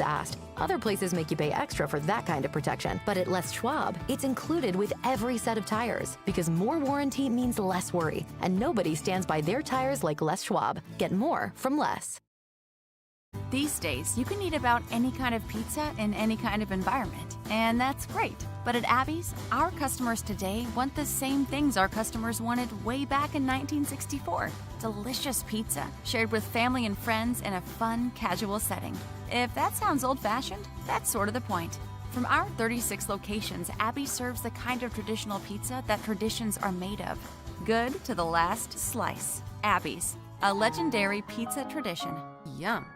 asked. Other places make you pay extra for that kind of protection, but at Les Schwab, it's included with every set of tires because more warranty means less worry, and nobody stands by their tires like Les Schwab. Get more from Les. These days, you can eat about any kind of pizza in any kind of environment, and that's great. But at Abby's, our customers today want the same things our customers wanted way back in 1964. Delicious pizza, shared with family and friends in a fun, casual setting. If that sounds old-fashioned, that's sort of the point. From our 36 locations, Abby serves the kind of traditional pizza that traditions are made of. Good to the last slice. Abby's, a legendary pizza tradition. Yum.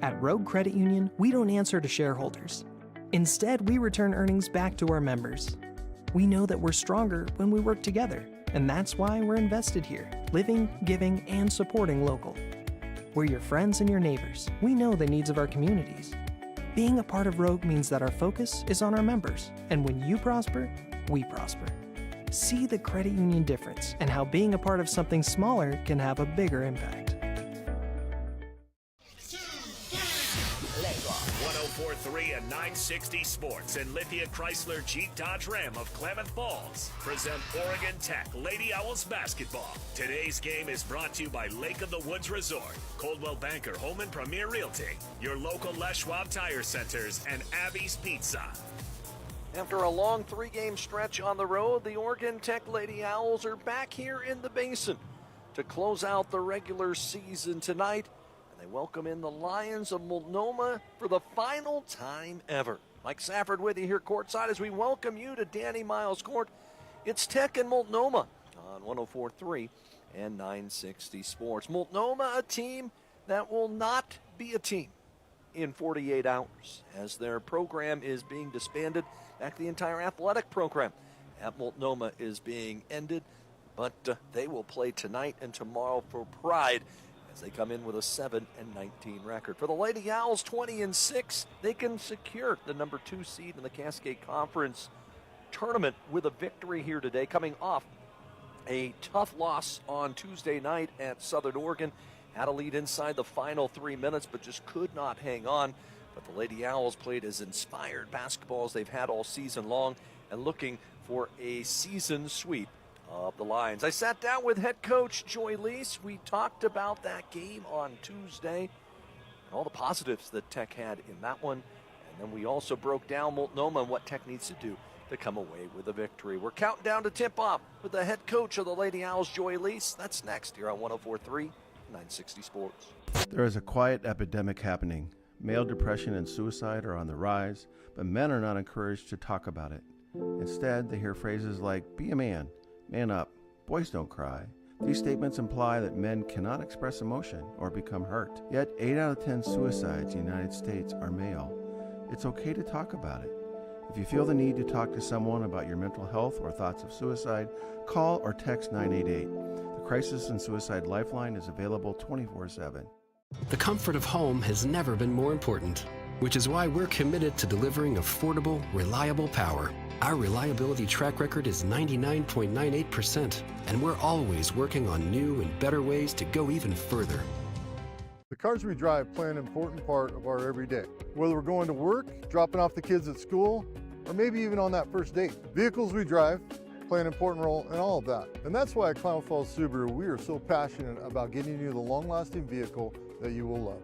At Rogue Credit Union, we don't answer to shareholders. Instead, we return earnings back to our members. We know that we're stronger when we work together, and that's why we're invested here, living, giving, and supporting local. We're your friends and your neighbors. We know the needs of our communities. Being a part of Rogue means that our focus is on our members, and when you prosper, we prosper. See the credit union difference and how being a part of something smaller can have a bigger impact. 104.3 and 960 Sports and Lithia Chrysler Jeep Dodge Ram of Klamath Falls present Oregon Tech Lady Owls basketball. Today's game is brought to you by Lake of the Woods Resort, Coldwell Banker Home and Premier Realty, your local Les Schwab Tire Centers, and Abby's Pizza. After a long three-game stretch on the road, the Oregon Tech Lady Owls are back here in the Basin to close out the regular season tonight. They welcome in the Lions of Multnomah for the final time ever. Mike Safford with you here courtside as we welcome you to Danny Miles Court. It's Tech and Multnomah on 104.3 and 960 Sports. Multnomah, a team that will not be a team in 48 hours as their program is being disbanded. In fact, the entire athletic program at Multnomah is being ended, but they will play tonight and tomorrow for pride as they come in with a 7-19 record. For the Lady Owls, 20-6, they can secure the number 2 seed in the Cascade Conference tournament with a victory here today, coming off a tough loss on Tuesday night at Southern Oregon. Had a lead inside the final 3 minutes, but just could not hang on. But the Lady Owls played as inspired basketball as they've had all season long and looking for a season sweep of the Lions. I sat down with head coach Joy Lease. We talked about that game on Tuesday and all the positives that Tech had in that one. And then we also broke down Multnomah and what Tech needs to do to come away with a victory. We're counting down to tip-off with the head coach of the Lady Owls, Joy Lease. That's next here on 104.3, 960 Sports. There is a quiet epidemic happening. Male depression and suicide are on the rise, but men are not encouraged to talk about it. Instead, they hear phrases like, be a man, man up, boys don't cry. These statements imply that men cannot express emotion or become hurt. Yet 8 out of 10 suicides in the United States are male. It's okay to talk about it. If you feel the need to talk to someone about your mental health or thoughts of suicide, call or text 988. The Crisis and Suicide Lifeline is available 24/7. The comfort of home has never been more important, which is why we're committed to delivering affordable, reliable power. Our reliability track record is 99.98%, and we're always working on new and better ways to go even further. The cars we drive play an important part of our everyday. Whether we're going to work, dropping off the kids at school, or maybe even on that first date. Vehicles we drive play an important role in all of that. And that's why at Klamath Falls Subaru, we are so passionate about getting you the long-lasting vehicle that you will love.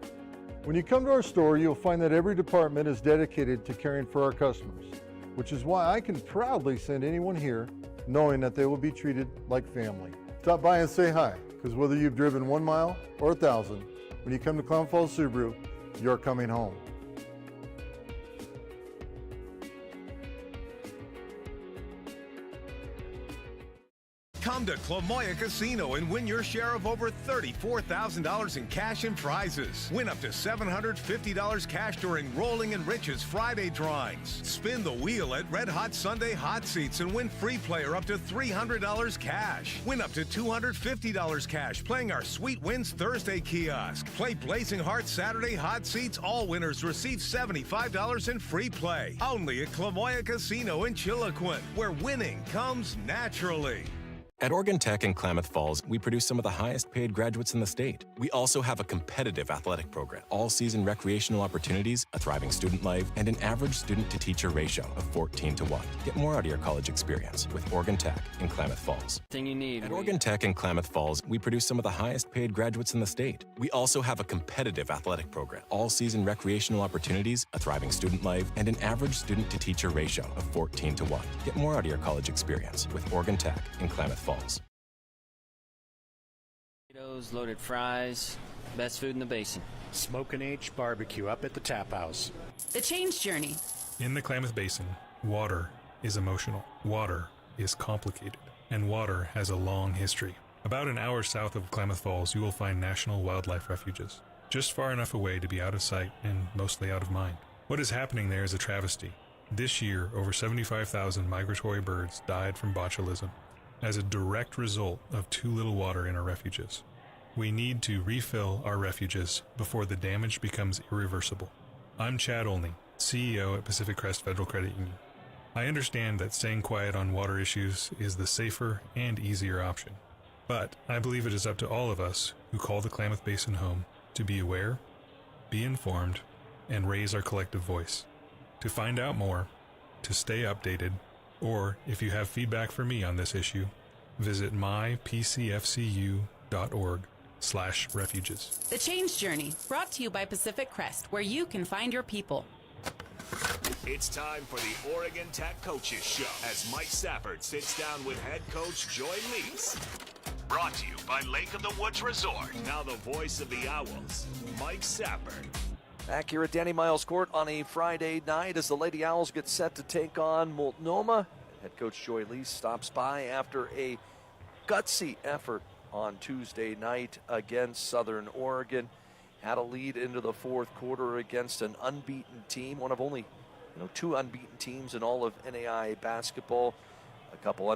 When you come to our store, you'll find that every department is dedicated to caring for our customers, which is why I can proudly send anyone here knowing that they will be treated like family. Stop by and say hi, because whether you've driven 1 mile or 1,000, when you come to Klamath Falls Subaru, you're coming home. Come to Clamoya Casino and win your share of over $34,000 in cash and prizes. Win up to $750 cash during Rolling and Riches Friday drawings. Spin the wheel at Red Hot Sunday Hot Seats and win free player up to $300 cash. Win up to $250 cash playing our Sweet Wins Thursday kiosk. Play Blazing Hearts Saturday Hot Seats. All winners receive $75 in free play. Only at Clamoya Casino in Chiloquin, where winning comes naturally. At Oregon Tech in Klamath Falls, we produce some of the highest paid graduates in the state. We also have a competitive athletic program, all-season recreational opportunities, a thriving student life, and an average student-to-teacher ratio of 14 to 1. Get more out of your college experience with Oregon Tech in Klamath Falls. Thing you need. At Oregon Tech in Klamath Falls, we produce some of the highest paid graduates in the state. We also have a competitive athletic program, all-season recreational opportunities, a thriving student life, and an average student-to-teacher ratio of 14 to 1. Get more out of your college experience with Oregon Tech in Klamath Falls. Potatoes, loaded fries, best food in the basin. Smokin' H Barbecue up at the Tap House. The Change Journey. In the Klamath Basin, water is emotional, water is complicated, and water has a long history. About an hour south of Klamath Falls, you will find national wildlife refuges, just far enough away to be out of sight and mostly out of mind. What is happening there is a travesty. This year, over 75,000 migratory birds died from botulism as a direct result of too little water in our refuges. We need to refill our refuges before the damage becomes irreversible. I'm Chad Olney, CEO at Pacific Crest Federal Credit Union. I understand that staying quiet on water issues is the safer and easier option. But I believe it is up to all of us who call the Klamath Basin home to be aware, be informed, and raise our collective voice. To find out more, to stay updated, or if you have feedback for me on this issue, visit mypcfcu.org/refuges. The Change Journey, brought to you by Pacific Crest, where you can find your people. It's time for the Oregon Tech Coaches Show as Mike Safford sits down with head coach Joy Lees. Brought to you by Lake of the Woods Resort. Now the voice of the Owls, Mike Safford. Back here at Danny Miles Court on a Friday night as the Lady Owls get set to take on Multnomah. Head coach Joy Lees stops by after a gutsy effort on Tuesday night against Southern Oregon. Had a lead into the fourth quarter against an unbeaten team, one of only two unbeaten teams in all of NAIA basketball. A couple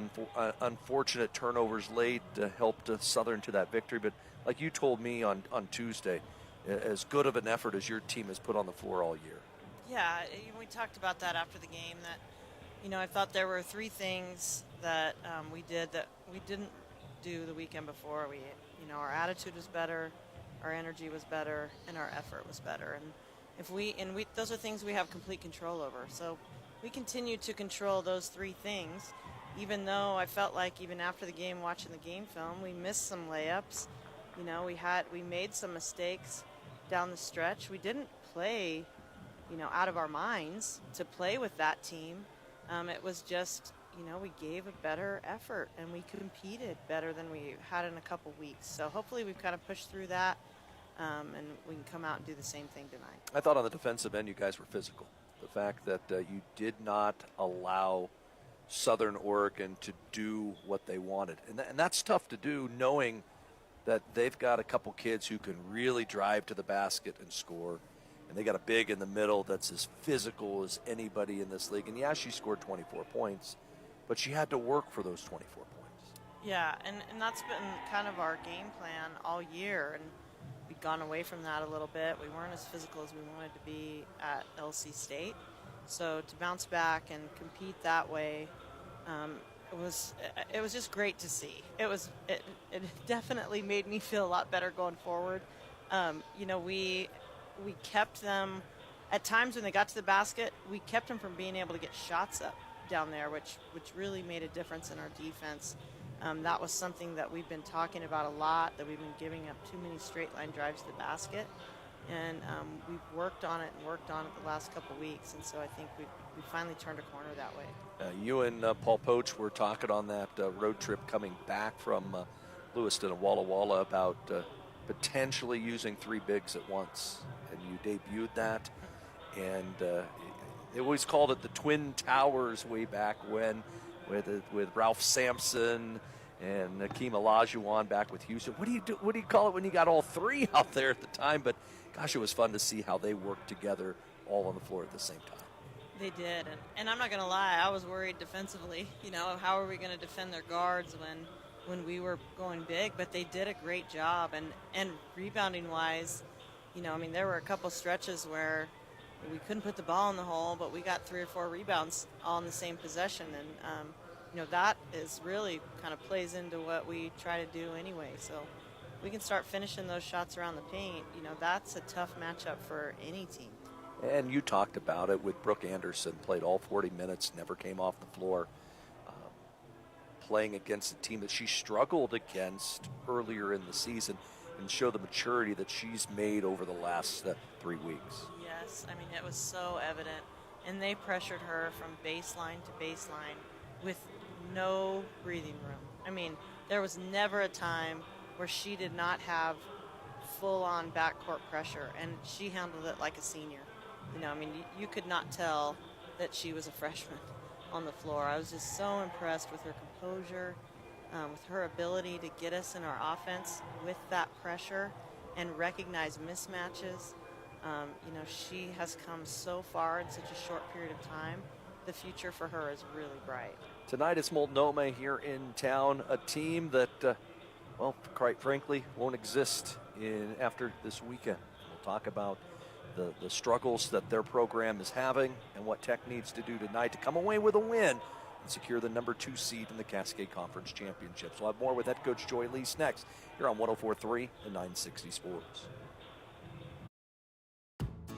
unfortunate turnovers late helped Southern to that victory, but like you told me on Tuesday, as good of an effort as your team has put on the floor all year. Yeah, we talked about that after the game, that I thought there were three things that we did that we didn't do the weekend before. Our attitude was better, our energy was better, and our effort was better. And those are things we have complete control over. So we continue to control those three things, even though I felt like even after the game, watching the game film, we missed some layups. We made some mistakes down the stretch. We didn't play, out of our minds to play with that team. It was just, we gave a better effort and we competed better than we had in a couple weeks. So hopefully we've kind of pushed through that, and we can come out and do the same thing tonight. I thought on the defensive end you guys were physical. The fact that you did not allow Southern Oregon to do what they wanted. And that's tough to do, knowing that they've got a couple kids who can really drive to the basket and score. And they got a big in the middle that's as physical as anybody in this league. And yeah, she scored 24 points, but she had to work for those 24 points. Yeah, and that's been kind of our game plan all year. And we've gone away from that a little bit. We weren't as physical as we wanted to be at LC State. So to bounce back and compete that way, it was just great to see. It definitely made me feel a lot better going forward. We kept them at times when they got to the basket. We kept them from being able to get shots up down there, which really made a difference in our defense. That was something that we've been talking about a lot, that we've been giving up too many straight line drives to the basket. And we've worked on it the last couple weeks, and so I think we finally turned a corner that way. You and Paul Poach were talking on that road trip coming back from Lewiston and Walla Walla about potentially using three bigs at once, and you debuted that, and they always called it the Twin Towers way back when, with Ralph Sampson and Hakeem Olajuwon back with Houston. What do you call it when you got all three out there at the time? But gosh, it was fun to see how they worked together all on the floor at the same time. They did, and I'm not going to lie, I was worried defensively. How are we going to defend their guards when we were going big? But they did a great job, and rebounding-wise, there were a couple stretches where we couldn't put the ball in the hole, but we got 3 or 4 rebounds all in the same possession, and that is really kind of plays into what we try to do anyway. So we can start finishing those shots around the paint. That's a tough matchup for any team. And you talked about it with Brooke Anderson, played all 40 minutes, never came off the floor, playing against a team that she struggled against earlier in the season, and show the maturity that she's made over the last 3 weeks. Yes, it was so evident. And they pressured her from baseline to baseline with no breathing room. There was never a time where she did not have full-on backcourt pressure, and she handled it like a senior. You could not tell that she was a freshman on the floor. I was just so impressed with her composure, with her ability to get us in our offense with that pressure and recognize mismatches. She has come so far in such a short period of time. The future for her is really bright. Tonight it's Multnomah here in town, a team that, quite frankly, won't exist after this weekend. We'll talk about the struggles that their program is having and what Tech needs to do tonight to come away with a win and secure the number 2 seed in the Cascade Conference Championships. We'll have more with head coach Joy Lease next here on 104.3 and 960 Sports.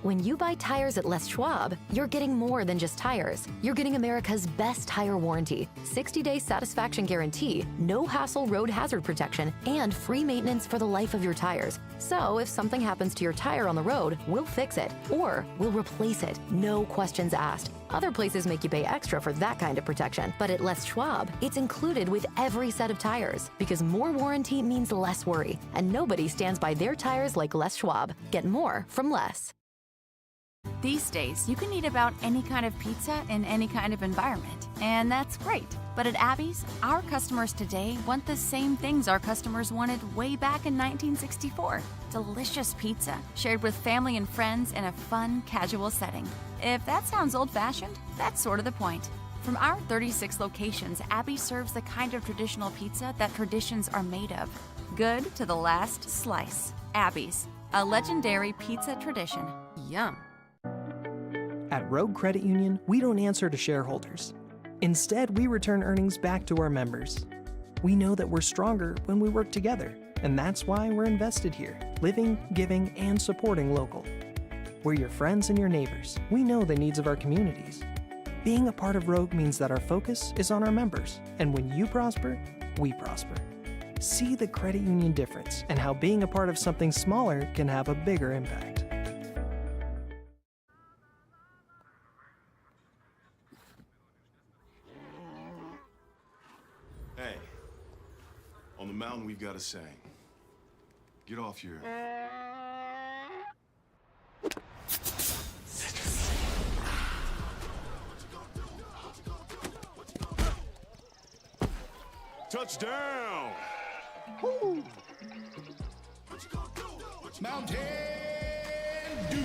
When you buy tires at Les Schwab, you're getting more than just tires. You're getting America's best tire warranty, 60-day satisfaction guarantee, no hassle road hazard protection, and free maintenance for the life of your tires. So if something happens to your tire on the road, we'll fix it, or we'll replace it, no questions asked. Other places make you pay extra for that kind of protection, but at Les Schwab, it's included with every set of tires, because more warranty means less worry, and nobody stands by their tires like Les Schwab. Get more from Les. These days, you can eat about any kind of pizza in any kind of environment, and that's great. But at Abby's, our customers today want the same things our customers wanted way back in 1964. Delicious pizza, shared with family and friends in a fun, casual setting. If that sounds old-fashioned, that's sort of the point. From our 36 locations, Abby serves the kind of traditional pizza that traditions are made of. Good to the last slice. Abby's, a legendary pizza tradition. Yum. At Rogue Credit Union, we don't answer to shareholders. Instead, we return earnings back to our members. We know that we're stronger when we work together, and that's why we're invested here, living, giving, and supporting local. We're your friends and your neighbors. We know the needs of our communities. Being a part of Rogue means that our focus is on our members, and when you prosper, we prosper. See the credit union difference and how being a part of something smaller can have a bigger impact. Hey, on the mountain we've got a saying. Get off your... Touchdown! Woo! Mountain Dew!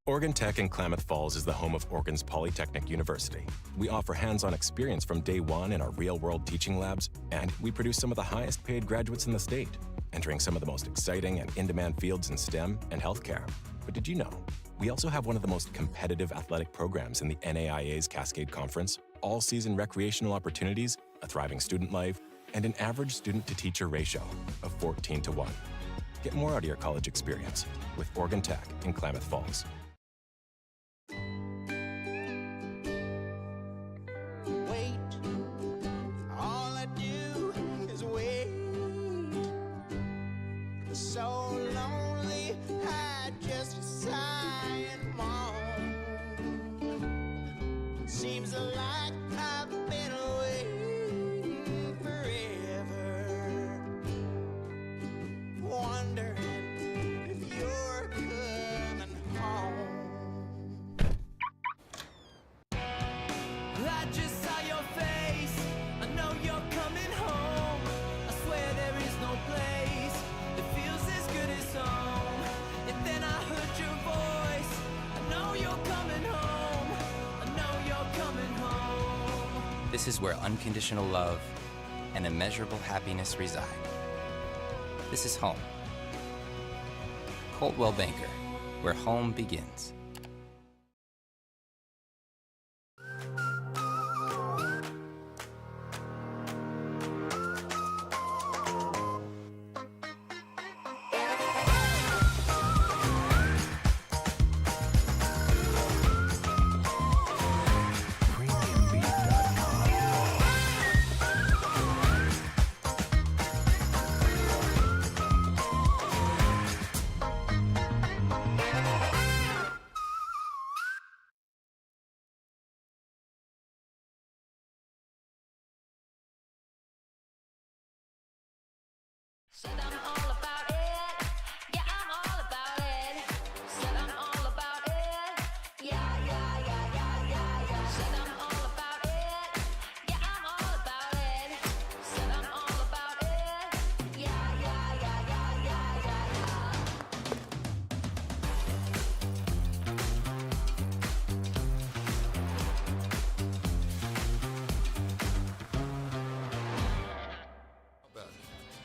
Oregon Tech in Klamath Falls is the home of Oregon's Polytechnic University. We offer hands-on experience from day one in our real-world teaching labs, and we produce some of the highest-paid graduates in the state, entering some of the most exciting and in-demand fields in STEM and healthcare. But did you know? We also have one of the most competitive athletic programs in the NAIA's Cascade Conference, all-season recreational opportunities, a thriving student life, and an average student-to-teacher ratio of 14:1. Get more out of your college experience with Oregon Tech in Klamath Falls. So lonely, I just sigh and moan. Seems like I've been waiting forever, wondering if you're coming home. I just saw your face, I know you're coming home. I swear there is no place that feels as good as home. And then I heard your voice, I know you're coming home. I know you're coming home. This is where unconditional love and immeasurable happiness reside. This is home. Coldwell Banker, where home begins.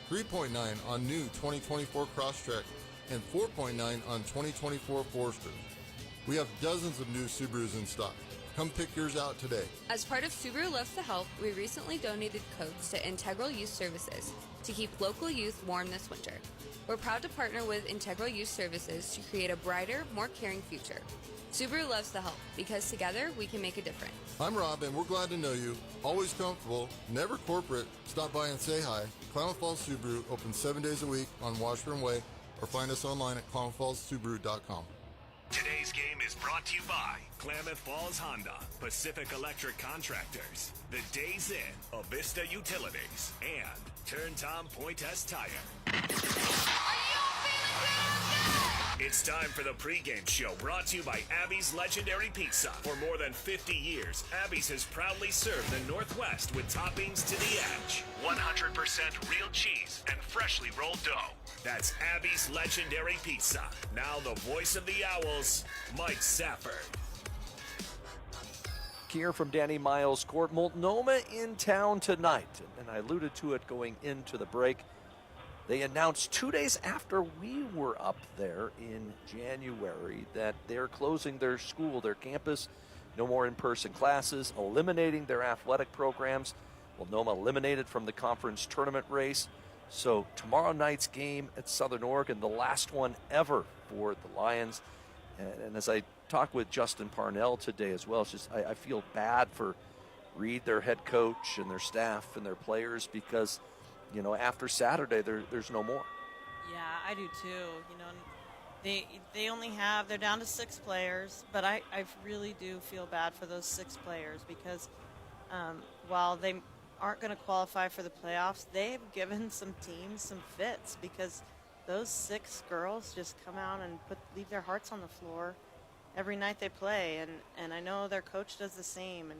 3.9 on new 2024 Crosstrek, and 4.9 on 2024 Foresters. We have dozens of new Subarus in stock. Come pick yours out today. As part of Subaru Loves to Help, we recently donated coats to Integral Youth Services to keep local youth warm this winter. We're proud to partner with Integral Youth Services to create a brighter, more caring future. Subaru loves to help because together we can make a difference. I'm Rob, and we're glad to know you. Always comfortable, never corporate. Stop by and say hi. Klamath Falls Subaru, open 7 days a week on Washburn Way, or find us online at klamathfallssubaru.com. Today's game is brought to you by Klamath Falls Honda, Pacific Electric Contractors, The Days Inn, Avista Utilities, and Turn Tom Pointez Tire. It's time for the pregame show, brought to you by Abby's Legendary Pizza. For more than 50 years, Abby's has proudly served the Northwest with toppings to the edge. 100% real cheese and freshly rolled dough. That's Abby's Legendary Pizza. Now the voice of the Owls, Mike Safford. Here from Danny Miles Court, Multnomah in town tonight. And I alluded to it going into the break. They announced 2 days after we were up there in January that they're closing their school, their campus, no more in-person classes, eliminating their athletic programs. Multnomah eliminated from the conference tournament race. So tomorrow night's game at Southern Oregon, the last one ever for the Lions. And as I talked with Justin Parnell today as well, it's just I feel bad for Reed, their head coach, and their staff and their players, because you know, after Saturday, there's no more. Yeah, I do too. You know, they only have, they're down to 6 players, but I really do feel bad for those 6 players because while they aren't going to qualify for the playoffs, they've given some teams some fits because those 6 girls just come out and leave their hearts on the floor every night they play, and I know their coach does the same.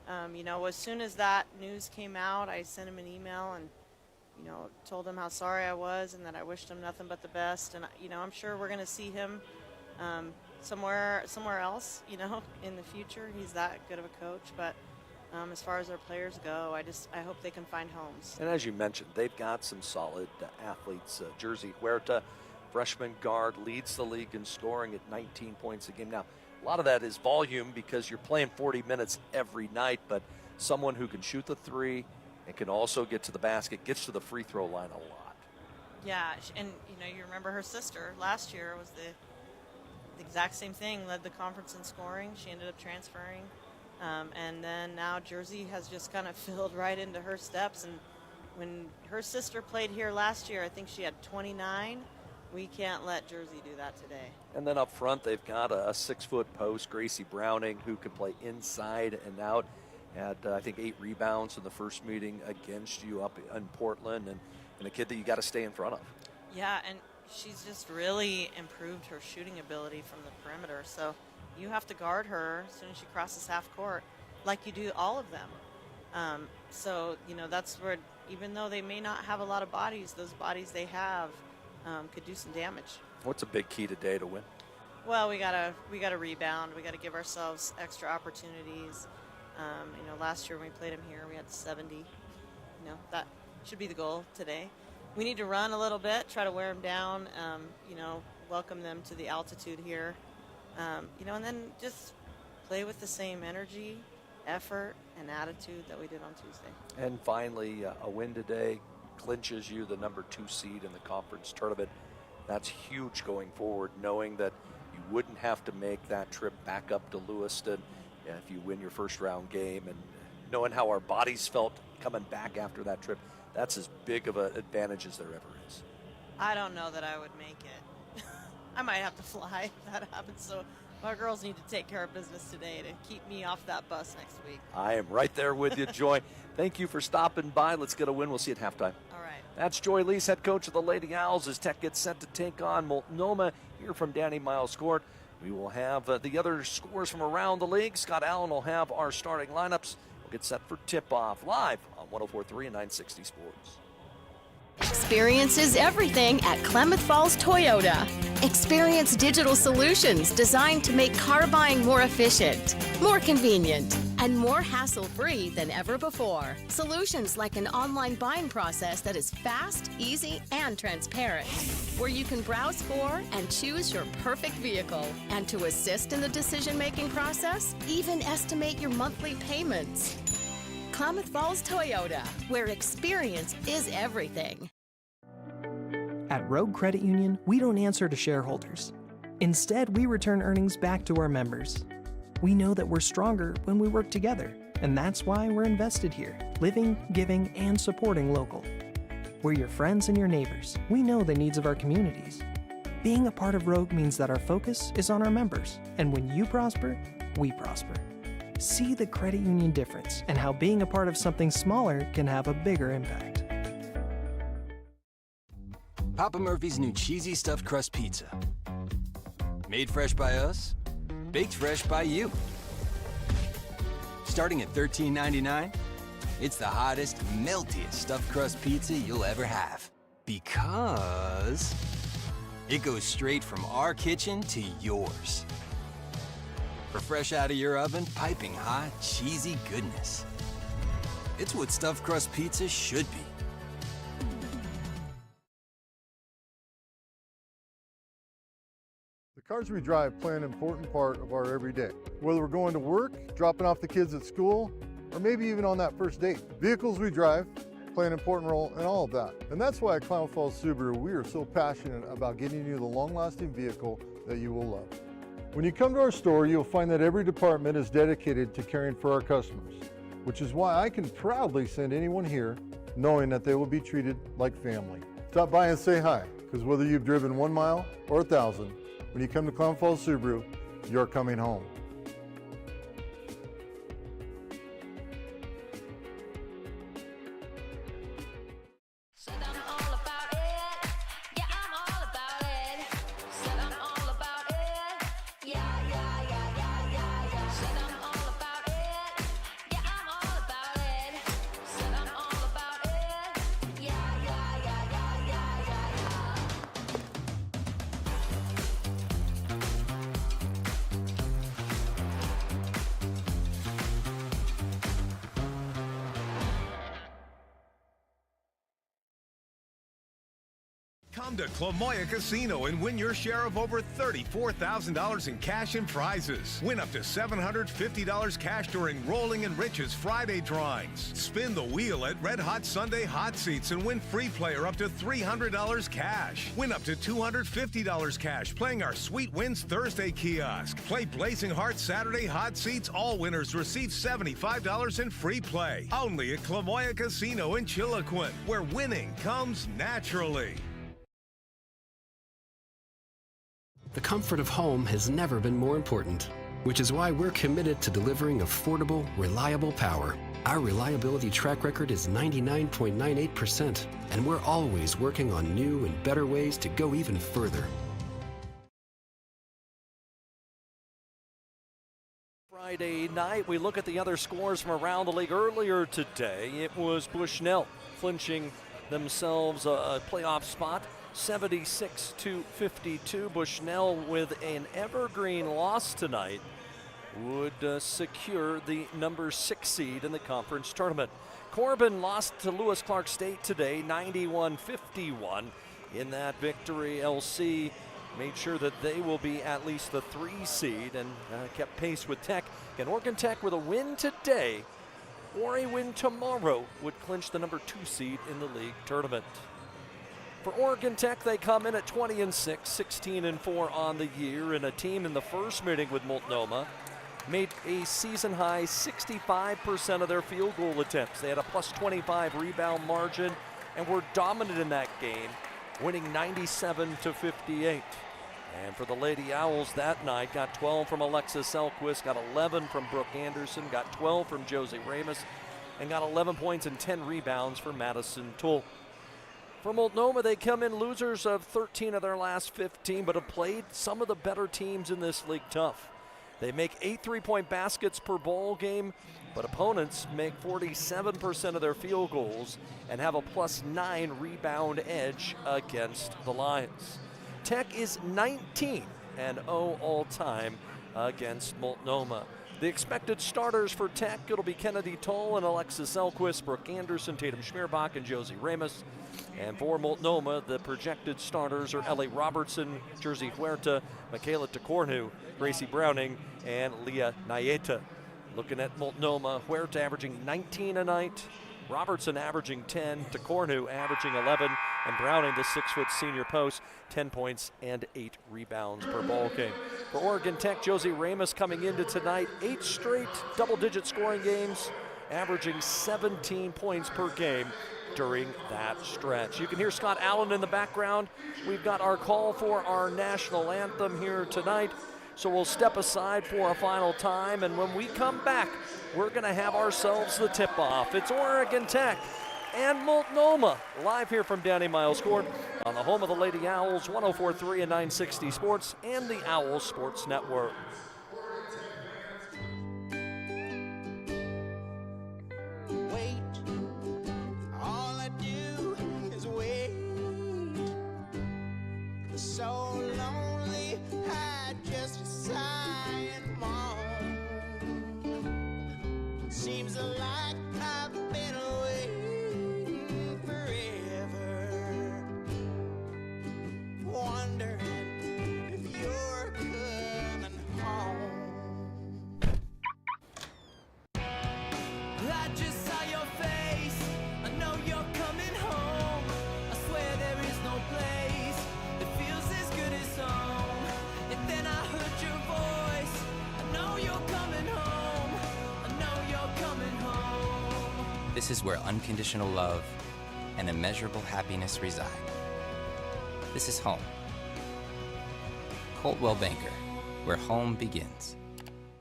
And you know, as soon as that news came out, I sent him an email and you know, told him how sorry I was and that I wished him nothing but the best. And, you know, I'm sure we're going to see him somewhere else, you know, in the future. He's that good of a coach. But as far as our players go, I hope they can find homes. And as you mentioned, they've got some solid athletes. Jersey Huerta, freshman guard, leads the league in scoring at 19 points a game. Now, a lot of that is volume because you're playing 40 minutes every night, but someone who can shoot the three, and can also get to the basket, gets to the free throw line a lot. Yeah, and you know, you remember her sister last year was the exact same thing, led the conference in scoring. She ended up transferring. And then now Jersey has just kind of filled right into her steps. And when her sister played here last year, I think she had 29. We can't let Jersey do that today. And then up front, they've got a 6-foot post, Gracie Browning, who can play inside and out. Had, I think, 8 rebounds in the first meeting against you up in Portland, and a kid that you got to stay in front of. Yeah, and she's just really improved her shooting ability from the perimeter. So you have to guard her as soon as she crosses half court, like you do all of them. So, you know, that's where, even though they may not have a lot of bodies, those bodies they have could do some damage. What's a big key today to win? Well, we gotta rebound. We gotta give ourselves extra opportunities. You know, last year when we played them here, we had 70. You know, that should be the goal today. We need to run a little bit, try to wear them down, you know, welcome them to the altitude here. You know, and then just play with the same energy, effort, and attitude that we did on Tuesday. And finally, a win today clinches you the number 2 seed in the conference tournament. That's huge going forward, knowing that you wouldn't have to make that trip back up to Lewiston if you win your first round game, and knowing how our bodies felt coming back after that trip, that's as big of an advantage as there ever is. I don't know that I would make it. I might have to fly if that happens. So our girls need to take care of business today to keep me off that bus next week. I am right there with you, Joy. Thank you for stopping by. Let's get a win. We'll see you at halftime. All right. That's Joy Lees, head coach of the Lady Owls, as Tech gets set to take on Multnomah. Here from Danny Miles Court. We will have the other scores from around the league. Scott Allen will have our starting lineups. We'll get set for tip-off live on 104.3 and 960 Sports. Experience is everything at Klamath Falls Toyota. Experience digital solutions designed to make car buying more efficient, more convenient, and more hassle-free than ever before. Solutions like an online buying process that is fast, easy, and transparent, where you can browse for and choose your perfect vehicle. And to assist in the decision-making process, even estimate your monthly payments. Klamath Falls Toyota, where experience is everything. At Rogue Credit Union, we don't answer to shareholders. Instead, we return earnings back to our members. We know that we're stronger when we work together, and that's why we're invested here, living, giving, and supporting local. We're your friends and your neighbors. We know the needs of our communities. Being a part of Rogue means that our focus is on our members, and when you prosper, we prosper. See the credit union difference and how being a part of something smaller can have a bigger impact. Papa Murphy's new cheesy stuffed crust pizza. Made fresh by us, baked fresh by you. Starting at $13.99, it's the hottest, meltiest stuffed crust pizza you'll ever have. Because it goes straight from our kitchen to yours. For fresh out of your oven, piping hot, cheesy goodness. It's what stuffed crust pizza should be. The cars we drive play an important part of our everyday. Whether we're going to work, dropping off the kids at school, or maybe even on that first date. Vehicles we drive play an important role in all of that. And that's why at Klamath Falls Subaru, we are so passionate about getting you the long-lasting vehicle that you will love. When you come to our store, you'll find that every department is dedicated to caring for our customers, which is why I can proudly send anyone here knowing that they will be treated like family. Stop by and say hi, because whether you've driven 1 mile or 1,000, when you come to Klamath Falls Subaru, you're coming home. Come to Clamoya Casino and win your share of over $34,000 in cash and prizes. Win up to $750 cash during Rolling and Rich's Friday drawings. Spin the wheel at Red Hot Sunday Hot Seats and win free player up to $300 cash. Win up to $250 cash playing our Sweet Wins Thursday kiosk. Play Blazing Heart Saturday Hot Seats. All winners receive $75 in free play. Only at Clamoya Casino in Chiloquin, where winning comes naturally. The comfort of home has never been more important, which is why we're committed to delivering affordable, reliable power. Our reliability track record is 99.98%, and we're always working on new and better ways to go even further. Friday night, we look at the other scores from around the league earlier today. It was Bushnell clinching themselves a playoff spot. 76-52. Bushnell with an evergreen loss tonight would secure the number 6 seed in the conference tournament. Corbin lost to Lewis Clark State today, 91-51. In that victory, LC made sure that they will be at least the 3 seed and kept pace with Tech. And Oregon Tech with a win today or a win tomorrow would clinch the number 2 seed in the league tournament. For Oregon Tech, they come in at 20-6, 16-4 on the year, and a team in the first meeting with Multnomah made a season-high 65% of their field goal attempts. They had a plus 25 rebound margin and were dominant in that game, winning 97-58. And for the Lady Owls that night, got 12 from Alexis Selquist, got 11 from Brooke Anderson, got 12 from Josie Ramos, and got 11 points and 10 rebounds for Madison Toole. For Multnomah, they come in losers of 13 of their last 15, but have played some of the better teams in this league tough. They make 8 3-point baskets per ball game, but opponents make 47% of their field goals and have a +9 rebound edge against the Lions. Tech is 19-0 all-time against Multnomah. The expected starters for Tech, it'll be Kennedy Toll and Alexis Selquist, Brooke Anderson, Tatum Schmierbach, and Josie Ramos. And for Multnomah, the projected starters are Ellie Robertson, Jersey Huerta, Michaela Tacornu, Gracie Browning, and Leah Nayeta. Looking at Multnomah, Huerta averaging 19 a night, Robertson averaging 10, Tacornu averaging 11, and Browning, the 6-foot senior post, 10 points and 8 rebounds per ball game. For Oregon Tech, Josie Ramos coming into tonight, 8 straight double-digit scoring games, averaging 17 points per game during that stretch. You can hear Scott Allen in the background. We've got our call for our national anthem here tonight. So we'll step aside for a final time, and when we come back, we're going to have ourselves the tip-off. It's Oregon Tech and Multnomah, live here from Danny Miles Court on the home of the Lady Owls, 104.3 and 960 Sports, and the Owls Sports Network. So lonely, I just sigh and moan. Seems like I've been waiting forever, wondering if you're coming home. I just saw your face, I know you're coming home. I swear there is no place that feels as good as home. And then I heard your voice, I know you're coming home, I know you're coming home. This is where unconditional love and immeasurable happiness reside. This is home. Coldwell Banker, where home begins.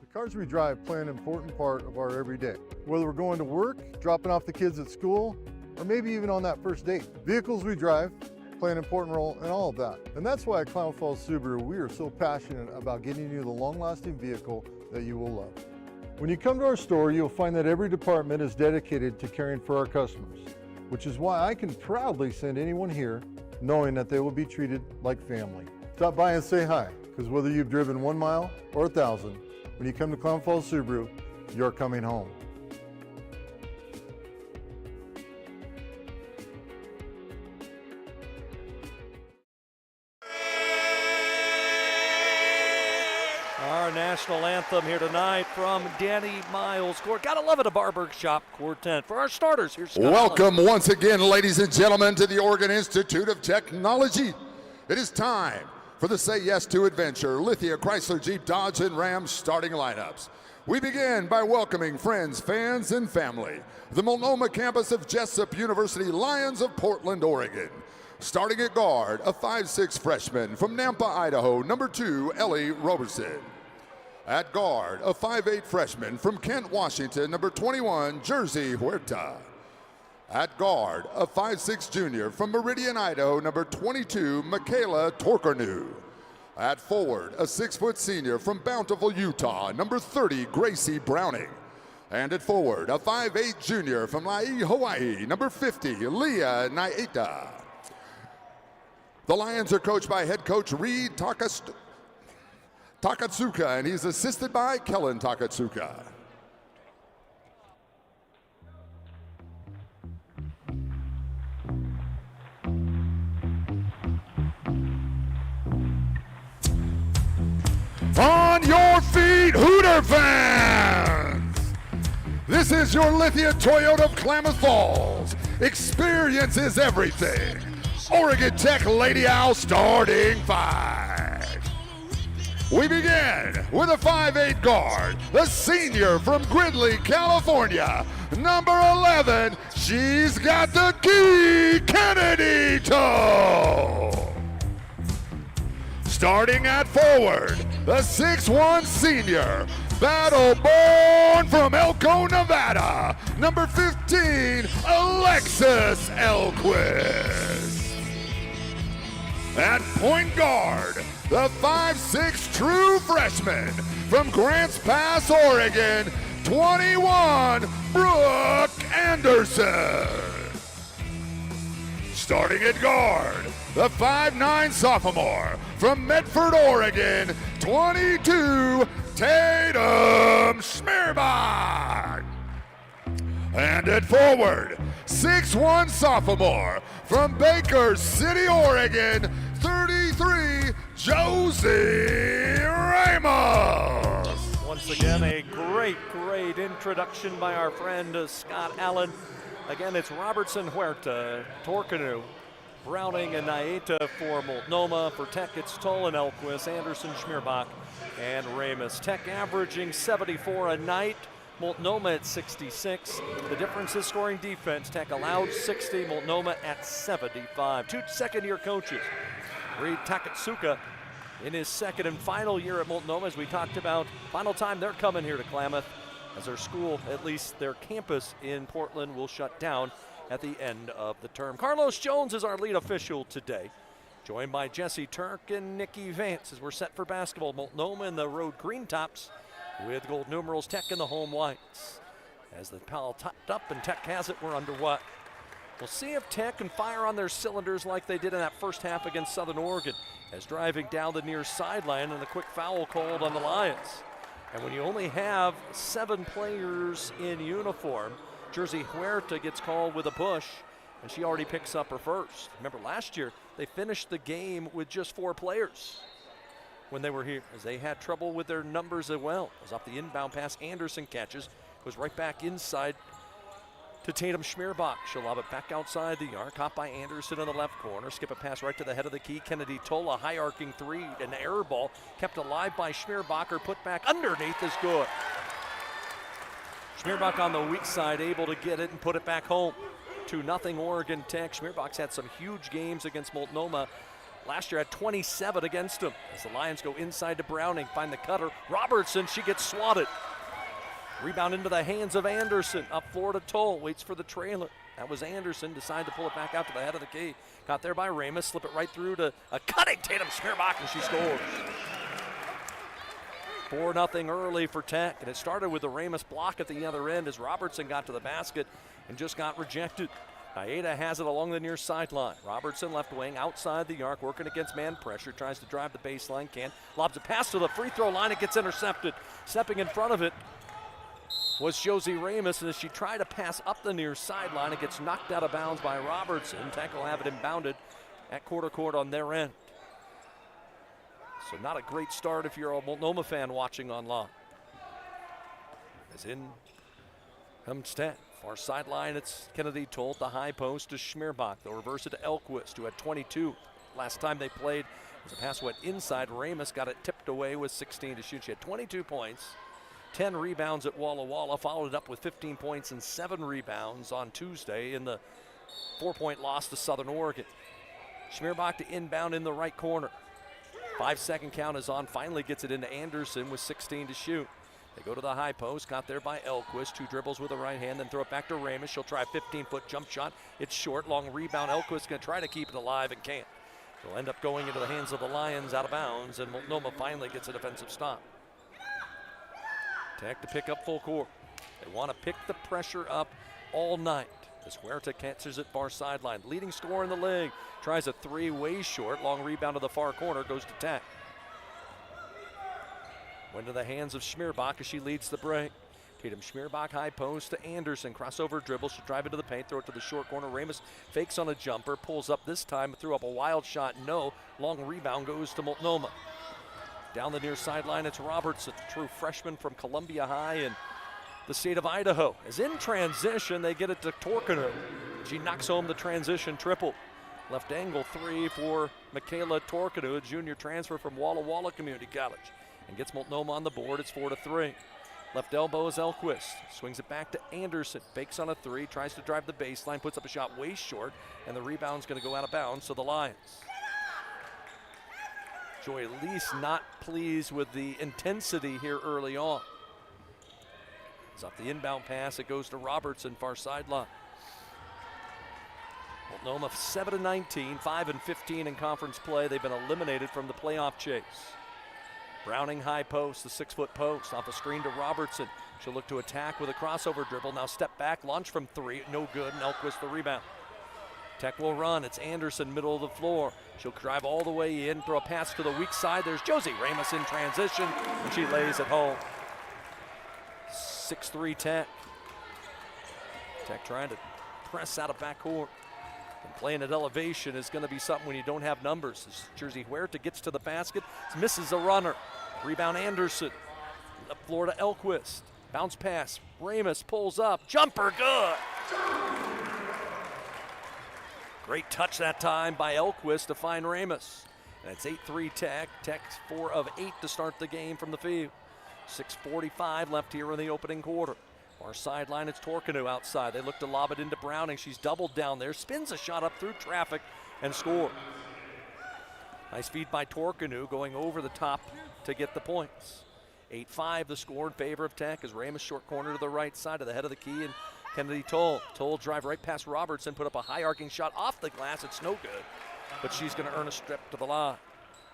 The cars we drive play an important part of our everyday. Whether we're going to work, dropping off the kids at school, or maybe even on that first date. Vehicles we drive play an important role in all of that. And that's why at Klamath Falls Subaru, we are so passionate about getting you the long-lasting vehicle that you will love. When you come to our store, you'll find that every department is dedicated to caring for our customers, which is why I can proudly send anyone here knowing that they will be treated like family. Stop by and say hi, because whether you've driven 1 mile or 1,000, when you come to Klamath Falls Subaru, you're coming home. Our national anthem here tonight from Danny Miles Court. Gotta love it, a Barberg Shop Quartet. For our starters, here's Scott Welcome Allen. once again, ladies and gentlemen, to the Oregon Institute of Technology. It is time for the Say Yes to Adventure Lithia Chrysler Jeep Dodge and Ram starting lineups. We begin by welcoming friends, fans, and family. The Multnomah campus of Jessup University Lions of Portland, Oregon. Starting at guard, a 5'6" freshman from Nampa, Idaho, number 2, Ellie Robertson. At guard, a 5'8" freshman from Kent, Washington, number 21, Jersey Huerta. At guard, a 5'6" junior from Meridian, Idaho, number 22, Michaela Tacornu. At forward, a 6-foot senior from Bountiful, Utah, number 30, Gracie Browning. And at forward, a 5'8" junior from Laie, Hawaii, number 50, Leah Nayeta. The Lions are coached by head coach Reed Takatsuka, and he's assisted by Kellen Takatsuka. On your feet, Hooter fans! This is your Lithia Toyota of Klamath Falls. Experience is everything. Oregon Tech Lady Owl starting 5. We begin with a 5'8" guard, the senior from Gridley, California, number 11. She's got the key, Kennedy Toe. Starting at forward, the 6'1 senior, battle born from Elko, Nevada, number 15, Alexis Elquist. At point guard, the 5'6 true freshman from Grants Pass, Oregon, 21, Brooke Anderson. Starting at guard, the 5'9 sophomore from Medford, Oregon, 22, Tatum Schmierbach. And at forward, 6'1 sophomore from Baker City, Oregon, 33, Josie Ramos. Once again, a great introduction by our friend Scott Allen. Again, it's Robertson, Huerta, Torkanu, Browning, and Naeta for Multnomah. For Tech, it's Toll and Elquist, Anderson, Schmierbach, and Ramos. Tech averaging 74 a night. Multnomah at 66. The difference is scoring defense. Tech allowed 60, Multnomah at 75. Two second-year coaches. Reed Takatsuka in his second and final year at Multnomah, as we talked about. Final time they're coming here to Klamath, as their school, at least their campus in Portland, will shut down at the end of the term. Carlos Jones is our lead official today, joined by Jesse Turk and Nikki Vance as we're set for basketball. Multnomah in the road green tops with gold numerals, Tech in the home whites. As the pile topped up and Tech has it, we're underway. We'll see if Tech can fire on their cylinders like they did in that first half against Southern Oregon, as driving down the near sideline and a quick foul called on the Lions. And when you only have 7 players in uniform, Jersey Huerta gets called with a push, and she already picks up her first. Remember last year, they finished the game with just 4 players when they were here, as they had trouble with their numbers as well. It was off the inbound pass, Anderson catches, goes right back inside to Tatum Schmierbach. She'll lob it back outside the arc, caught by Anderson in the left corner. Skip a pass right to the head of the key. Kennedy Tola, high arcing three, an error ball, kept alive by Schmierbach. Her put back underneath is good. Schmierbach on the weak side, able to get it and put it back home. 2-0 Oregon Tech. Schmierbach's had some huge games against Multnomah. Last year had 27 against them. As the Lions go inside to Browning, find the cutter. Robertson, she gets swatted. Rebound into the hands of Anderson. Up floor to Toll, waits for the trailer. That was Anderson, decided to pull it back out to the head of the key. Got there by Ramos, slip it right through to a cutting Tatum Schmierbach, and she scores. 4-0 early for Tech, and it started with the Ramos block at the other end as Robertson got to the basket and just got rejected. Naeta has it along the near sideline. Robertson left wing outside the arc, working against man pressure, tries to drive the baseline, can't. Lobs a pass to the free throw line, it gets intercepted. Stepping in front of it was Josie Ramos, and as she tried to pass up the near sideline, it gets knocked out of bounds by Robertson. Tech will have it inbounded at quarter court on their end. So not a great start if you're a Multnomah fan watching online. As in comes Tech. Far sideline, it's Kennedy Toll, the high post to Schmierbach. They'll reverse it to Elquist, who had 22. Last time they played, as the pass went inside, Ramos got it tipped away with 16 to shoot. She had 22 points, 10 rebounds at Walla Walla, followed it up with 15 points and 7 rebounds on Tuesday in the 4-point loss to Southern Oregon. Schmierbach to inbound in the right corner. 5-second count is on, finally gets it into Anderson with 16 to shoot. They go to the high post, got there by Elquist. 2 dribbles with the right hand, then throw it back to Ramos. She'll try a 15-foot jump shot. It's short, long rebound. Elquist gonna try to keep it alive and can't. It'll end up going into the hands of the Lions out of bounds, and Multnomah finally gets a defensive stop. Tech to pick up full court. They want to pick the pressure up all night. As Huerta catches it far sideline. Leading scorer in the league. Tries a 3 way short. Long rebound to the far corner, goes to Tech. Went to the hands of Schmierbach as she leads the break. Tatum Schmierbach high post to Anderson. Crossover dribble. She'll drive into the paint, throw it to the short corner. Ramos fakes on a jumper, pulls up this time, threw up a wild shot. No. Long rebound goes to Multnomah. Down the near sideline, it's Robertson, true freshman from Columbia High in the state of Idaho. As in transition, they get it to Torkanu. She knocks home the transition triple. Left angle 3 for Michaela Torkanu, a junior transfer from Walla Walla Community College. And gets Multnomah on the board, it's 4-3. Left elbow is Elquist. Swings it back to Anderson. Fakes on a 3, tries to drive the baseline, puts up a shot way short, and the rebound's gonna go out of bounds to the Lions. Joy at least not pleased with the intensity here early on. It's up the inbound pass. It goes to Robertson, far sideline. Multnomah 7-19, 5-15 in conference play. They've been eliminated from the playoff chase. Browning high post, the 6-foot post, off a screen to Robertson. She'll look to attack with a crossover dribble. Now step back, launch from 3, no good, and Elquist the rebound. Tech will run, it's Anderson, middle of the floor. She'll drive all the way in, throw a pass to the weak side. There's Josie Ramos in transition, and she lays it home. 6-3 Tech. Tech trying to press out of backcourt. And playing at elevation is going to be something when you don't have numbers. As Jersey Huerta gets to the basket, misses a runner. Rebound Anderson. Up floor to Elquist. Bounce pass. Ramos pulls up. Jumper good. Great touch that time by Elquist to find Ramos. And it's 8-3 Tech. Tech's 4 of 8 to start the game from the field. 6:45 left here in the opening quarter. Far sideline, it's Torkanu outside. They look to lob it into Browning. She's doubled down there, spins a shot up through traffic and score. Nice feed by Torkanu, going over the top to get the points. 8-5 the score in favor of Tech as Ramos short corner to the right side of the head of the key, and Kennedy Toll. Toll drive right past Robertson, put up a high arcing shot off the glass. It's no good, but she's going to earn a strip to the line.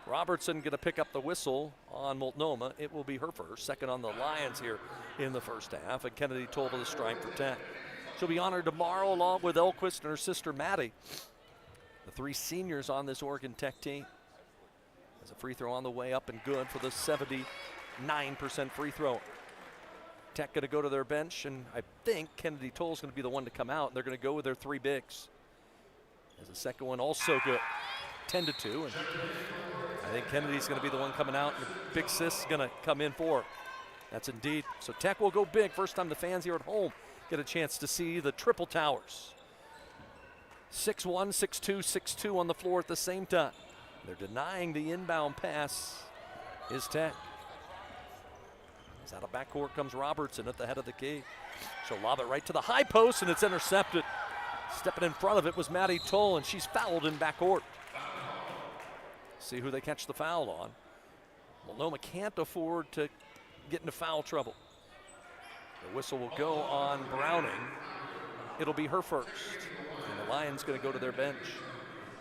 Robertson going to pick up the whistle on Multnomah. It will be her first, second on the Lions here in the first half, and Kennedy Toll to the strike for Tech. She'll be honored tomorrow along with Elquist and her sister Maddie, the 3 seniors on this Oregon Tech team. As a free throw on the way up and good for the 79% free throw. Tech going to go to their bench, and I think Kennedy Toll is going to be the one to come out, and they're going to go with their 3 bigs. As the second one also good, 10-2, and I think Kennedy's going to be the one coming out, and Big Sis is going to come in for her. That's indeed. So Tech will go big. First time the fans here at home get a chance to see the triple towers. 6-1, 6-2, 6-2 on the floor at the same time. They're denying the inbound pass is Tech. As out of backcourt comes Robertson at the head of the key. She'll lob it right to the high post, and it's intercepted. Stepping in front of it was Maddie Toll, and she's fouled in backcourt. See who they catch the foul on. Multnomah can't afford to get into foul trouble. The whistle will go on Browning. It'll be her first. And the Lions going to go to their bench.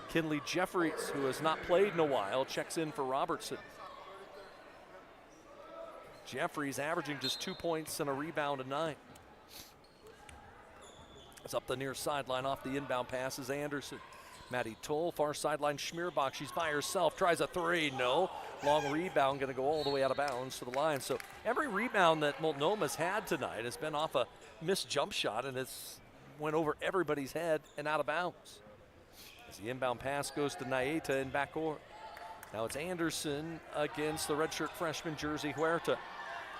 Kinley Jeffries, who has not played in a while, checks in for Robertson. Jeffries averaging just 2 points and a rebound tonight. It's up the near sideline off the inbound passes Anderson. Maddie Toll, far sideline, Schmierbach, she's by herself, tries a 3, no. Long rebound, gonna go all the way out of bounds to the line. So every rebound that Multnomah's had tonight has been off a missed jump shot, and it's went over everybody's head and out of bounds. As the inbound pass goes to Naeta in backcourt. Now it's Anderson against the redshirt freshman Jersey Huerta.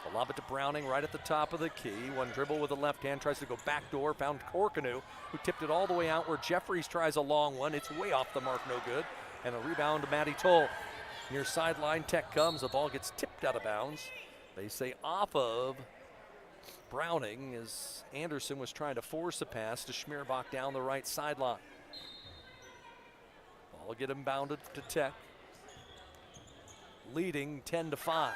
They'll lob it to Browning right at the top of the key. One dribble with the left hand, tries to go backdoor, found Torkanu, who tipped it all the way out where Jeffries tries a long one. It's way off the mark, no good. And a rebound to Maddie Toll. Near sideline, Tech comes, the ball gets tipped out of bounds. They say off of Browning as Anderson was trying to force a pass to Schmierbach down the right sideline. Ball will get him bounded to Tech. Leading 10-5.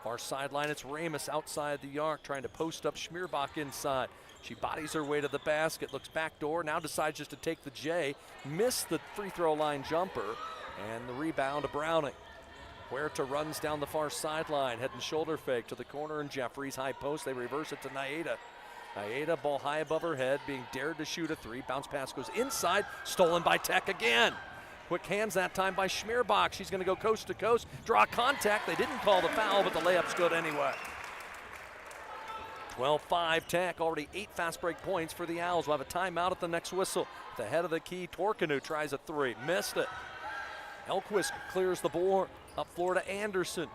Far sideline, it's Ramos outside the arc trying to post up Schmierbach inside. She bodies her way to the basket, looks backdoor, now decides just to take the J, missed the free throw line jumper, and the rebound to Browning. Huerta runs down the far sideline, head and shoulder fake to the corner, and Jeffries high post. They reverse it to Naeta. Naeta, ball high above her head, being dared to shoot a 3. Bounce pass goes inside, stolen by Tech again. Quick hands that time by Schmierbach. She's going to go coast to coast, draw contact. They didn't call the foul, but the layup's good anyway. 12-5 Tech, already 8 fast break points for the Owls. We'll have a timeout at the next whistle. At the head of the key, Torkanu tries a 3, missed it. Elquist clears the board, up floor to Anderson.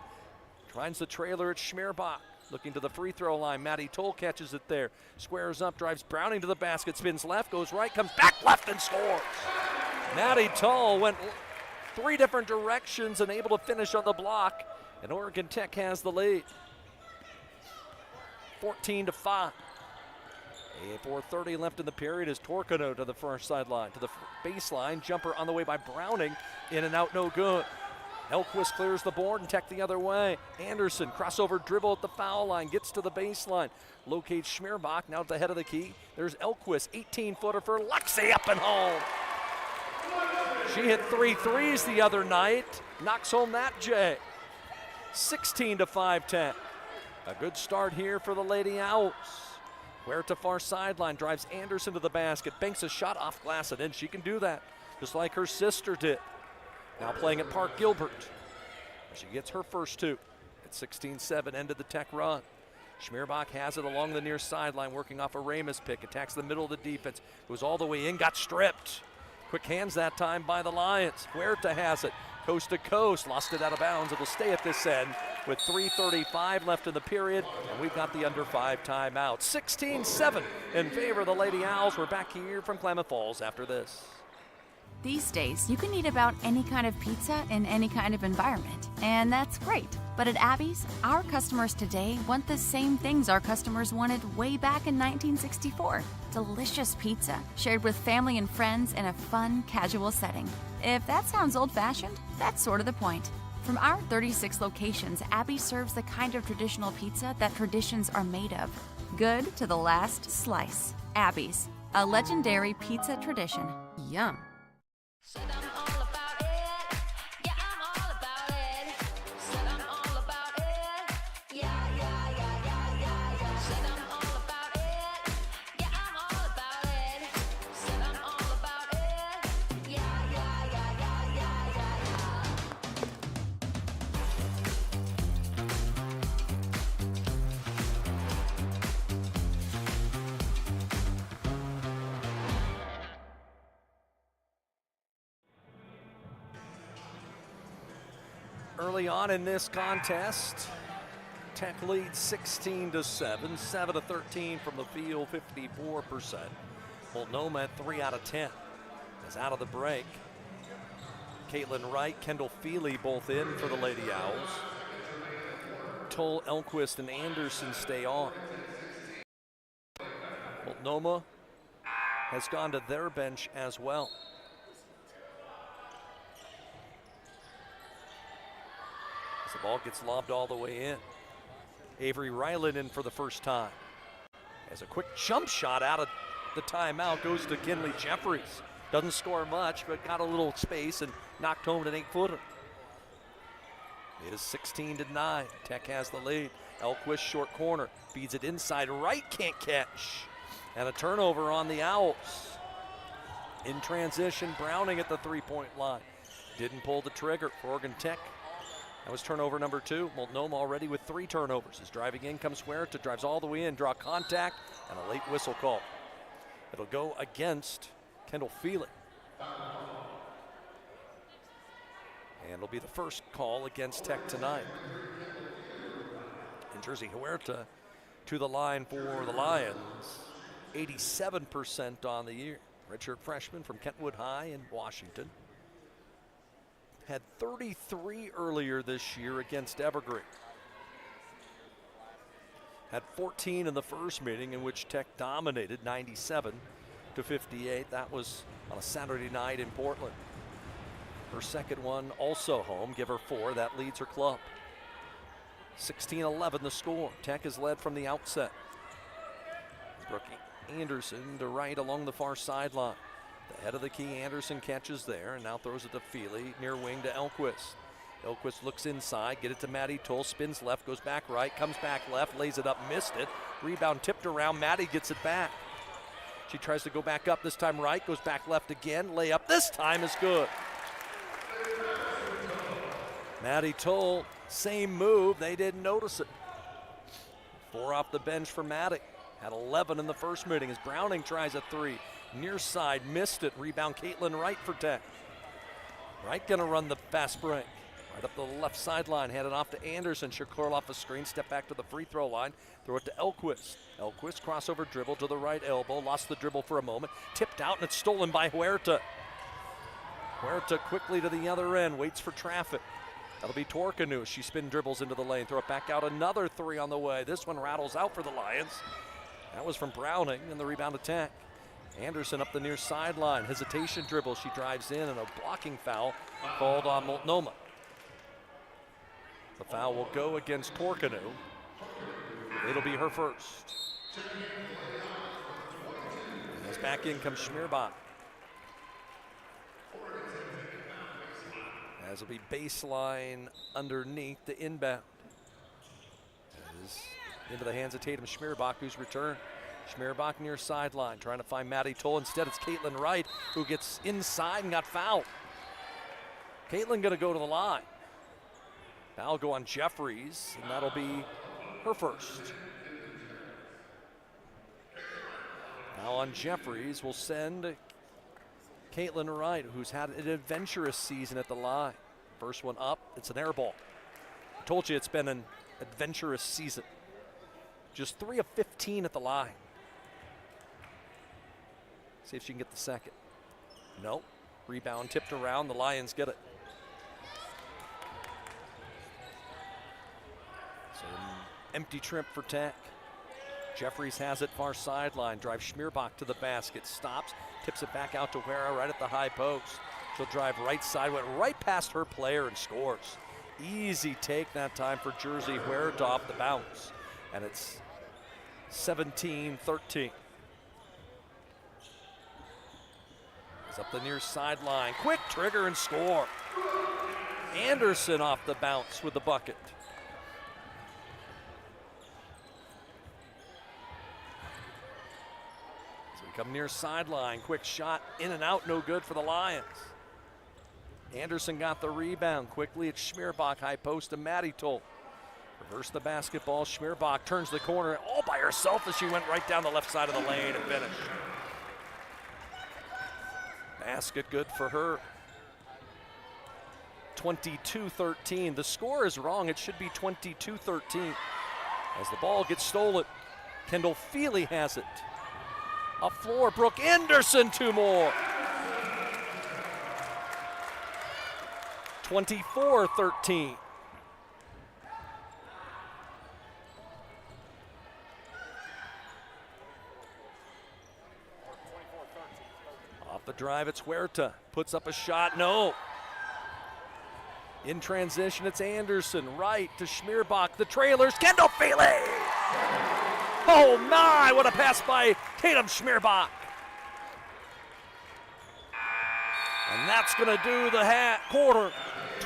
Tries the trailer at Schmierbach. Looking to the free throw line, Maddie Toll catches it there. Squares up, drives Browning to the basket, spins left, goes right, comes back left and scores. Maddie Toll went 3 different directions and able to finish on the block, and Oregon Tech has the lead. 14-5. 4:30 left in the period as Torkanu to the far sideline, to the baseline. Jumper on the way by Browning, in and out, no good. Elquist clears the board and Tech the other way. Anderson, crossover dribble at the foul line, gets to the baseline. Locates Schmierbach, now at the head of the key. There's Elquist, 18-footer for Lexi, up and home. She hit 3 threes the other night, knocks home that J. 16-5 Tech. A good start here for the Lady Owls. Huerta far sideline, drives Anderson to the basket, banks a shot off glass, and in. She can do that, just like her sister did. Now playing at Park Gilbert. She gets her first 2. At 16-7, ended the Tech run. Schmierbach has it along the near sideline, working off a Ramos pick, attacks the middle of the defense, goes all the way in, got stripped. Quick hands that time by the Lions. Huerta has it, coast to coast, lost it out of bounds. It'll stay at this end with 3:35 left in the period, and we've got the under 5 timeout. 16-7 in favor of the Lady Owls. We're back here from Klamath Falls after this. These days, you can eat about any kind of pizza in any kind of environment, and that's great. But at Abby's, our customers today want the same things our customers wanted way back in 1964. Delicious pizza, shared with family and friends in a fun, casual setting. If that sounds old-fashioned, that's sort of the point. From our 36 locations, Abby serves the kind of traditional pizza that traditions are made of. Good to the last slice. Abby's, a legendary pizza tradition. Yum. Early on in this contest, Tech leads 16-7, 7-13 from the field, 54%. Multnomah at 3 out of 10 is out of the break. Caitlin Wright, Kendall Feely both in for the Lady Owls. Toll, Elquist, and Anderson stay on. Multnomah has gone to their bench as well. The ball gets lobbed all the way in. Avery Ryland in for the first time. As a quick jump shot out of the timeout goes to Kinley Jeffries. Doesn't score much, but got a little space and knocked home an 8-footer. It is 16-9. Tech has the lead. Elquist short corner, feeds it inside. Wright can't catch. And a turnover on the Owls. In transition, Browning at the 3-point line. Didn't pull the trigger for Oregon Tech. That was turnover number 2. Multnomah already with 3 turnovers. As driving in comes Huerta, drives all the way in, draw contact, and a late whistle call. It'll go against Kendall Feely. And it'll be the first call against Tech tonight. And Jersey Huerta to the line for the Lions. 87% on the year. Redshirt freshman from Kentwood High in Washington. Had 33 earlier this year against Evergreen. Had 14 in the first meeting in which Tech dominated 97-58. That was on a Saturday night in Portland. Her second one also home, give her 4, that leads her club. 16-11 the score. Tech has led from the outset. Brooke Anderson to Wright along the far sideline. The head of the key, Anderson catches there and now throws it to Feely, near wing to Elquist. Elquist looks inside, get it to Maddie Toll, spins left, goes back right, comes back left, lays it up, missed it. Rebound tipped around, Maddie gets it back. She tries to go back up, this time right, goes back left again, layup this time is good. Maddie Toll, same move, they didn't notice it. 4 off the bench for Maddie. Had 11 in the first meeting as Browning tries a 3. Near side, missed it. Rebound Caitlin Wright for Tech. Wright gonna run the fast break. Right up the left sideline, handed off to Anderson. She'll curl off a screen, step back to the free throw line, throw it to Elquist. Elquist crossover dribble to the right elbow, lost the dribble for a moment, tipped out and it's stolen by Huerta. Huerta quickly to the other end, waits for traffic. That'll be Torkanu. She spin dribbles into the lane, throw it back out, another 3 on the way. This one rattles out for the Lions. That was from Browning and the rebound attack. Anderson up the near sideline, hesitation dribble. She drives in and a blocking foul called on Multnomah. The foul will go against Torkanu. It'll be her first. As back in comes Schmierbach. As it'll be baseline underneath the inbound. As into the hands of Tatum Schmierbach, who's returned. Schmierbach near sideline, trying to find Maddie Toll. Instead, it's Caitlin Wright, who gets inside and got fouled. Caitlin gonna go to the line. Foul go on Jeffries, and that'll be her first. Foul on Jeffries will send Caitlin Wright, who's had an adventurous season at the line. First one up, it's an air ball. I told you it's been an adventurous season. Just 3 of 15 at the line. See if she can get the second. Nope. Rebound tipped around, the Lions get it. So empty trip for Tech. Jeffries has it far sideline, drives Schmierbach to the basket, stops, tips it back out to Huera right at the high post. She'll drive right side, went right past her player and scores. Easy take that time for Jersey. Huera off the bounce. And it's 17-13. He's up the near sideline. Quick trigger and score. Anderson off the bounce with the bucket. So we come near sideline. Quick shot in and out, no good for the Lions. Anderson got the rebound. Quickly it's Schmierbach, high post to Maddie Toll. Reverse the basketball. Schmierbach turns the corner all by herself as she went right down the left side of the lane and finished. Basket good for her. 22-13. The score is wrong. It should be 22-13. As the ball gets stolen, Kendall Feely has it. Up floor, Brooke Anderson, 2 more. 24-13. Off the drive, it's Huerta. Puts up a shot, no. In transition, it's Anderson. Right to Schmierbach, the trailers, Kendall Feely! Oh my, what a pass by Tatum Schmierbach. And that's gonna do the quarter.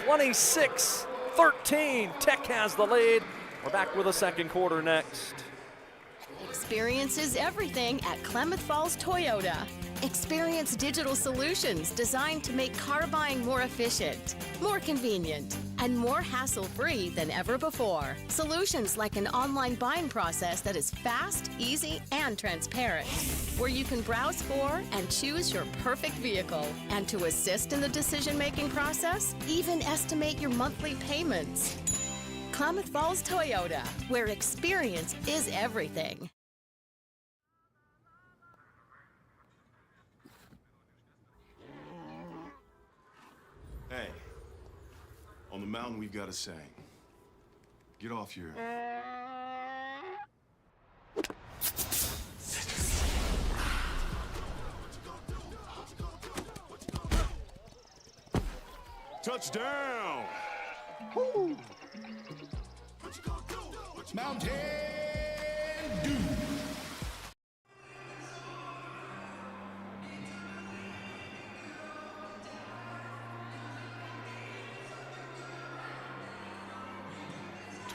26-13, Tech has the lead. We're back with a second quarter next. Experience is everything at Klamath Falls Toyota. Experience digital solutions designed to make car buying more efficient, more convenient, and more hassle-free than ever before. Solutions like an online buying process that is fast, easy, and transparent, where you can browse for and choose your perfect vehicle. And to assist in the decision-making process, even estimate your monthly payments. Klamath Falls Toyota, where experience is everything. Hey, on the mountain we've got a saying. Get off your... Touchdown! Woo! Mountain Dew!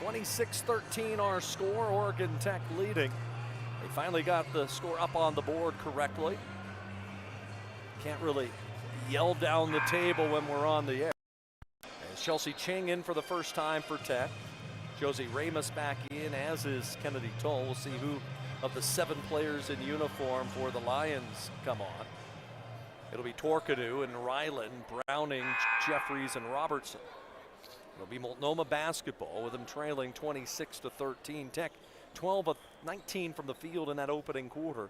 (26-13) our score, Oregon Tech leading. They finally got the score up on the board correctly. Can't really yell down the table when we're on the air. As Chelsea Ching in for the first time for Tech. Josie Ramos back in, as is Kennedy Toll. We'll see who of the 7 players in uniform for the Lions come on. It'll be Torkanu and Ryland, Browning, Jeffries, and Robertson. It'll be Multnomah basketball with them trailing 26-13. Tech 12 of 19 from the field in that opening quarter.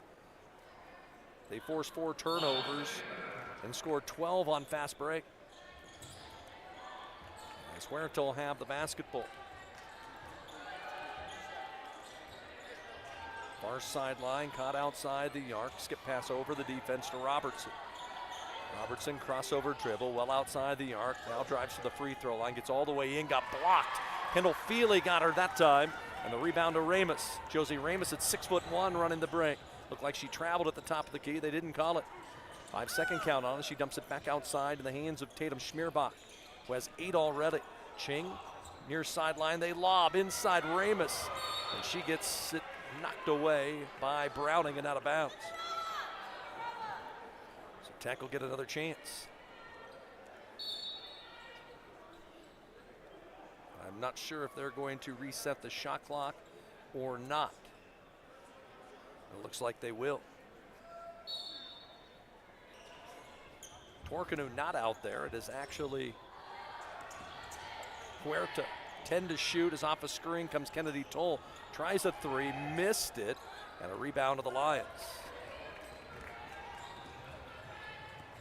They forced 4 turnovers and scored 12 on fast break. As Huerta will have the basketball. Far sideline, caught outside the arc. Skip pass over the defense to Robertson. Robertson crossover dribble, well outside the arc. Now drives to the free throw line, gets all the way in, got blocked Kendall Feely got her that time. And the rebound to Ramus. Josie Ramus at 6'1" running the break. Looked like she traveled at the top of the key. They didn't call it. 5-second count on it. She dumps it back outside in the hands of Tatum Schmierbach, who has 8 already. Ching, near sideline. They lob inside Ramus. And she gets it knocked away by Browning and out of bounds. So Tech will get another chance. I'm not sure if they're going to reset the shot clock or not. It looks like they will. Torkanu not out there. It is actually Huerta. 10 to shoot is off a screen. Comes Kennedy Toll. Tries a 3, missed it, and a rebound of the Lions.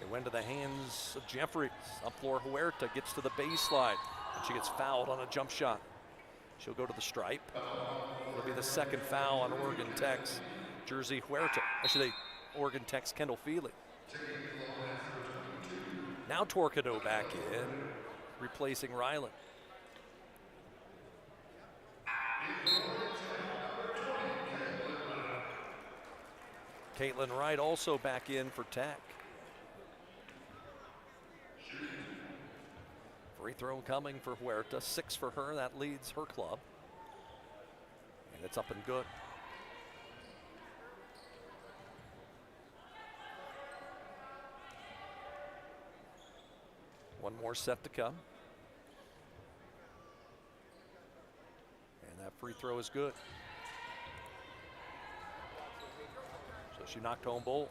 It went to the hands of Jeffries. Up floor, Huerta gets to the baseline. And she gets fouled on a jump shot. She'll go to the stripe. It'll be the second foul on Oregon Tech's Jersey Huerta. Actually, Oregon Tech's Kendall Feely. Now Torcado back in, replacing Ryland. Caitlin Wright also back in for Tech. Free throw coming for Huerta, 6 for her, that leads her club. And it's up and good. One more set to come. And that free throw is good. So she knocked home both.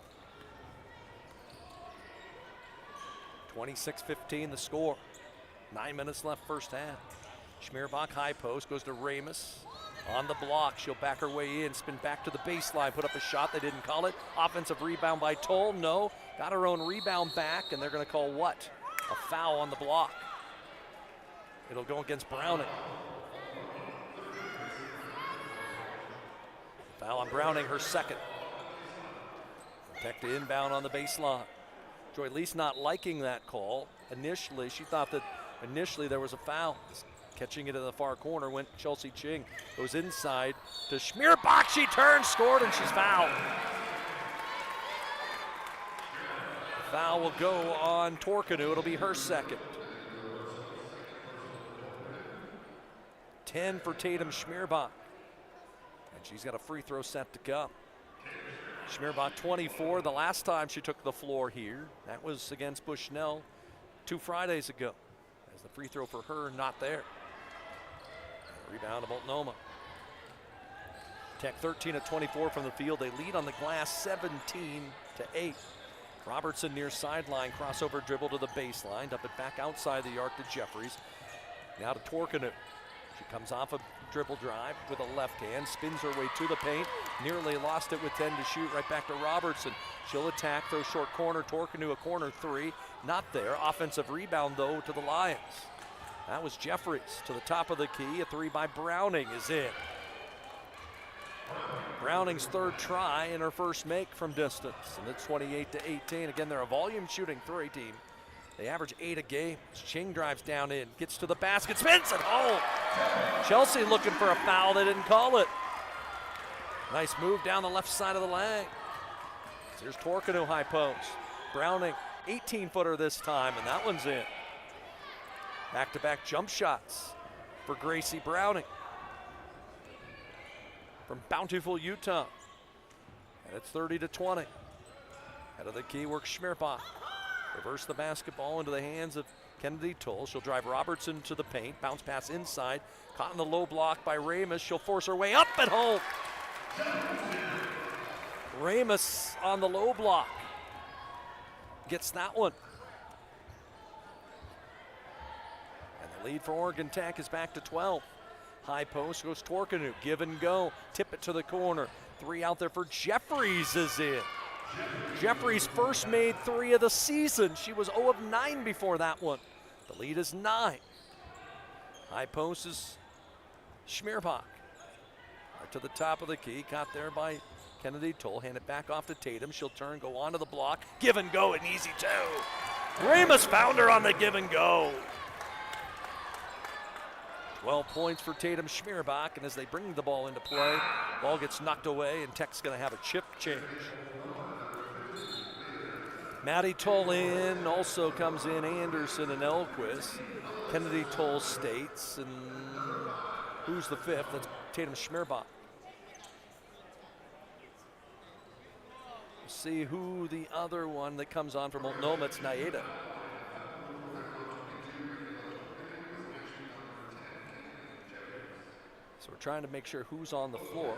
26-15 the score. 9 minutes left first half. Schmierbach high post, goes to Ramus. On the block, she'll back her way in, spin back to the baseline, put up a shot, they didn't call it. Offensive rebound by Toll, no. Got her own rebound back, and they're gonna call what? A foul on the block. It'll go against Browning. Foul on Browning, her second. Tech to inbound on the baseline. Joy Lease not liking that call. Initially, she thought that initially there was a foul. Catching it in the far corner went Chelsea Ching. Goes inside to Schmierbach. She turned, scored, and she's fouled. The foul will go on Torkanu. It'll be her second. 10 for Tatum Schmierbach. And she's got a free throw set to come. Schmierbach 24 the last time she took the floor here. That was against Bushnell 2 Fridays ago. As the free throw for her not there. Rebound to Multnomah. Tech 13 of 24 from the field. They lead on the glass 17-8. Robertson near sideline, crossover dribble to the baseline. Dump it back outside the arc to Jeffries. Now to Torkanu. She comes off a dribble drive with a left hand, spins her way to the paint. Nearly lost it with 10 to shoot. Right back to Robertson. She'll attack, throw short corner. Torkanu a corner 3. Not there. Offensive rebound though to the Lions. That was Jeffries to the top of the key. A 3 by Browning is in. Browning's third try and her first make from distance. And it's 28-18. Again, they're a volume shooting 3 team. They average 8 a game. Ching drives down in, gets to the basket, spins it home. Chelsea looking for a foul. They didn't call it. Nice move down the left side of the lane. Here's Torkanu high post. Browning, 18-footer this time, and that one's in. Back-to-back jump shots for Gracie Browning from Bountiful, Utah. And it's 30-20. Head of the key works Schmierbach. Reverse the basketball into the hands of Kennedy Toll. She'll drive Robertson to the paint. Bounce pass inside. Caught in the low block by Ramus. She'll force her way up and home. Ramus on the low block. Gets that one. Lead for Oregon Tech is back to 12. High post goes Torkanu, give and go, tip it to the corner. 3 out there for Jeffries is in. Jeffries first made 3 of the season. She was 0 of 9 before that one. The lead is 9. High post is Schmierbach. Right to the top of the key, caught there by Kennedy Toll. Hand it back off to Tatum. She'll turn, go onto the block, give and go, an easy 2. Ramus found her on the give and go. 12 points for Tatum Schmierbach, and as they bring the ball into play, ball gets knocked away, and Tech's going to have a chip change. Maddie Toll in, also comes in Anderson and Elquist. Kennedy Toll States, and who's the fifth? That's Tatum Schmierbach. See who the other one that comes on from Multnomah. It's Naeda. So we're trying to make sure who's on the floor.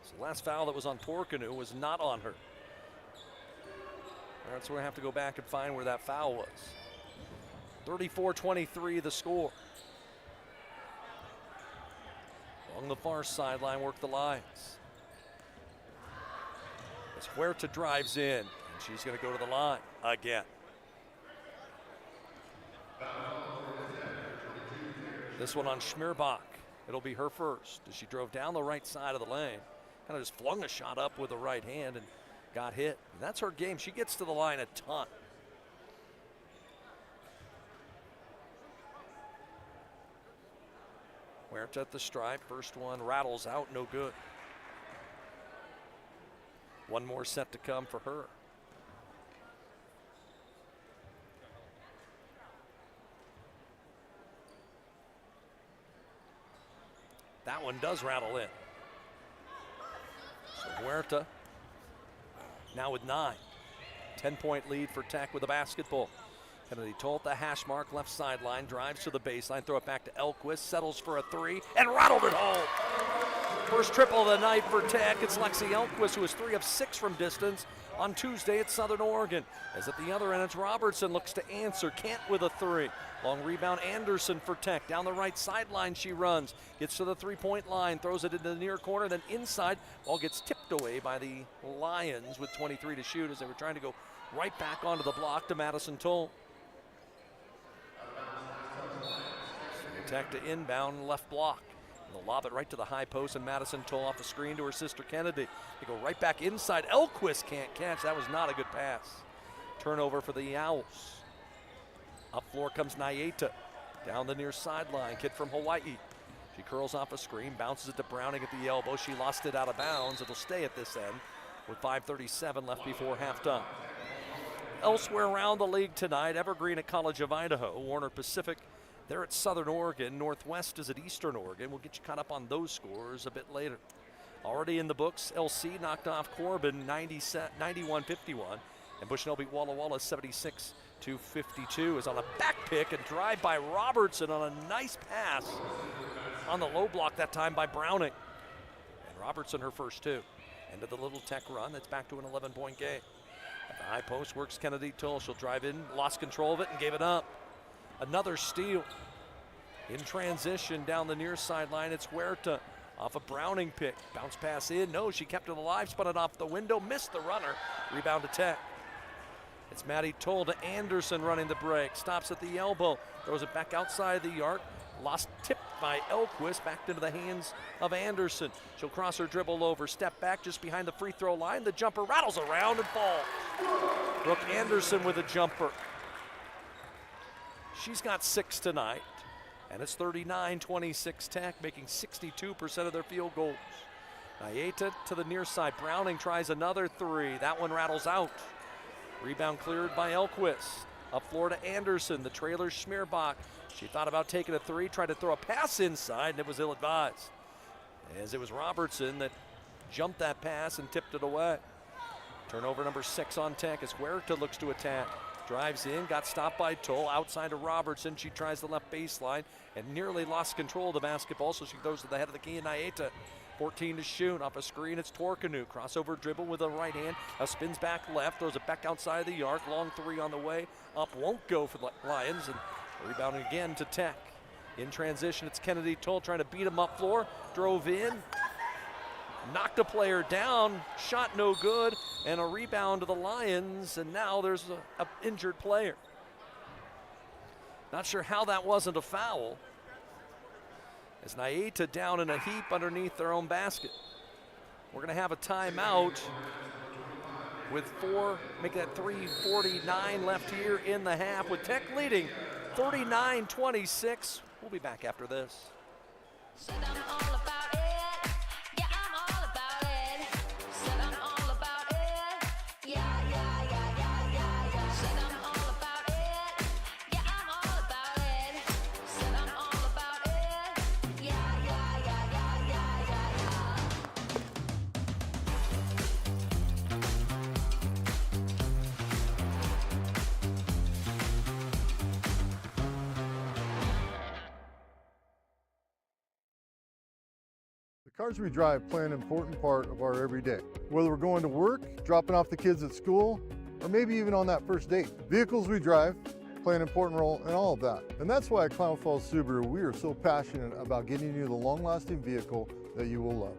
So the last foul that was on Torkanu was not on her. All right, so we have to go back and find where that foul was. 34-23 the score. Along the far sideline work the Lions. As Huerta drives in, and she's going to go to the line again. This one on Schmierbach. It'll be her first as she drove down the right side of the lane. Kind of just flung a shot up with the right hand and got hit. And that's her game. She gets to the line a ton. Huerta at the stripe. First one rattles out, no good. One more set to come for her. That one does rattle in. So Huerta now with 9. 10-point lead for Tech with the basketball. Kennedy Toll at the hash mark, left sideline, drives to the baseline, throw it back to Elquist, settles for a 3, and rattled it home. First triple of the night for Tech. It's Lexi Elquist, who is 3 of 6 from distance on Tuesday at Southern Oregon. As at the other end, it's Robertson looks to answer. Can't with a 3. Long rebound Anderson for Tech. Down the right sideline she runs. Gets to the 3-point line, throws it into the near corner, then inside. Ball gets tipped away by the Lions with 23 to shoot as they were trying to go right back onto the block to Madison Toll. So Tech to inbound left block. They'll lob it right to the high post, and Madison Toll off the screen to her sister Kennedy. They go right back inside. Elquist can't catch. That was not a good pass. Turnover for the Owls. Up floor comes Naeta. Down the near sideline. Kid from Hawaii. She curls off a screen, bounces it to Browning at the elbow. She lost it out of bounds. It'll stay at this end with 5:37 left before halftime. Elsewhere around the league tonight, Evergreen at College of Idaho. Warner Pacific, they're at Southern Oregon. Northwest is at Eastern Oregon. We'll get you caught up on those scores a bit later. Already in the books, LC knocked off Corbin 91-51. And Bushnell beat Walla Walla 76-52. Is on a back pick and drive by Robertson on a nice pass on the low block that time by Browning. And Robertson her first 2. End of the little Tech run. That's back to an 11-point game. At the high post works Kennedy Toll. She'll drive in, lost control of it, and gave it up. Another steal. In transition down the near sideline, it's Huerta off a Browning pick. Bounce pass in. No, she kept it alive, spun it off the window, missed the runner. Rebound to Tech. It's Maddie Toll to Anderson running the break. Stops at the elbow. Throws it back outside the arc. Lost tipped by Elquist. Back into the hands of Anderson. She'll cross her dribble over. Step back just behind the free throw line. The jumper rattles around and falls. Brooke Anderson with a jumper. She's got 6 tonight. And it's 39-26 Tech, making 62% of their field goals. Naeta to the near side. Browning tries another 3. That one rattles out. Rebound cleared by Elquist. Up floor to Anderson, the trailer Schmierbach. She thought about taking a 3, tried to throw a pass inside, and it was ill-advised. As it was Robertson that jumped that pass and tipped it away. Turnover number 6 on Tech as Huerta looks to attack. Drives in, got stopped by Toll, outside of Robertson. She tries the left baseline and nearly lost control of the basketball, so she goes to the head of the key, and Naeta. 14 to shoot. Off a screen, it's Torkanu. Crossover dribble with the right hand. Spins back left, throws it back outside the arc. Long 3 on the way. Up won't go for the Lions, and rebounding again to Tech. In transition, it's Kennedy Toll trying to beat him up floor. Drove in. Knocked a player down. Shot no good. And a rebound to the Lions, and now there's an injured player. Not sure how that wasn't a foul. As Naeta down in a heap underneath their own basket. We're going to have a timeout with 4, make that 3:49 left here in the half, with Tech leading 39-26. We'll be back after this. The cars we drive play an important part of our everyday. Whether we're going to work, dropping off the kids at school, or maybe even on that first date. Vehicles we drive play an important role in all of that. And that's why at Klamath Falls Subaru, we are so passionate about getting you the long-lasting vehicle that you will love.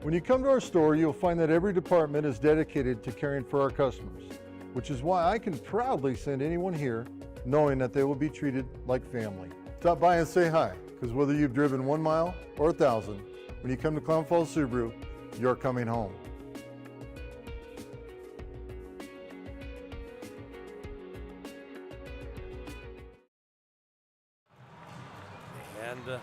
When you come to our store, you'll find that every department is dedicated to caring for our customers, which is why I can proudly send anyone here knowing that they will be treated like family. Stop by and say hi, because whether you've driven 1 mile or 1,000, when you come to Klamath Falls Subaru, you're coming home. And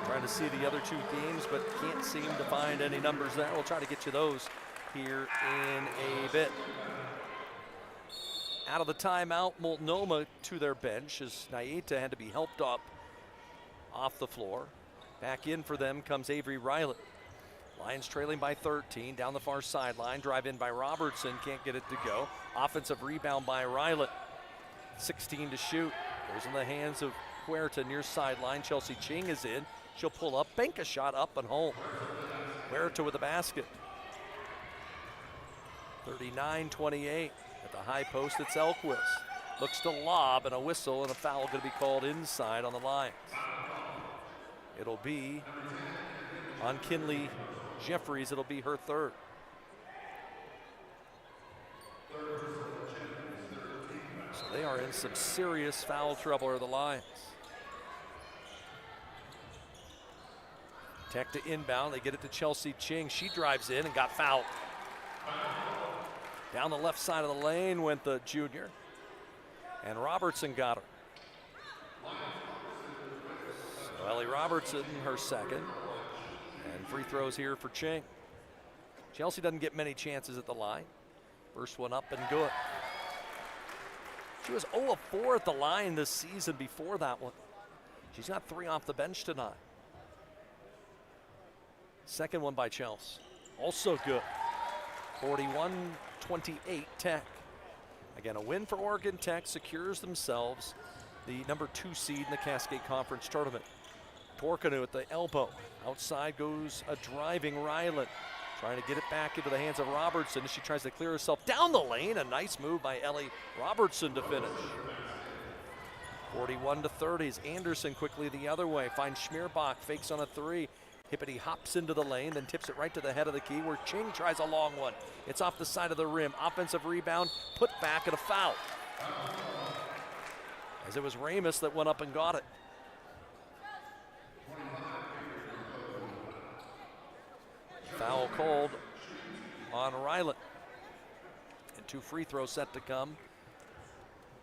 trying to see the other two games, but can't seem to find any numbers there. We'll try to get you those here in a bit. Out of the timeout, Multnomah to their bench as Nayeta had to be helped up off the floor. Back in for them comes Avery Riley. Lions trailing by 13 down the far sideline. Drive in by Robertson, can't get it to go. Offensive rebound by Riley. 16 to shoot. Goes in the hands of Huerta near sideline. Chelsea Ching is in. She'll pull up, bank a shot up and home. Huerta with the basket. 39-28 at the high post. It's Elquist. Looks to lob and a whistle and a foul going to be called inside on the Lions. It'll be on Kinley Jeffries. It'll be her third. So they are in some serious foul trouble, are the Lions. Tech to inbound. They get it to Chelsea Ching. She drives in and got fouled. Down the left side of the lane went the junior. And Robertson got her. So Ellie Robertson, her second. And free throws here for Ching. Chelsea doesn't get many chances at the line. First one up and good. She was 0 of 4 at the line this season before that one. She's got 3 off the bench tonight. Second one by Chelsea. Also good. 41-28 Tech. Again, a win for Oregon Tech secures themselves the number 2 seed in the Cascade Conference Tournament. Torkanu at the elbow. Outside goes a driving Ryland. Trying to get it back into the hands of Robertson as she tries to clear herself down the lane. A nice move by Ellie Robertson to finish. 41-30 as Anderson quickly the other way. Finds Schmierbach, fakes on a 3. Hippity hops into the lane, then tips it right to the head of the key where Ching tries a long one. It's off the side of the rim. Offensive rebound, put back and a foul. As it was Ramus that went up and got it. Foul called on Ryland. And 2 free throws set to come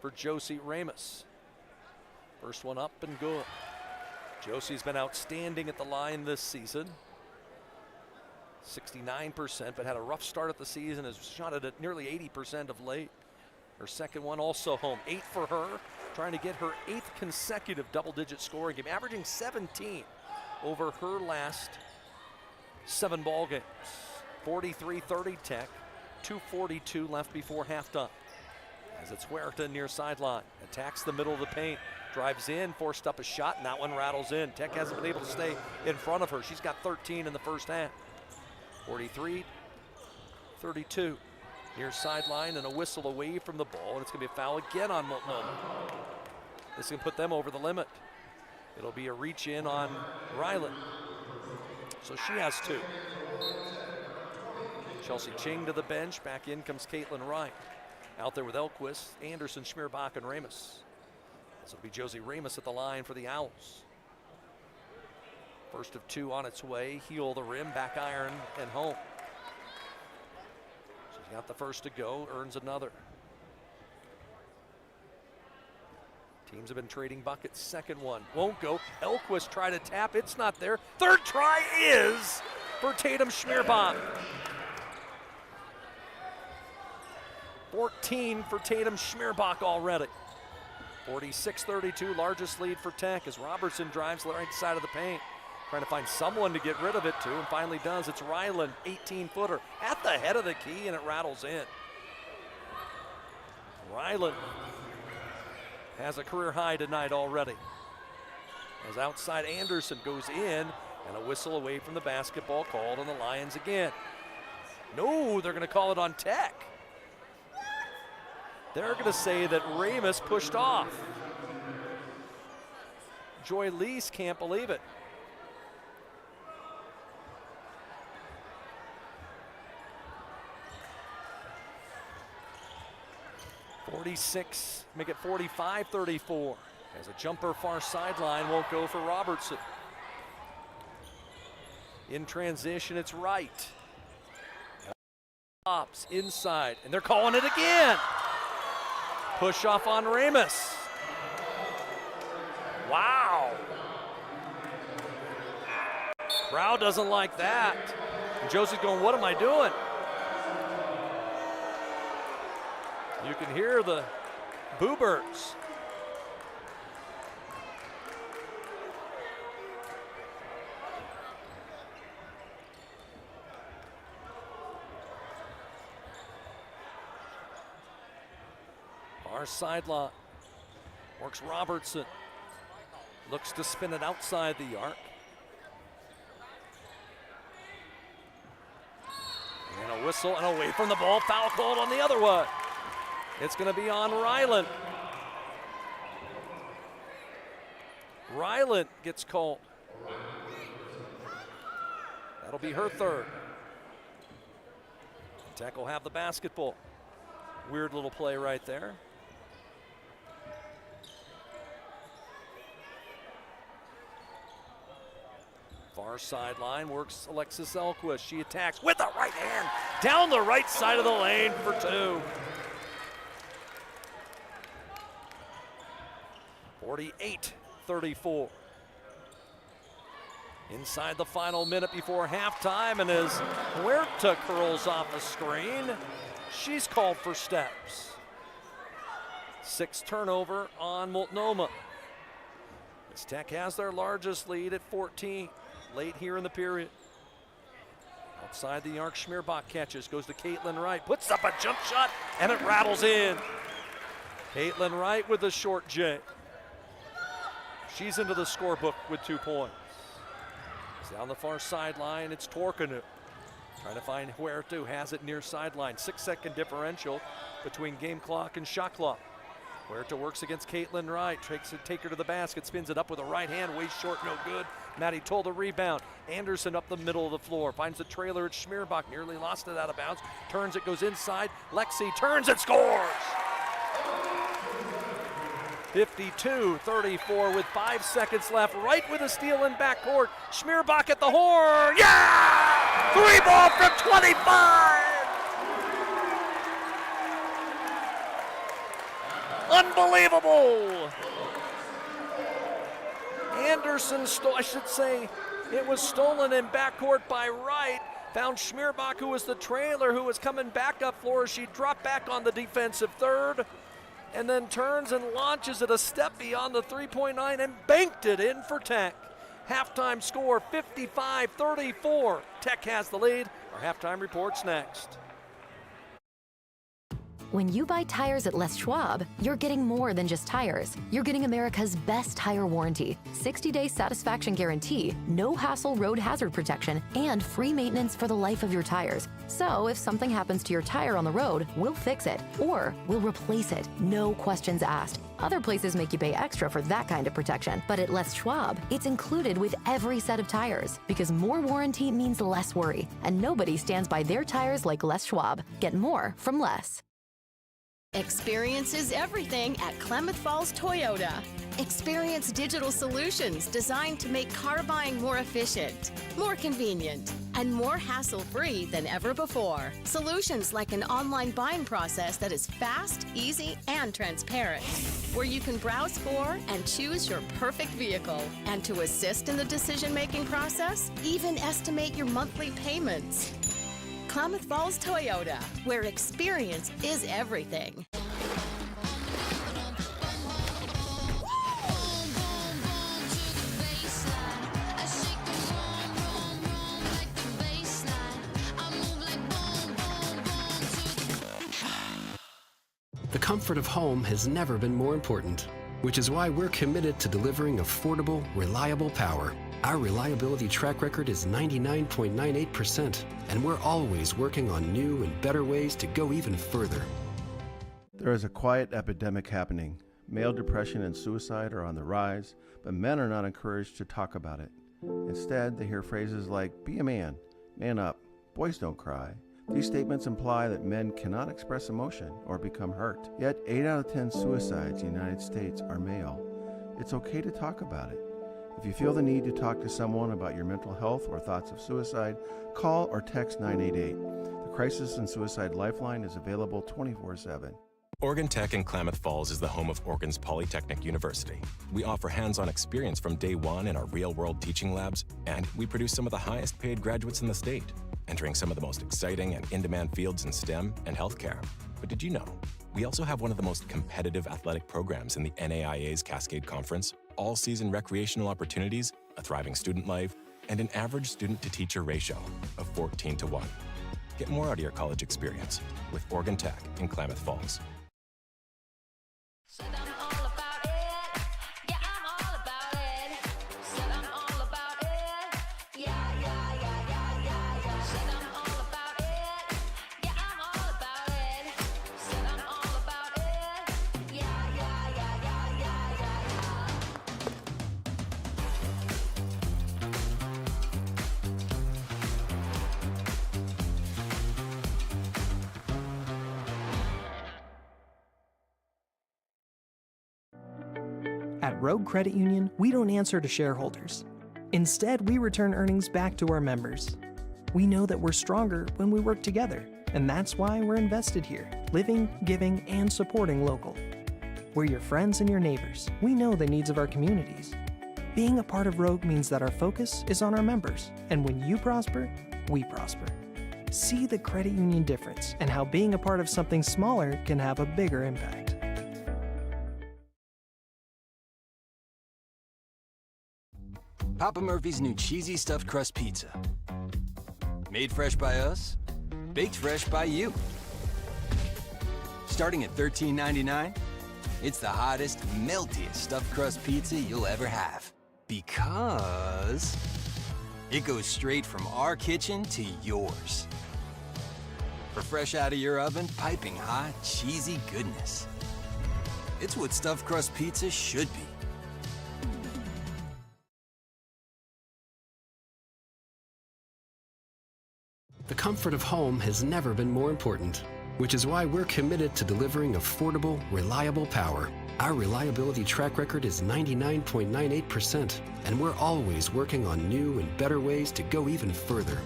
for Josie Ramus. First one up and good. Josie's been outstanding at the line this season. 69%, but had a rough start at the season, has shot it at nearly 80% of late. Her second one also home. 8 for her, trying to get her 8th consecutive double-digit scoring game, averaging 17 over her last 7 ball games. 43-30 Tech, 2:42 left before halftime. As it's Huerta near sideline, attacks the middle of the paint, drives in, forced up a shot, and that one rattles in. Tech hasn't been able to stay in front of her. She's got 13 in the first half. 43-32. Near sideline and a whistle away from the ball, and it's going to be a foul again on Multnomah. This can put them over the limit. It'll be a reach in on Ryland. So she has 2. Chelsea Ching to the bench. Back in comes Caitlin Wright. Out there with Elquist, Anderson, Schmierbach, and Ramus. This will be Josie Ramus at the line for the Owls. First of 2 on its way. Heel the rim, back iron, and home. She's got the first to go, earns another. Teams have been trading buckets. Second one won't go. Elquist try to tap. It's not there. Third try is for Tatum Schmierbach. 14 for Tatum Schmierbach already. 46-32, largest lead for Tech as Robertson drives the right side of the paint. Trying to find someone to get rid of it to, and finally does. It's Ryland, 18-footer, at the head of the key, and it rattles in. Ryland has a career high tonight already. As outside Anderson goes in, and a whistle away from the basketball called on the Lions again. No, they're going to call it on Tech. They're going to say that Ramus pushed off. Joy Lease can't believe it. Make it 45-34. As a jumper far sideline won't go for Robertson. In transition, it's Wright. Pops inside, and they're calling it again. Push off on Ramus. Wow. Crowd doesn't like that. And Josie's going, what am I doing? You can hear the boo birds. Far sideline. Works Robertson. Looks to spin it outside the arc. And a whistle and away from the ball. Foul called on the other one. It's going to be on Ryland. Ryland gets called. That'll be her third. Tech will have the basketball. Weird little play right there. Far sideline works Alexis Elquist. She attacks with the right hand down the right side of the lane for two. 48-34. Inside the final minute before halftime, and as Huerta curls off the screen, she's called for steps. 6th turnover on Multnomah. As Tech has their largest lead at 14, late here in the period. Outside the arc, Schmierbach catches, goes to Caitlin Wright, puts up a jump shot, and it rattles in. Caitlin Wright with the short J. She's into the scorebook with 2 points. Down the far sideline, it's Torkanu. Trying to find Huerta, who has it near sideline. 6-second differential between game clock and shot clock. Huerta works against Caitlin Wright, take her to the basket, spins it up with a right hand, way short, no good. Maddie Toll the rebound. Anderson up the middle of the floor, finds the trailer at Schmierbach, nearly lost it out of bounds. Turns it, goes inside. Lexi turns and scores! 52-34 with 5 seconds left. Right with a steal in backcourt. Schmierbach at the horn. Yeah! 3 ball from 25! Unbelievable! Anderson stole, I should say, it was stolen in backcourt by Wright. Found Schmierbach, who was the trailer, who was coming back up floor. She dropped back on the defensive third, and then turns and launches it a step beyond the 3-point line and banked it in for Tech. Halftime score 55-34. Tech has the lead. Our halftime report's next. When you buy tires at Les Schwab, you're getting more than just tires. You're getting America's best tire warranty, 60-day satisfaction guarantee, no hassle road hazard protection, and free maintenance for the life of your tires. So if something happens to your tire on the road, we'll fix it, or we'll replace it, no questions asked. Other places make you pay extra for that kind of protection, but at Les Schwab, it's included with every set of tires, because more warranty means less worry, and nobody stands by their tires like Les Schwab. Get more from Les. Experience is everything at Klamath Falls Toyota. Experience digital solutions designed to make car buying more efficient, more convenient, and more hassle-free than ever before. Solutions like an online buying process that is fast, easy, and transparent, where you can browse for and choose your perfect vehicle. And to assist in the decision-making process, even estimate your monthly payments. Klamath Falls Toyota, where experience is everything. The comfort of home has never been more important, which is why we're committed to delivering affordable, reliable power. Our reliability track record is 99.98%, and we're always working on new and better ways to go even further. There is a quiet epidemic happening. Male depression and suicide are on the rise, but men are not encouraged to talk about it. Instead, they hear phrases like, "Be a man," "Man up," "Boys don't cry." These statements imply that men cannot express emotion or become hurt. Yet 8 out of 10 suicides in the United States are male. It's okay to talk about it. If you feel the need to talk to someone about your mental health or thoughts of suicide, call or text 988. The Crisis and Suicide Lifeline is available 24/7. Oregon Tech in Klamath Falls is the home of Oregon's Polytechnic University. We offer hands-on experience from day one in our real-world teaching labs, and we produce some of the highest-paid graduates in the state, entering some of the most exciting and in-demand fields in STEM and healthcare. But did you know, we also have one of the most competitive athletic programs in the NAIA's Cascade Conference, all-season recreational opportunities, a thriving student life, and an average student-to-teacher ratio of 14:1. Get more out of your college experience with Oregon Tech in Klamath Falls. At Rogue Credit Union, we don't answer to shareholders. Instead, we return earnings back to our members. We know that we're stronger when we work together, and that's why we're invested here, living, giving, and supporting local. We're your friends and your neighbors. We know the needs of our communities. Being a part of Rogue means that our focus is on our members, and when you prosper, we prosper. See the credit union difference and how being a part of something smaller can have a bigger impact. Papa Murphy's new cheesy stuffed crust pizza. Made fresh by us, baked fresh by you. Starting at $13.99, it's the hottest, meltiest stuffed crust pizza you'll ever have. Because it goes straight from our kitchen to yours. For fresh out of your oven, piping hot, cheesy goodness. It's what stuffed crust pizza should be. The comfort of home has never been more important, which is why we're committed to delivering affordable, reliable power. Our reliability track record is 99.98%, and we're always working on new and better ways to go even further.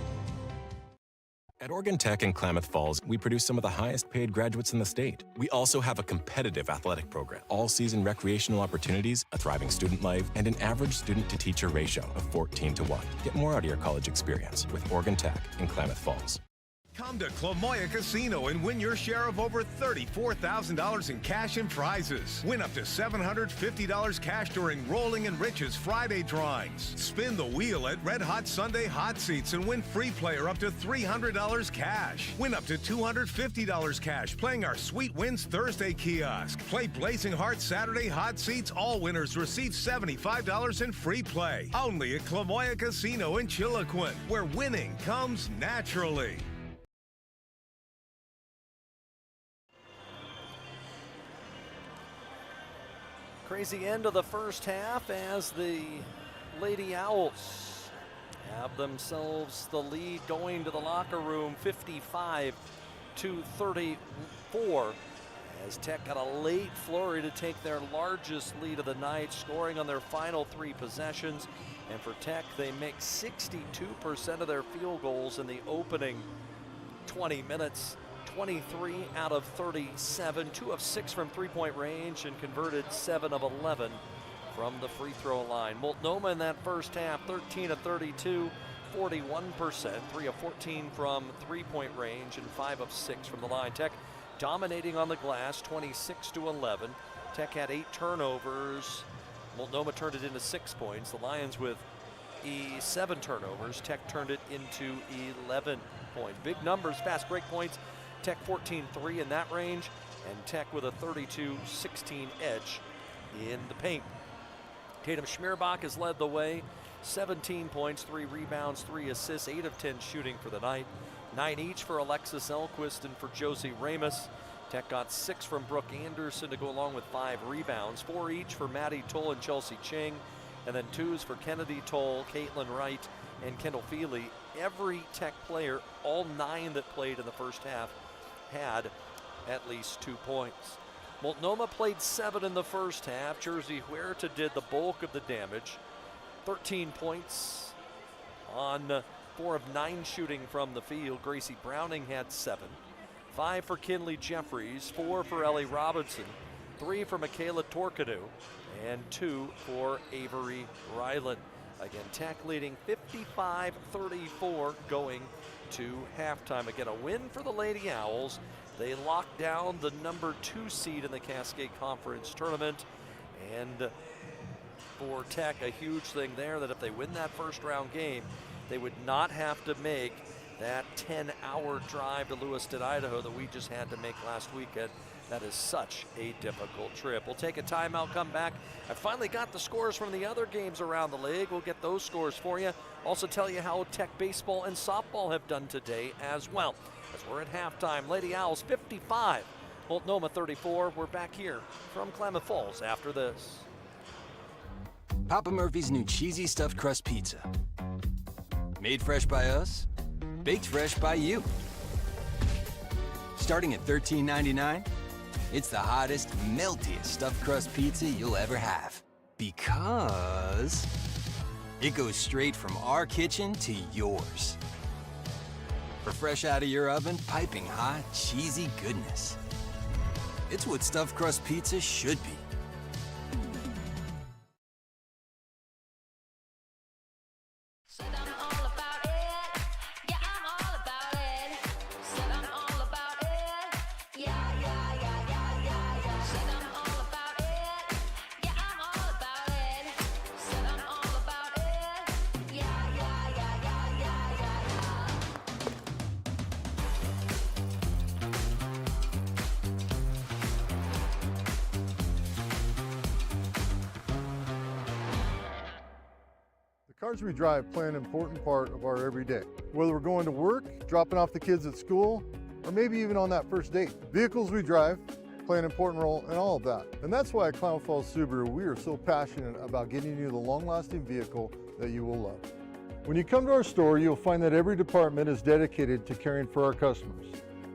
At Oregon Tech in Klamath Falls, we produce some of the highest-paid graduates in the state. We also have a competitive athletic program, all-season recreational opportunities, a thriving student life, and an average student-to-teacher ratio of 14:1. Get more out of your college experience with Oregon Tech in Klamath Falls. Come to Clamoya Casino and win your share of over $34,000 in cash and prizes. Win up to $750 cash during Rolling and Rich's Friday drawings. Spin the wheel at Red Hot Sunday Hot Seats and win free player up to $300 cash. Win up to $250 cash playing our Sweet Wins Thursday kiosk. Play Blazing Heart Saturday Hot Seats. All winners receive $75 in free play. Only at Clamoya Casino in Chiloquin, where winning comes naturally. Crazy end of the first half as the Lady Owls have themselves the lead going to the locker room, 55-34, as Tech got a late flurry to take their largest lead of the night, scoring on their final 3 possessions. And for Tech, they make 62% of their field goals in the opening 20 minutes. 23 out of 37, 2 of 6 from three-point range, and converted 7 of 11 from the free throw line. Multnomah in that first half, 13 of 32, 41%, 3 of 14 from three-point range, and 5 of 6 from the line. Tech dominating on the glass, 26-11. Tech had 8 turnovers. Multnomah turned it into 6 points. The Lions with 7 turnovers. Tech turned it into 11 points. Big numbers, fast break points. Tech 14-3 in that range, and Tech with a 32-16 edge in the paint. Tatum Schmierbach has led the way, 17 points, 3 rebounds, 3 assists, 8 of 10 shooting for the night. 9 each for Alexis Elquist and for Josie Ramos. Tech got 6 from Brooke Anderson to go along with 5 rebounds, 4 each for Maddie Toll and Chelsea Ching, and then 2s for Kennedy Toll, Caitlin Wright, and Kendall Feely. Every Tech player, all 9 that played in the first half, had at least 2 points. Multnomah played 7 in the first half. Jersey Huerta did the bulk of the damage. 13 points on 4 of 9 shooting from the field. Gracie Browning had 7. 5 for Kinley Jeffries, 4 for Ellie Robinson, 3 for Michaela Torkanu, and 2 for Avery Ryland. Again, Tech leading 55-34 going to halftime. Again, a win for the Lady Owls. They locked down the number 2 seed in the Cascade Conference Tournament. And for Tech, a huge thing there that if they win that first round game, they would not have to make that 10-hour drive to Lewiston, Idaho that we just had to make last weekend. That is such a difficult trip. We'll take a timeout, come back. I finally got the scores from the other games around the league. We'll get those scores for you. Also tell you how Tech baseball and softball have done today as well. As we're at halftime, Lady Owls 55, Multnomah 34. We're back here from Klamath Falls after this. Papa Murphy's new cheesy stuffed crust pizza. Made fresh by us, baked fresh by you. Starting at $13.99, it's the hottest, meltiest stuffed crust pizza you'll ever have. Because it goes straight from our kitchen to yours. For fresh out of your oven, piping hot, cheesy goodness. It's what stuffed crust pizza should be. The cars we drive play an important part of our everyday. Whether we're going to work, dropping off the kids at school, or maybe even on that first date. Vehicles we drive play an important role in all of that. And that's why at Klamath Falls Subaru, we are so passionate about getting you the long-lasting vehicle that you will love. When you come to our store, you'll find that every department is dedicated to caring for our customers,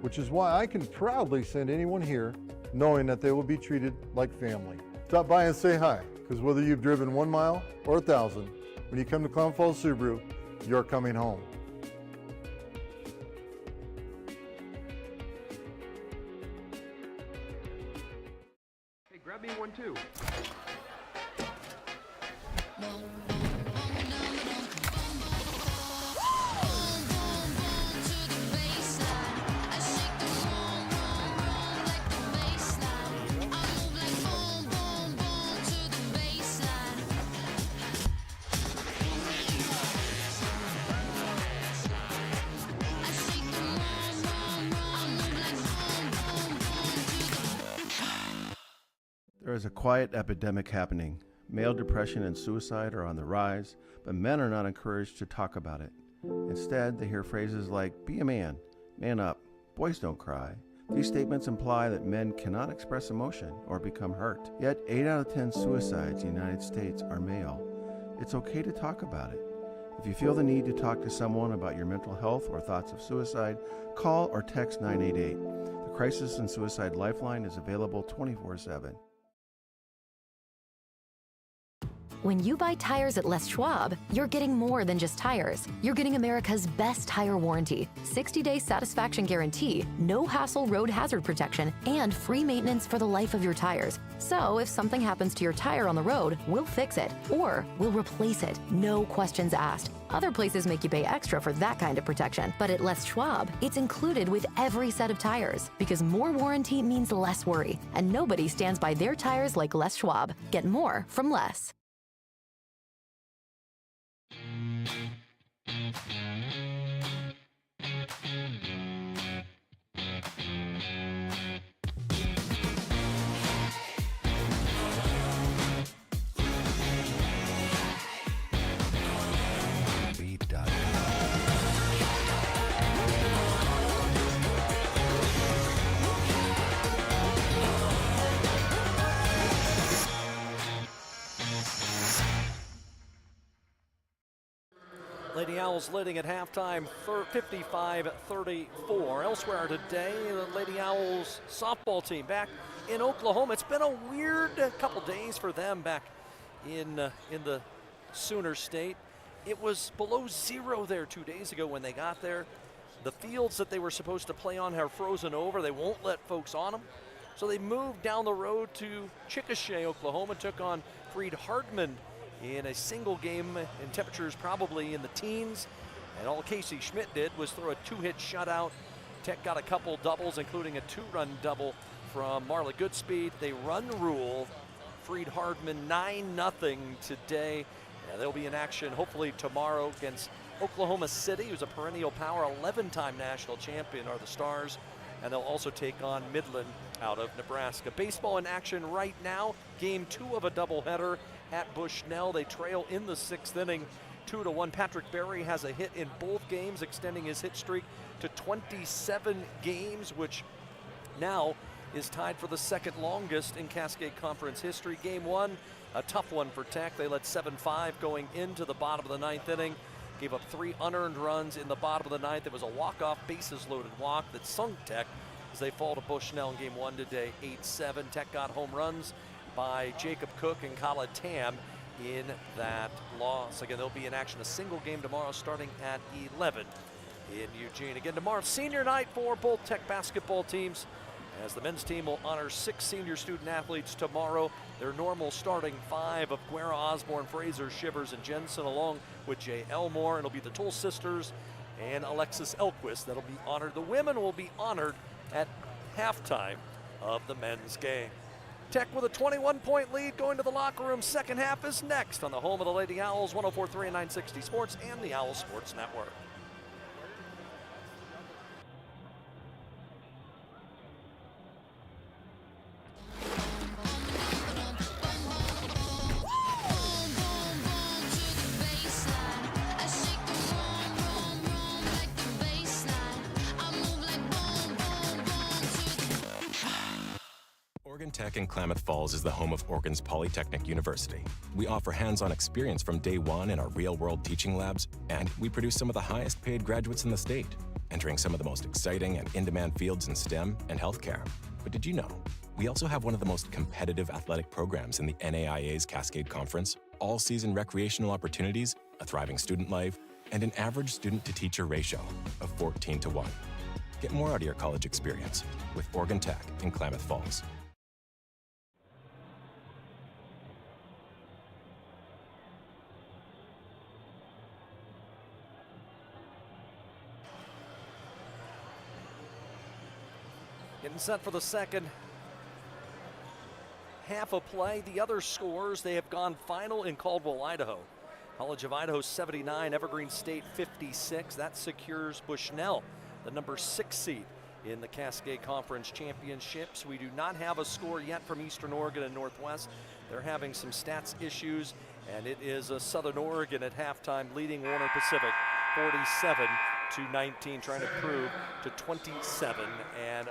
which is why I can proudly send anyone here knowing that they will be treated like family. Stop by and say hi, because whether you've driven 1 mile or 1,000, when you come to Klamath Falls Subaru, you're coming home. Hey, grab me one too. There is a quiet epidemic happening. Male depression and suicide are on the rise, but men are not encouraged to talk about it. Instead, they hear phrases like, be a man up, boys don't cry. These statements imply that men cannot express emotion or become hurt. Yet 8 out of 10 suicides in the United States are male. It's okay to talk about it. If you feel the need to talk to someone about your mental health or thoughts of suicide, call or text 988. The Crisis and Suicide Lifeline is available 24/7. When you buy tires at Les Schwab, you're getting more than just tires. You're getting America's best tire warranty, 60-day satisfaction guarantee, no hassle road hazard protection, and free maintenance for the life of your tires. So if something happens to your tire on the road, we'll fix it, or we'll replace it, no questions asked. Other places make you pay extra for that kind of protection, but at Les Schwab, it's included with every set of tires, because more warranty means less worry, and nobody stands by their tires like Les Schwab. Get more from Les. Lady Owls leading at halftime 55-34. Elsewhere today, the Lady Owls softball team back in Oklahoma. It's been a weird couple days for them back in the Sooner State. It was below zero there 2 days ago when they got there. The fields that they were supposed to play on have frozen over. They won't let folks on them. So they moved down the road to Chickasha, Oklahoma, took on Freed-Hardeman in a single game in temperatures probably in the teens. And all Casey Schmidt did was throw a two-hit shutout. Tech got a couple doubles, including a two-run double from Marla Goodspeed. They run rule Freed-Hardeman 9-0 today. And they'll be in action hopefully tomorrow against Oklahoma City, who's a perennial power, 11-time national champion are the Stars. And they'll also take on Midland out of Nebraska. Baseball in action right now. Game 2 of a doubleheader at Bushnell. They trail in the 6th inning 2-1. Patrick Berry has a hit in both games, extending his hit streak to 27 games, which now is tied for the second longest in Cascade Conference history. Game 1, a tough one for Tech. They led 7-5 going into the bottom of the 9th inning. Gave up 3 unearned runs in the bottom of the 9th. It was a walk-off, bases-loaded walk that sunk Tech as they fall to Bushnell in Game 1 today, 8-7. Tech got home runs by Jacob Cook and Kala Tam in that loss. Again, they'll be in action a single game tomorrow starting at 11 in Eugene. Again, tomorrow, senior night for both Tech basketball teams, as the men's team will honor 6 senior student athletes tomorrow. Their normal starting 5 of Guerra, Osborne, Fraser, Shivers, and Jensen, along with Jay Elmore. It'll be the Toll sisters and Alexis Elquist that'll be honored. The women will be honored at halftime of the men's game. Tech with a 21-point lead going to the locker room. Second half is next on the home of the Lady Owls, 104.3 and 960 Sports and the Owl Sports Network. Oregon Tech in Klamath Falls is the home of Oregon's Polytechnic University. We offer hands-on experience from day one in our real-world teaching labs, and we produce some of the highest-paid graduates in the state, entering some of the most exciting and in-demand fields in STEM and healthcare. But did you know? We also have one of the most competitive athletic programs in the NAIA's Cascade Conference, all-season recreational opportunities, a thriving student life, and an average student-to-teacher ratio of 14-1. Get more out of your college experience with Oregon Tech in Klamath Falls. Getting set for the second half of play. The other scores, they have gone final in Caldwell, Idaho. College of Idaho 79, Evergreen State 56. That secures Bushnell, the number 6 seed in the Cascade Conference Championships. We do not have a score yet from Eastern Oregon and Northwest. They're having some stats issues, and it is Southern Oregon at halftime leading Warner Pacific 47-19, trying to prove to 27. And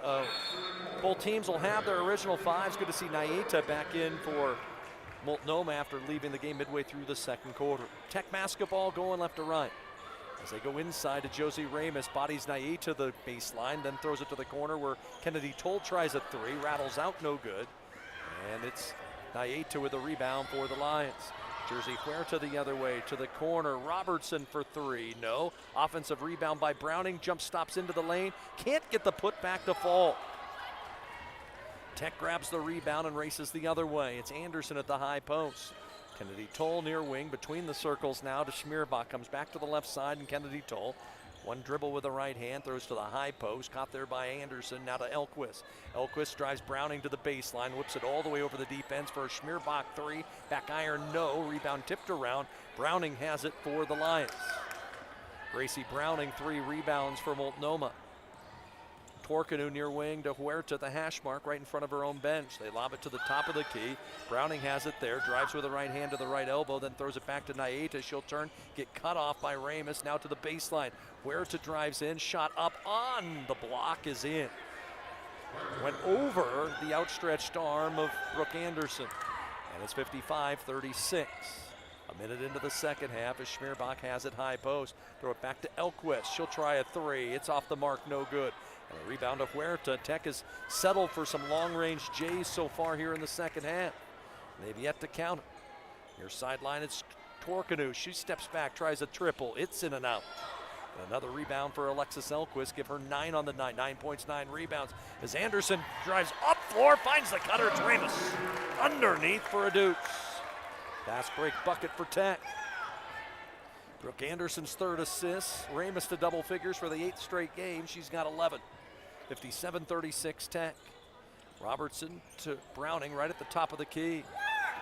both teams will have their original 5s. Good to see Nayeta back in for Multnomah after leaving the game midway through the second quarter. Tech basketball going left to right. As they go inside to Josie Ramus, bodies Nayeta the baseline, then throws it to the corner where Kennedy Toll tries a 3, rattles out, no good. And it's Nayeta with a rebound for the Lions. Jersey Huerta the other way to the corner. Robertson for three. No. Offensive rebound by Browning. Jump stops into the lane. Can't get the putback to fall. Tech grabs the rebound and races the other way. It's Anderson at the high post. Kennedy Toll near wing between the circles now to Schmierbach. Comes back to the left side, and Kennedy Toll. One dribble with the right hand, throws to the high post, caught there by Anderson, now to Elquist. Elquist drives Browning to the baseline, whips it all the way over the defense for a Schmierbach three. Back iron, no. Rebound tipped around. Browning has it for the Lions. Gracie Browning, 3 rebounds for Multnomah. Torkanu near wing to Huerta, the hash mark right in front of her own bench. They lob it to the top of the key. Browning has it there, drives with the right hand to the right elbow, then throws it back to Naeta. She'll turn, get cut off by Ramus, now to the baseline. Huerta drives in, shot up on the block is in. Went over the outstretched arm of Brooke Anderson. And it's 55-36. A minute into the second half as Schmierbach has it high post. Throw it back to Elquist. She'll try a three. It's off the mark, no good. And a rebound of Huerta. Tech has settled for some long-range J's so far here in the second half. They've yet to count it. Near sideline, it's Torkanu. She steps back, tries a triple. It's in and out. And another rebound for Alexis Elquist. Give her 9 on the night. 9 points, 9 rebounds. As Anderson drives up floor, finds the cutter. It's Ramus. Underneath for a deuce. Fast break bucket for Tech. Brooke Anderson's 3rd assist. Ramus to double figures for the 8th straight game. She's got 11. 57-36 Tech. Robertson to Browning right at the top of the key.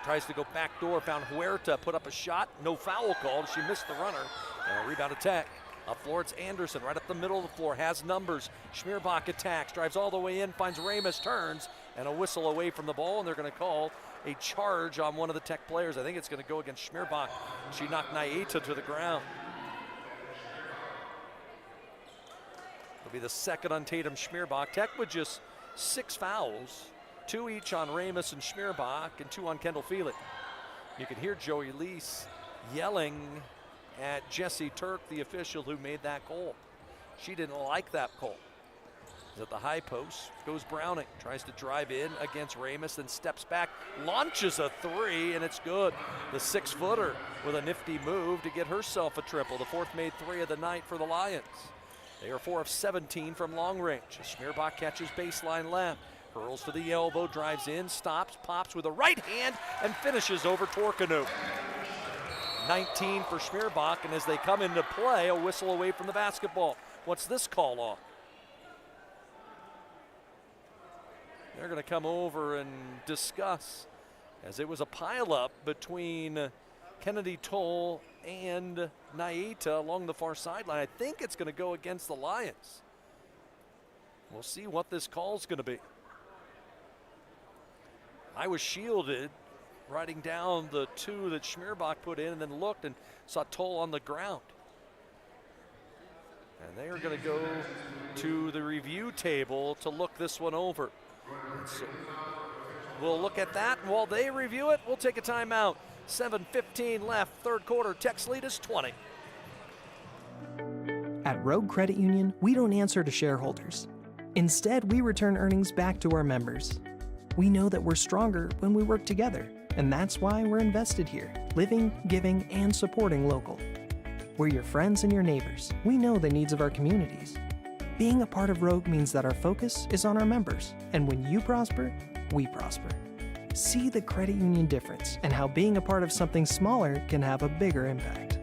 Tries to go back door, found Huerta, put up a shot. No foul called. She missed the runner. And a rebound to Tech. Up floor, it's Anderson right up the middle of the floor. Has numbers. Schmierbach attacks, drives all the way in, finds Ramus, turns, and a whistle away from the ball, and they're going to call a charge on one of the Tech players. I think it's going to go against Schmierbach. She knocked Naeta to the ground. It'll be the second on Tatum Schmierbach. Tech with just 6 fouls, 2 each on Ramus and Schmierbach, and 2 on Kendall Feely. You can hear Joey Lease yelling at Jesse Turk, the official who made that call. She didn't like that call. At the high post goes Browning, tries to drive in against Ramus, then steps back, launches a three, and it's good. The 6-footer with a nifty move to get herself a triple, the 4th made 3 of the night for the Lions. They are 4 of 17 from long range. Schmierbach catches baseline left, hurls to the elbow, drives in, stops, pops with a right hand, and finishes over Torkanu. 19 for Schmierbach, and as they come into play, a whistle away from the basketball. What's this call on? They're going to come over and discuss, as it was a pileup between Kennedy Toll and Naeta along the far sideline. I think it's going to go against the Lions. We'll see what this call's going to be. I was shielded, writing down the 2 that Schmierbach put in, and then looked and saw Toll on the ground. And they are going to go to the review table to look this one over. So we'll look at that, and while they review it, we'll take a timeout. 7:15 left, 3rd quarter. Tech's lead is 20. At Rogue Credit Union, we don't answer to shareholders. Instead, we return earnings back to our members. We know that we're stronger when we work together, and that's why we're invested here, living, giving, and supporting local. We're your friends and your neighbors. We know the needs of our communities. Being a part of Rogue means that our focus is on our members, and when you prosper, we prosper. See the credit union difference and how being a part of something smaller can have a bigger impact.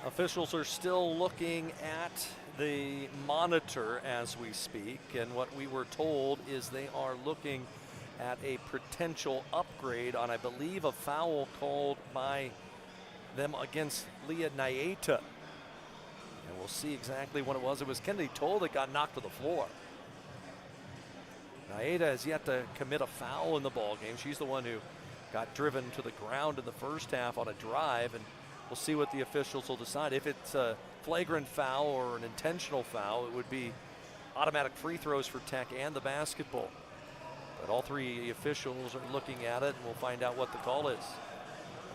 Officials are still looking at the monitor as we speak, and what we were told is they are looking at a potential upgrade on, I believe, a foul called by them against Leah Naeta. And we'll see exactly what it was. It was Kennedy Toll that got knocked to the floor. Naeda has yet to commit a foul in the ball game. She's the one who got driven to the ground in the first half on a drive, and we'll see what the officials will decide. If it's a flagrant foul or an intentional foul, it would be automatic free throws for Tech and the basketball. But all three officials are looking at it, and we'll find out what the call is.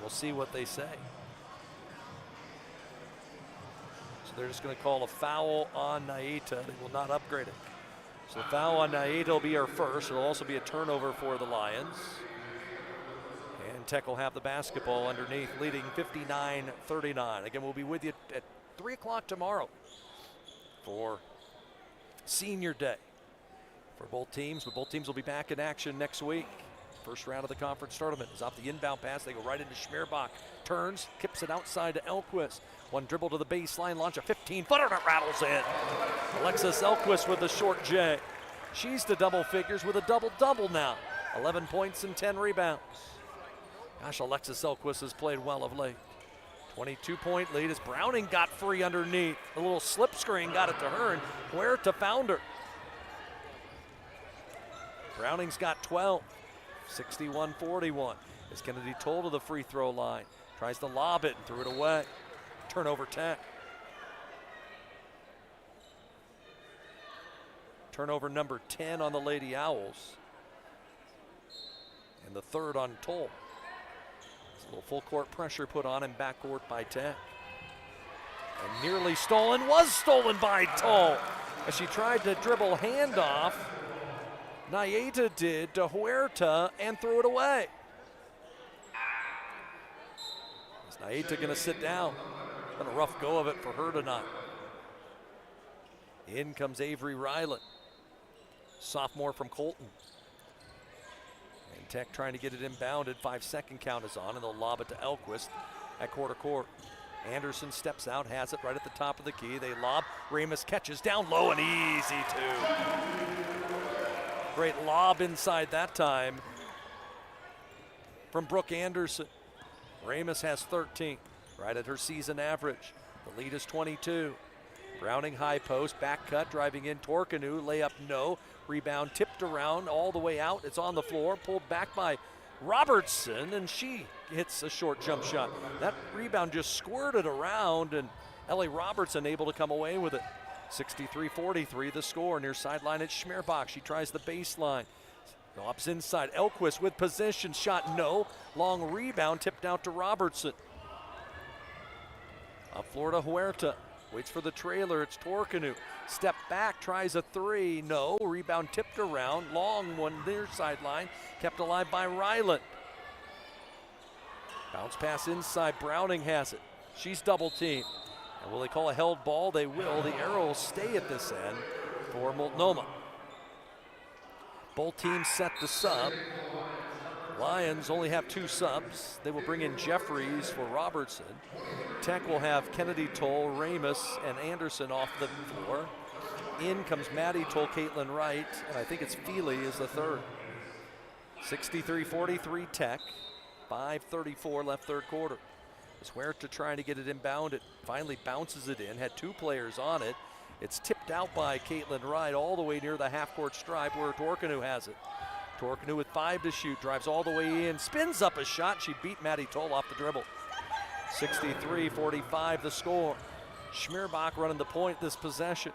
We'll see what they say. So they're just going to call a foul on Naeta. They will not upgrade it. So the foul on Naeta will be our first. It'll also be a turnover for the Lions. And Tech will have the basketball underneath, leading 59-39. Again, we'll be with you at 3 o'clock tomorrow for Senior Day for both teams. But both teams will be back in action next week. First round of the conference tournament is off the inbound pass. They go right into Schmerbach. Turns, kips it outside to Elquist. One dribble to the baseline, launch a 15-footer, and it rattles in. Alexis Elquist with the short J. She's to double figures with a double-double now. 11 points and 10 rebounds. Gosh, Alexis Elquist has played well of late. 22-point lead as Browning got free underneath. A little slip screen got it to her, and Huerta found her. Browning's got 12. 61-41 as Kennedy Toll to the free throw line. Tries to lob it and threw it away. Turnover Tech. Turnover number 10 on the Lady Owls. And the third on Toll. There's a little full court pressure put on him backcourt by Tech. And nearly stolen, was stolen by Toll as she tried to dribble handoff. Naeta did to Huerta and threw it away. Is Naeta going to sit down? Been a rough go of it for her tonight. In comes Avery Ryland, sophomore from Colton. And Tech trying to get it inbounded. 5-second count is on, and they'll lob it to Elquist at quarter court. Anderson steps out, has it right at the top of the key. They lob. Ramus catches down low and easy too. Great lob inside that time from Brooke Anderson. Ramus has 13, right at her season average. The lead is 22. Browning high post, back cut, driving in Torkanu, layup no. Rebound tipped around all the way out. It's on the floor, pulled back by Robertson, and she hits a short jump shot. That rebound just squirted around, and Ellie Robertson able to come away with it. 63-43 the score. Near sideline at Schmerbach. She tries the baseline. Lobs inside. Elquist with possession. Shot no. Long rebound tipped out to Robertson. Up floor to Huerta. Waits for the trailer. It's Torkanu. Step back. Tries a three. No. Rebound tipped around. Long one near sideline. Kept alive by Ryland. Bounce pass inside. Browning has it. She's double teamed. And will they call a held ball? They will. The arrow will stay at this end for Multnomah. Both teams set the sub. Lions only have 2 subs. They will bring in Jeffries for Robertson. Tech will have Kennedy Toll, Ramus, and Anderson off the floor. In comes Maddie Toll, Caitlin Wright, and I think it's Feely is the third. 63-43 Tech. 5:34 left third quarter. Huerta trying to get it inbounded. Finally bounces it in. Had 2 players on it. It's tipped out by Caitlin Wright all the way near the half-court stripe where Torkanu has it. Torkanu with 5 to shoot. Drives all the way in. Spins up a shot. She beat Maddie Toll off the dribble. 63-45 the score. Schmerbach running the point this possession.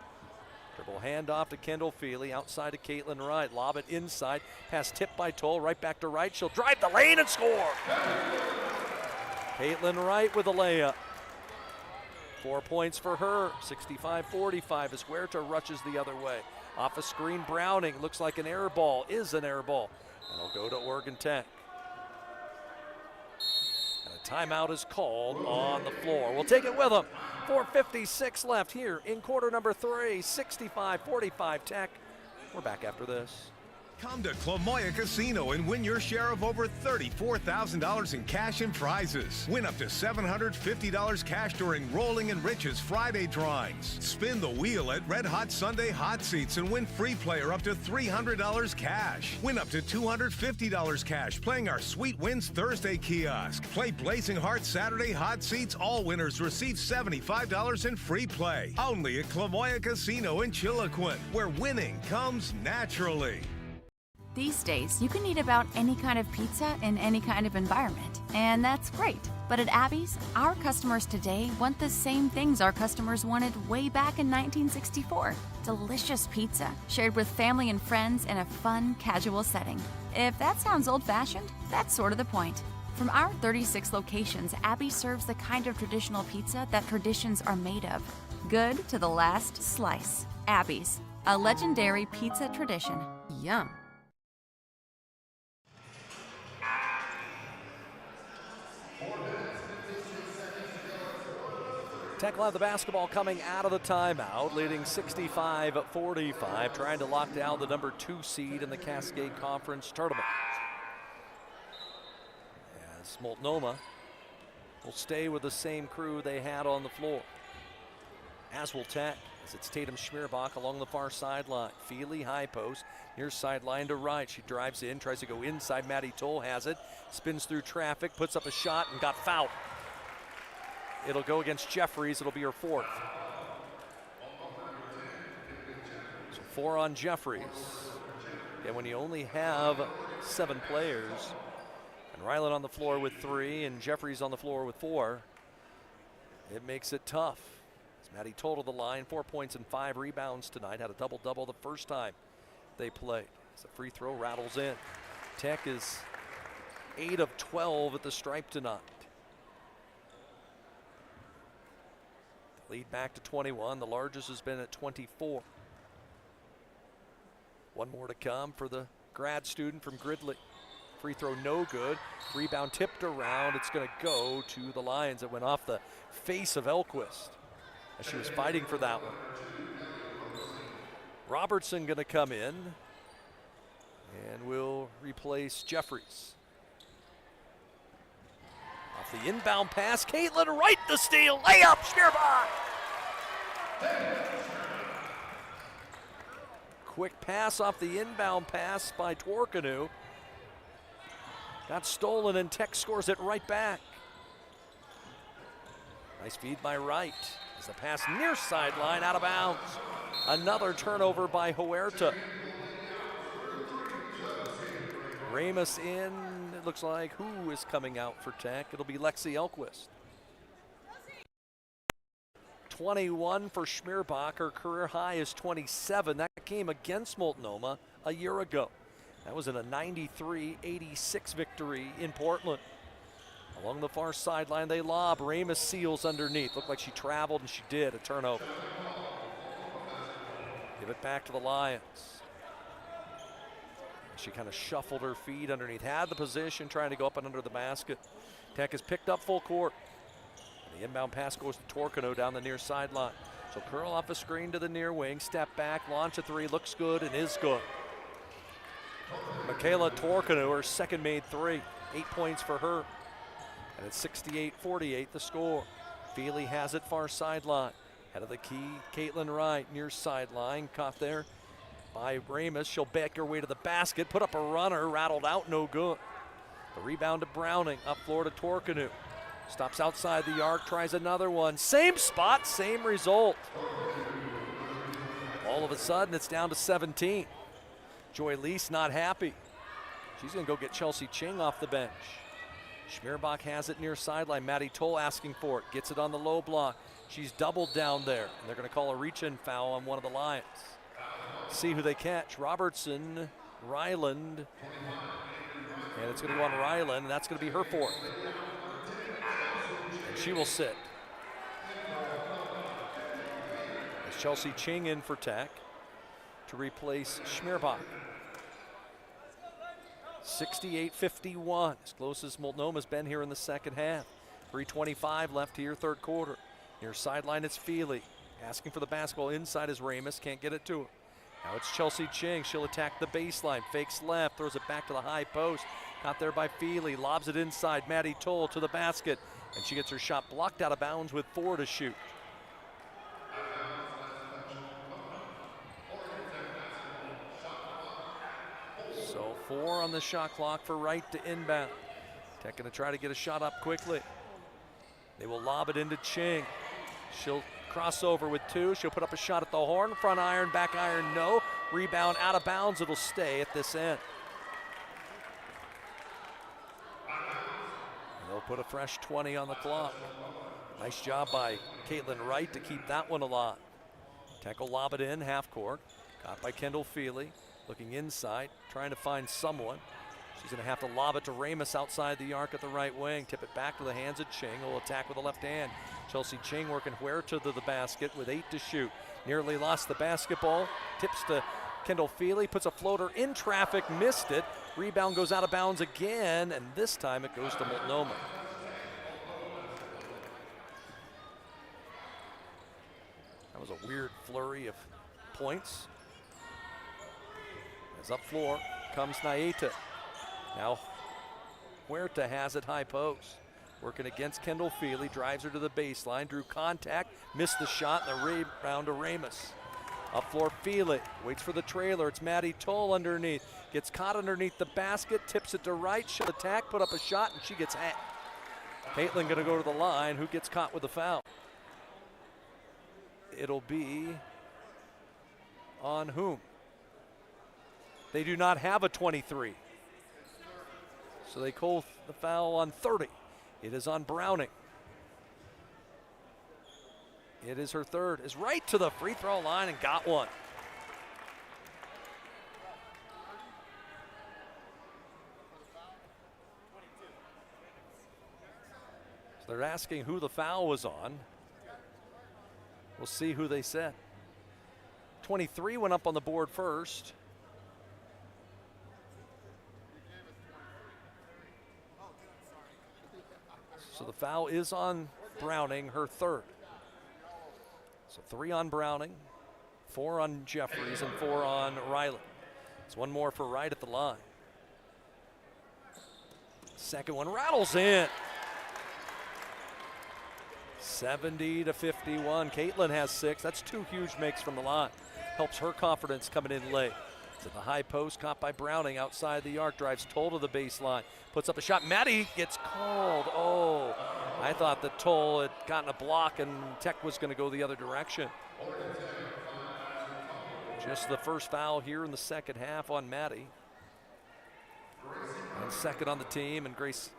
Dribble handoff to Kendall Feely. Outside to Caitlin Wright. Lob it inside. Pass tipped by Toll. Right back to Wright. She'll drive the lane and score. Caitlin Wright with a layup. 4 points for her. 65-45 as Huerta rushes the other way. Off a screen, Browning. Looks like an air ball. Is an air ball. And it'll go to Oregon Tech. And a timeout is called on the floor. We'll take it with them. 4:56 left here in quarter number 3. 65-45 Tech. We're back after this. Come to Clamoya Casino and win your share of over $34,000 in cash and prizes. Win up to $750 cash during Rolling and Rich's Friday drawings. Spin the wheel at Red Hot Sunday Hot Seats and win free player up to $300 cash. Win up to $250 cash playing our Sweet Wins Thursday kiosk. Play Blazing Heart Saturday Hot Seats. All winners receive $75 in free play. Only at Clamoya Casino in Chiloquin, where winning comes naturally. These days, you can eat about any kind of pizza in any kind of environment, and that's great. But at Abby's, our customers today want the same things our customers wanted way back in 1964. Delicious pizza, shared with family and friends in a fun, casual setting. If that sounds old-fashioned, that's sort of the point. From our 36 locations, Abby serves the kind of traditional pizza that traditions are made of. Good to the last slice. Abby's, a legendary pizza tradition. Yum. Tech will have the basketball coming out of the timeout, leading 65-45, trying to lock down the number 2 seed in the Cascade Conference tournament. As Multnomah will stay with the same crew they had on the floor. As will Tech, as it's Tatum Schmierbach along the far sideline. Feely, high post, near sideline to right. She drives in, tries to go inside. Maddie Toll has it, spins through traffic, puts up a shot, and got fouled. It'll go against Jeffries. It'll be her 4th. So 4 on Jeffries. And when you only have 7 players, and Ryland on the floor with 3, and Jeffries on the floor with 4, it makes it tough. As Maddie Toll to the line, 4 points and 5 rebounds tonight. Had a double-double the first time they played. As the free throw rattles in. Tech is 8 of 12 at the stripe tonight. Lead back to 21. The largest has been at 24. One more to come for the grad student from Gridley. Free throw no good. Rebound tipped around. It's going to go to the Lions. It went off the face of Elquist as she was fighting for that one. Robertson going to come in and will replace Jeffries. Off the inbound pass, Caitlin Wright the steal, layup, Schmierbach. Quick pass off the inbound pass by Tworkanu. Got stolen and Tech scores it right back. Nice feed by Wright. As the pass near sideline, out of bounds. Another turnover by Huerta. Ramus in. It looks like who is coming out for Tech? It'll be Lexi Elquist. 21 for Schmierbach. Her career high is 27. That came against Multnomah a year ago. That was in a 93-86 victory in Portland. Along the far sideline, they lob. Ramus seals underneath. Looked like she traveled, and she did. A turnover. Give it back to the Lions. She kind of shuffled her feet underneath. Had the position, trying to go up and under the basket. Tech has picked up full court. And the inbound pass goes to Tworkanu down the near sideline. So curl off a screen to the near wing, step back, launch a 3, looks good and is good. Michaela Tworkanu, her second made 3. 8 points for her. And it's 68-48 the score. Feely has it far sideline. Head of the key, Caitlin Wright, near sideline, caught there by Ramus. She'll back her way to the basket, put up a runner, rattled out, no good. The rebound to Browning, up floor to Tworkanu. Stops outside the arc, tries another one. Same spot, same result. All of a sudden, it's down to 17. Joy Lease not happy. She's gonna go get Chelsea Ching off the bench. Schmierbach has it near sideline. Maddie Toll asking for it, gets it on the low block. She's doubled down there, and they're gonna call a reach-in foul on one of the Lions. See who they catch. Robertson, Ryland, and it's going to go on Ryland, and that's going to be her 4th. And she will sit. As Chelsea Ching in for Tech to replace Schmierbach. 68-51, as close as Multnomah's been here in the second half. 3:25 left here, third quarter. Near sideline, it's Feely. Asking for the basketball inside is Ramus, can't get it to her. Now it's Chelsea Ching. She'll attack the baseline. Fakes left, throws it back to the high post. Got there by Feely. Lobs it inside. Maddie Toll to the basket. And she gets her shot blocked out of bounds with 4 to shoot. So 4 on the shot clock for Wright to inbound. Tech going to try to get a shot up quickly. They will lob it into Ching. She'll cross over with 2. She'll put up a shot at the horn. Front iron, back iron, no. Rebound out of bounds. It'll stay at this end. put a fresh 20 on the clock. Nice job by Caitlin Wright to keep that one alive. Tech will lob it in, half court. Got by Kendall Feely, looking inside, trying to find someone. She's going to have to lob it to Ramos outside the arc at the right wing. Tip it back to the hands of Ching, who will attack with the left hand. Chelsea Ching working Huerta to the basket with 8 to shoot. Nearly lost the basketball. Tips to Kendall Feely, puts a floater in traffic, missed it. Rebound goes out of bounds again, and this time it goes to Multnomah. That was a weird flurry of points. As up floor comes Naeta. Now Huerta has it high post. Working against Kendall Feely, drives her to the baseline, drew contact, missed the shot, and the rebound to Ramos. Up floor Feely, waits for the trailer, it's Maddie Toll underneath. Gets caught underneath the basket, tips it to right, she'll attack, put up a shot, and she gets hacked. Caitlin gonna go to the line, who gets caught with the foul? It'll be on whom? They do not have a 23. So they call the foul on 30. It is on Browning. It is her third. Is right to the free throw line and got one. So they're asking who the foul was on. We'll see who they said. 23 went up on the board first. So the foul is on Browning, her third. So 3 on Browning, 4 on Jeffries, and 4 on Riley. It's one more for Wright at the line. Second one rattles in. 70 to 51. Caitlin has 6. That's 2 huge makes from the line. Helps her confidence coming in late. To the high post, caught by Browning outside the arc, drives Toll to the baseline, puts up a shot. Maddie gets called. Oh, I thought that Toll had gotten a block and Tech was going to go the other direction. Just the first foul here in the second half on Maddie. And second on the team, and Grace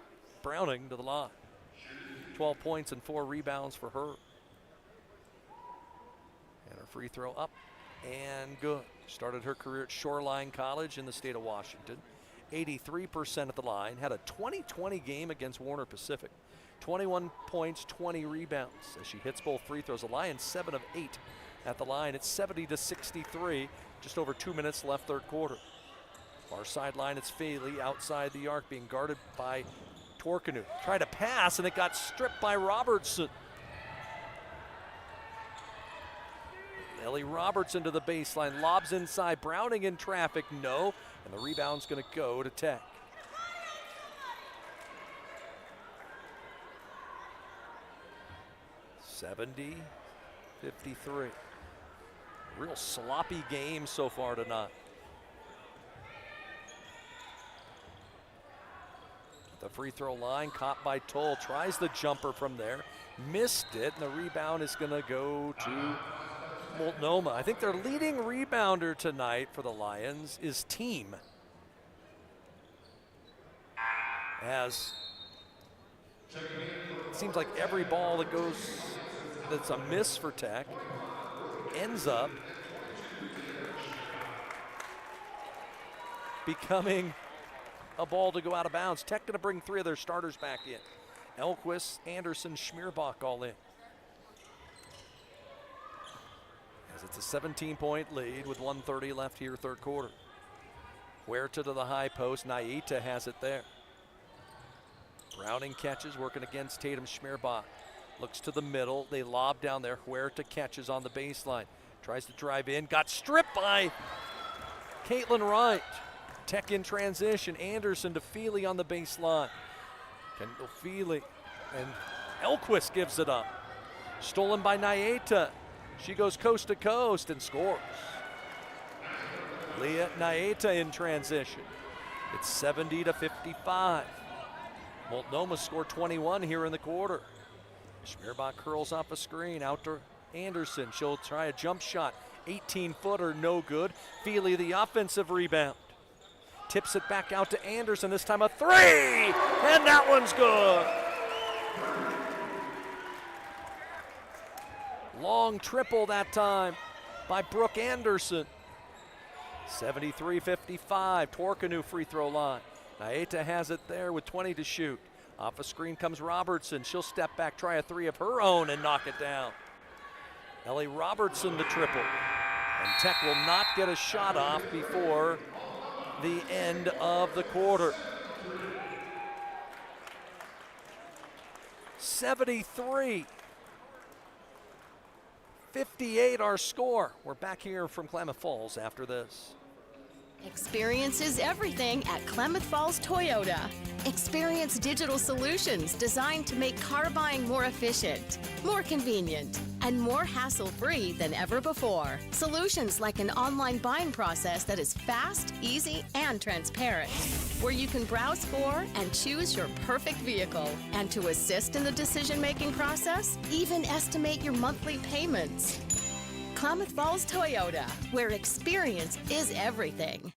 Browning to the line. 12 points and 4 rebounds for her. And her free throw up and good. Started her career at Shoreline College in the state of Washington. 83% at the line. Had a 20-20 game against Warner Pacific. 21 points, 20 rebounds as she hits both free throws. The Lions 7 of 8 at the line. It's 70 to 63. Just over 2 minutes left third quarter. Far sideline, it's Feely outside the arc being guarded by Torkanu. Tried to pass and it got stripped by Robertson. Ellie Robertson to the baseline, lobs inside, Browning in traffic, no, and the rebound's gonna go to Tech. (70-53). Real sloppy game so far tonight. The free throw line, caught by Toll, tries the jumper from there, missed it, and the rebound is gonna go to Multnomah. I think their leading rebounder tonight for the Lions is Team. As it seems like every ball that goes, that's a miss for Tech, ends up becoming a ball to go out of bounds. Tech gonna bring 3 of their starters back in. Elquist, Anderson, Schmierbach all in. As it's a 17-point lead with 1:30 left here, third quarter. Huerta to the high post, Naeta has it there. Browning catches, working against Tatum Schmierbach. Looks to the middle, they lob down there. Huerta catches on the baseline. Tries to drive in, got stripped by Caitlin Wright. Tech in transition, Anderson to Feely on the baseline. Kendall Feely, and Elquist gives it up. Stolen by Naeta. She goes coast to coast and scores. Leah Naeta in transition. It's 70 to 55. Multnomah scored 21 here in the quarter. Schmierbach curls off a screen out to Anderson. She'll try a jump shot. 18-footer, no good. Feely the offensive rebound. Tips it back out to Anderson, this time a 3, and that one's good. Long triple that time by Brooke Anderson. 73-55, Torkanu free throw line. Naeta has it there with 20 to shoot. Off a screen comes Robertson. She'll step back, try a three of her own and knock it down. Ellie Robertson the triple. And Tech will not get a shot off before the end of the quarter. 73-58 our score. We're back here from Klamath Falls after this. Experience is everything at Klamath Falls Toyota. Experience digital solutions designed to make car buying more efficient, more convenient, and more hassle-free than ever before. Solutions like an online buying process that is fast, easy, and transparent, where you can browse for and choose your perfect vehicle. And to assist in the decision-making process, even estimate your monthly payments. Klamath Falls Toyota, where experience is everything.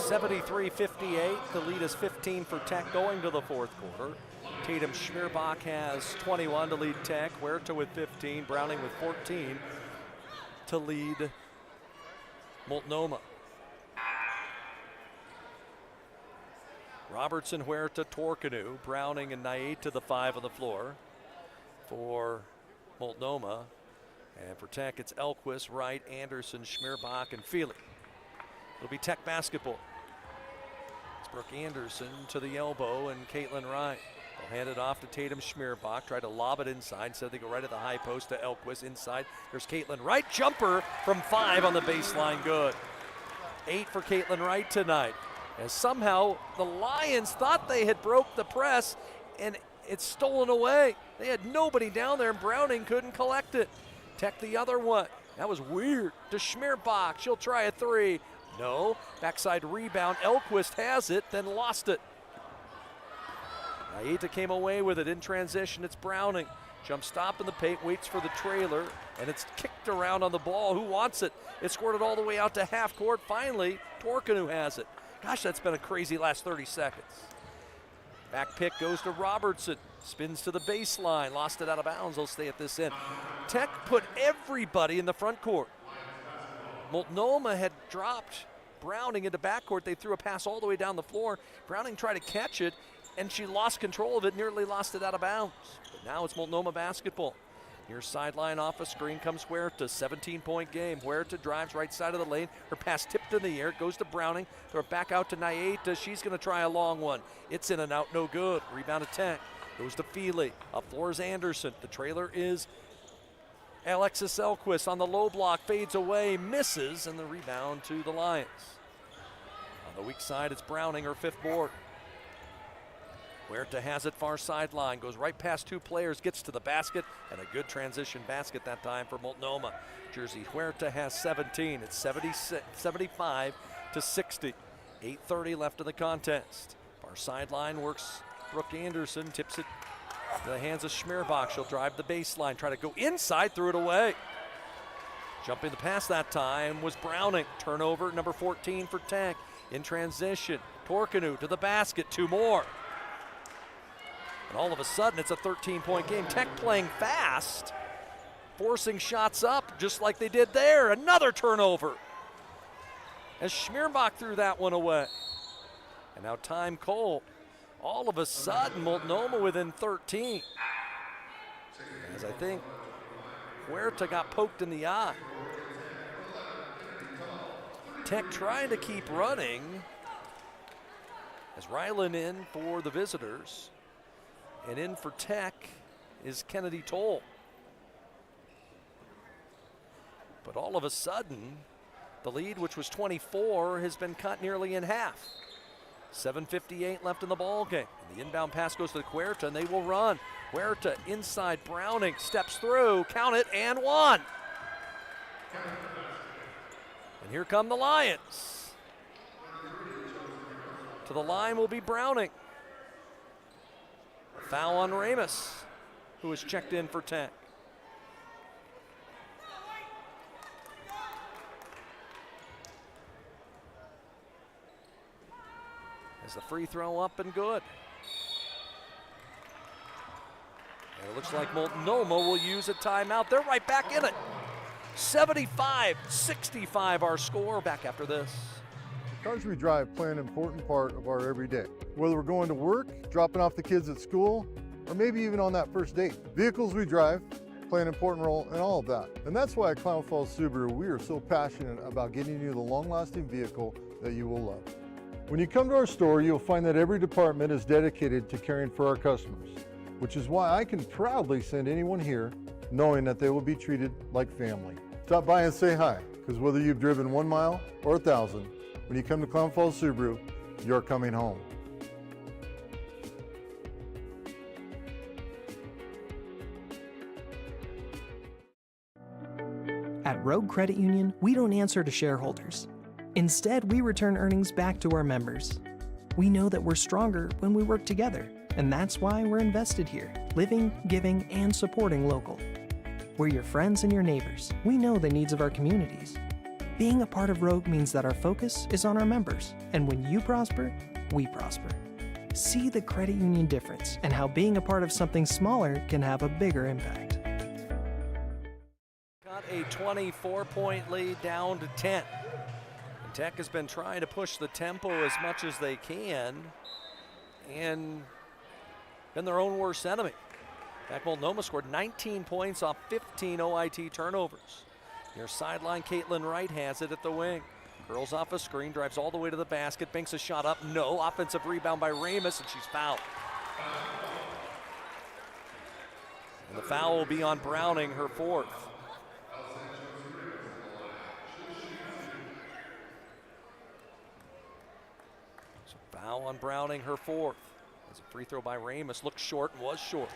$73-58. The lead is 15 for Tech going to the fourth quarter. Tatum Schmierbach has 21 to lead Tech. Huerta with 15. Browning with 14 to lead Multnomah. Robertson, Huerta, Torkanu, Browning, and Naeta the five on the floor for Multnomah. And for Tech, it's Elquist, Wright, Anderson, Schmierbach, and Feely. It'll be Tech basketball. It's Brooke Anderson to the elbow and Caitlin Wright. They'll hand it off to Tatum Schmierbach. Try to lob it inside. So they go right at the high post to Elquist. Inside, there's Caitlin Wright. Jumper from 5 on the baseline. Good. 8 for Caitlin Wright tonight. As somehow the Lions thought they had broke the press and it's stolen away. They had nobody down there and Browning couldn't collect it. Tech the other one. That was weird. To Schmierbach. She'll try a three. No. Backside rebound. Elquist has it, then lost it. Naeta came away with it in transition. It's Browning. Jump stop in the paint, waits for the trailer, and it's kicked around on the ball. Who wants it? It squirted all the way out to half court. Finally, Torkanu has it. Gosh, that's been a crazy last 30 seconds. Back pick goes to Robertson. Spins to the baseline. Lost it out of bounds. They'll stay at this end. Tech put everybody in the front court. Multnomah had dropped Browning into backcourt. They threw a pass all the way down the floor. Browning tried to catch it, and she lost control of it, nearly lost it out of bounds. But now it's Multnomah basketball. Near sideline off a screen comes Huerta, 17-point game. Huerta drives right side of the lane. Her pass tipped in the air, goes to Browning. Throw it back out to Naeta. She's going to try a long one. It's in and out, no good. Rebound to Tech. Goes to Feely. Up floor is Anderson. The trailer is Alexis Elquist on the low block, fades away, misses, and the rebound to the Lions. On the weak side, it's Browning, her fifth board. Huerta has it far sideline, goes right past two players, gets to the basket, and a good transition basket that time for Multnomah. Jersey Huerta has 17. It's 75 to 60. 8:30 left in the contest. Far sideline works Brooke Anderson, tips it to the hands of Schmierbach. She'll drive the baseline, try to go inside, threw it away. Jumping the pass that time was Browning. Turnover, number 14 for Tech. In transition, Torkanu to the basket, two more. And all of a sudden, it's a 13-point game. Tech playing fast, forcing shots up just like they did there. Another turnover. As Schmierbach threw that one away. And now time cold. All of a sudden, Multnomah within 13. As I think Huerta got poked in the eye. Tech trying to keep running. As Rylan in for the visitors. And in for Tech is Kennedy Toll. But all of a sudden, the lead, which was 24, has been cut nearly in half. 7:58 left in the ball game. And the inbound pass goes to Huerta, and they will run. Huerta inside, Browning steps through, count it, and one. And here come the Lions. To the line will be Browning. A foul on Ramus, who is checked in for Tech. As the free throw up and good. And it looks like Multnomah will use a timeout. They're right back in it. 75-65 our score. Back after this. The cars we drive play an important part of our everyday. Whether we're going to work, dropping off the kids at school, or maybe even on that first date. Vehicles we drive play an important role in all of that. And that's why at Klamath Falls Subaru, we are so passionate about getting you the long-lasting vehicle that you will love. When you come to our store, you'll find that every department is dedicated to caring for our customers, which is why I can proudly send anyone here knowing that they will be treated like family. Stop by and say hi, because whether you've driven 1 mile or 1,000, when you come to Klamath Falls Subaru, you're coming home. At Rogue Credit Union, we don't answer to shareholders. Instead, we return earnings back to our members. We know that we're stronger when we work together, and that's why we're invested here, living, giving, and supporting local. We're your friends and your neighbors. We know the needs of our communities. Being a part of Rogue means that our focus is on our members, and when you prosper, we prosper. See the credit union difference and how being a part of something smaller can have a bigger impact. Got a 24-point lead down to 10. And Tech has been trying to push the tempo as much as they can and been their own worst enemy. In fact, Multnomah scored 19 points off 15 OIT turnovers. Near sideline, Caitlin Wright has it at the wing. Curls off a screen, drives all the way to the basket, banks a shot up, no. Offensive rebound by Ramus, and she's fouled. And the foul will be on Browning, her fourth. So foul on Browning, her fourth. As a free throw by Ramus, looked short and was short.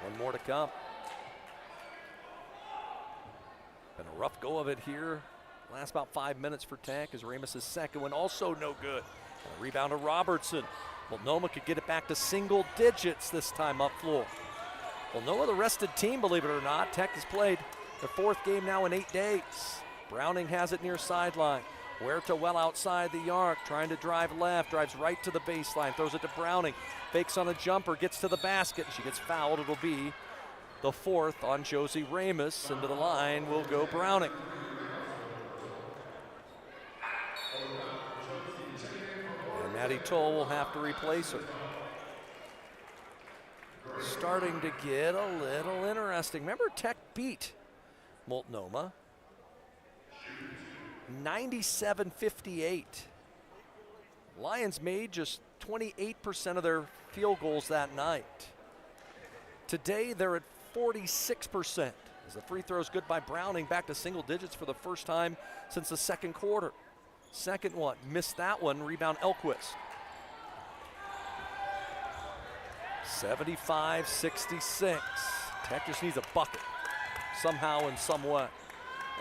One more to come. Been a rough go of it here. Last about 5 minutes for Tech as Ramus' second one also no good. And a rebound to Robertson. Multnomah could get it back to single digits this time up floor. Multnomah, the rested team, believe it or not. Tech has played their fourth game now in 8 days. Browning has it near sideline. Huerta well outside the arc, trying to drive left, drives right to the baseline, throws it to Browning, fakes on a jumper, gets to the basket, and she gets fouled. It'll be the fourth on Josie Ramus. Into the line will go Browning. And Maddie Toll will have to replace her. Starting to get a little interesting. Remember, Tech beat Multnomah 97-58. Lions made just 28% of their field goals that night. Today they're at 46%. As the free throw is good by Browning, back to single digits for the first time since the second quarter. Second one, missed that one, rebound Elquist. 75-66. Tech just needs a bucket somehow in some way.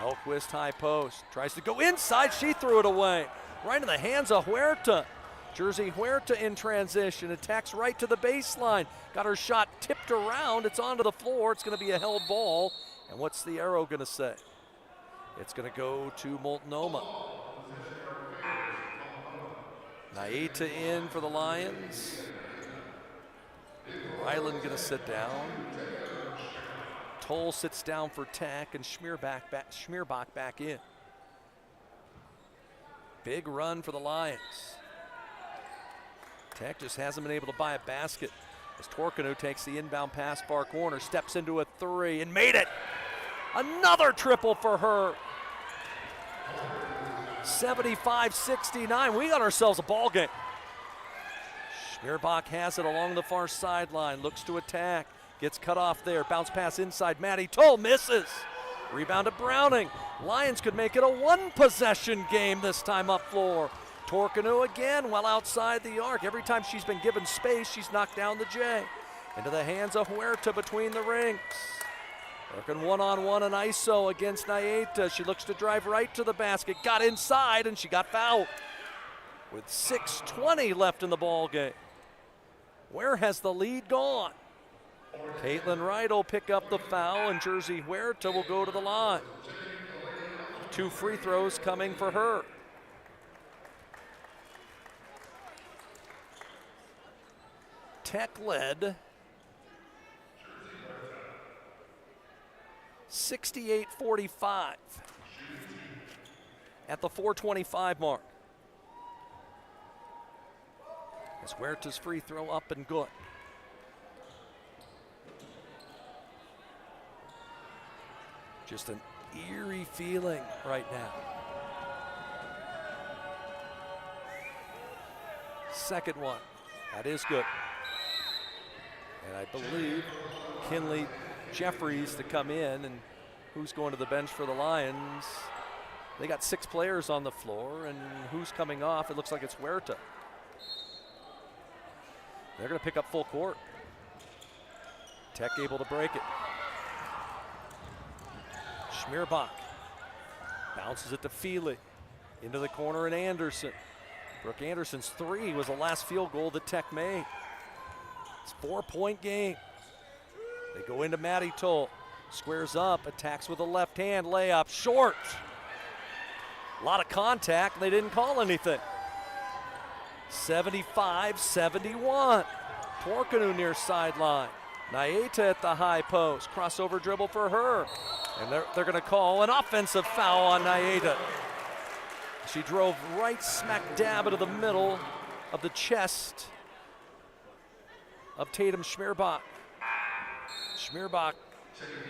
Elquist high post, tries to go inside, she threw it away. Right in the hands of Huerta. Jersey Huerta in transition, attacks right to the baseline. Got her shot tipped around, it's onto the floor, it's gonna be a held ball. And what's the arrow gonna say? It's gonna go to Multnomah. Naeta in for the Lions. Ryland gonna sit down. Toll sits down for Tech, and Schmierbach back in. Big run for the Lions. Tech just hasn't been able to buy a basket as Torkanu takes the inbound pass far corner, steps into a three and made it. Another triple for her. 75-69, we got ourselves a ball game. Schmierbach has it along the far sideline, looks to attack, gets cut off there, bounce pass inside, Maddie Toll misses. Rebound to Browning. Lions could make it a one-possession game this time up floor. Torkanu again well outside the arc. Every time she's been given space, she's knocked down the J. Into the hands of Huerta between the rings. Working one-on-one and ISO against Nayeta. She looks to drive right to the basket. Got inside and she got fouled. With 6:20 left in the ball game. Where has the lead gone? Caitlin Wright will pick up the foul and Jersey Huerta will go to the line. 2 free throws coming for her. Tech led 68-45 at the 4:25 mark. As Huerta's free throw up and good. Just an eerie feeling right now. Second one, that is good. And I believe Kinley Jeffries to come in, and who's going to the bench for the Lions? They got 6 players on the floor, and who's coming off? It looks like it's Huerta. They're going to pick up full court. Tech able to break it. Schmierbach bounces it to Feely. Into the corner and Anderson. Brooke Anderson's 3 was the last field goal that Tech made. It's a 4-point game. They go into Maddie Toll. Squares up, attacks with a left hand, layup, short. A lot of contact, and they didn't call anything. 75-71. Torkanu near sideline. Nayeta at the high post. Crossover dribble for her. And they're going to call an offensive foul on Nayeta. She drove right smack dab into the middle of the chest of Tatum Schmierbach. Schmierbach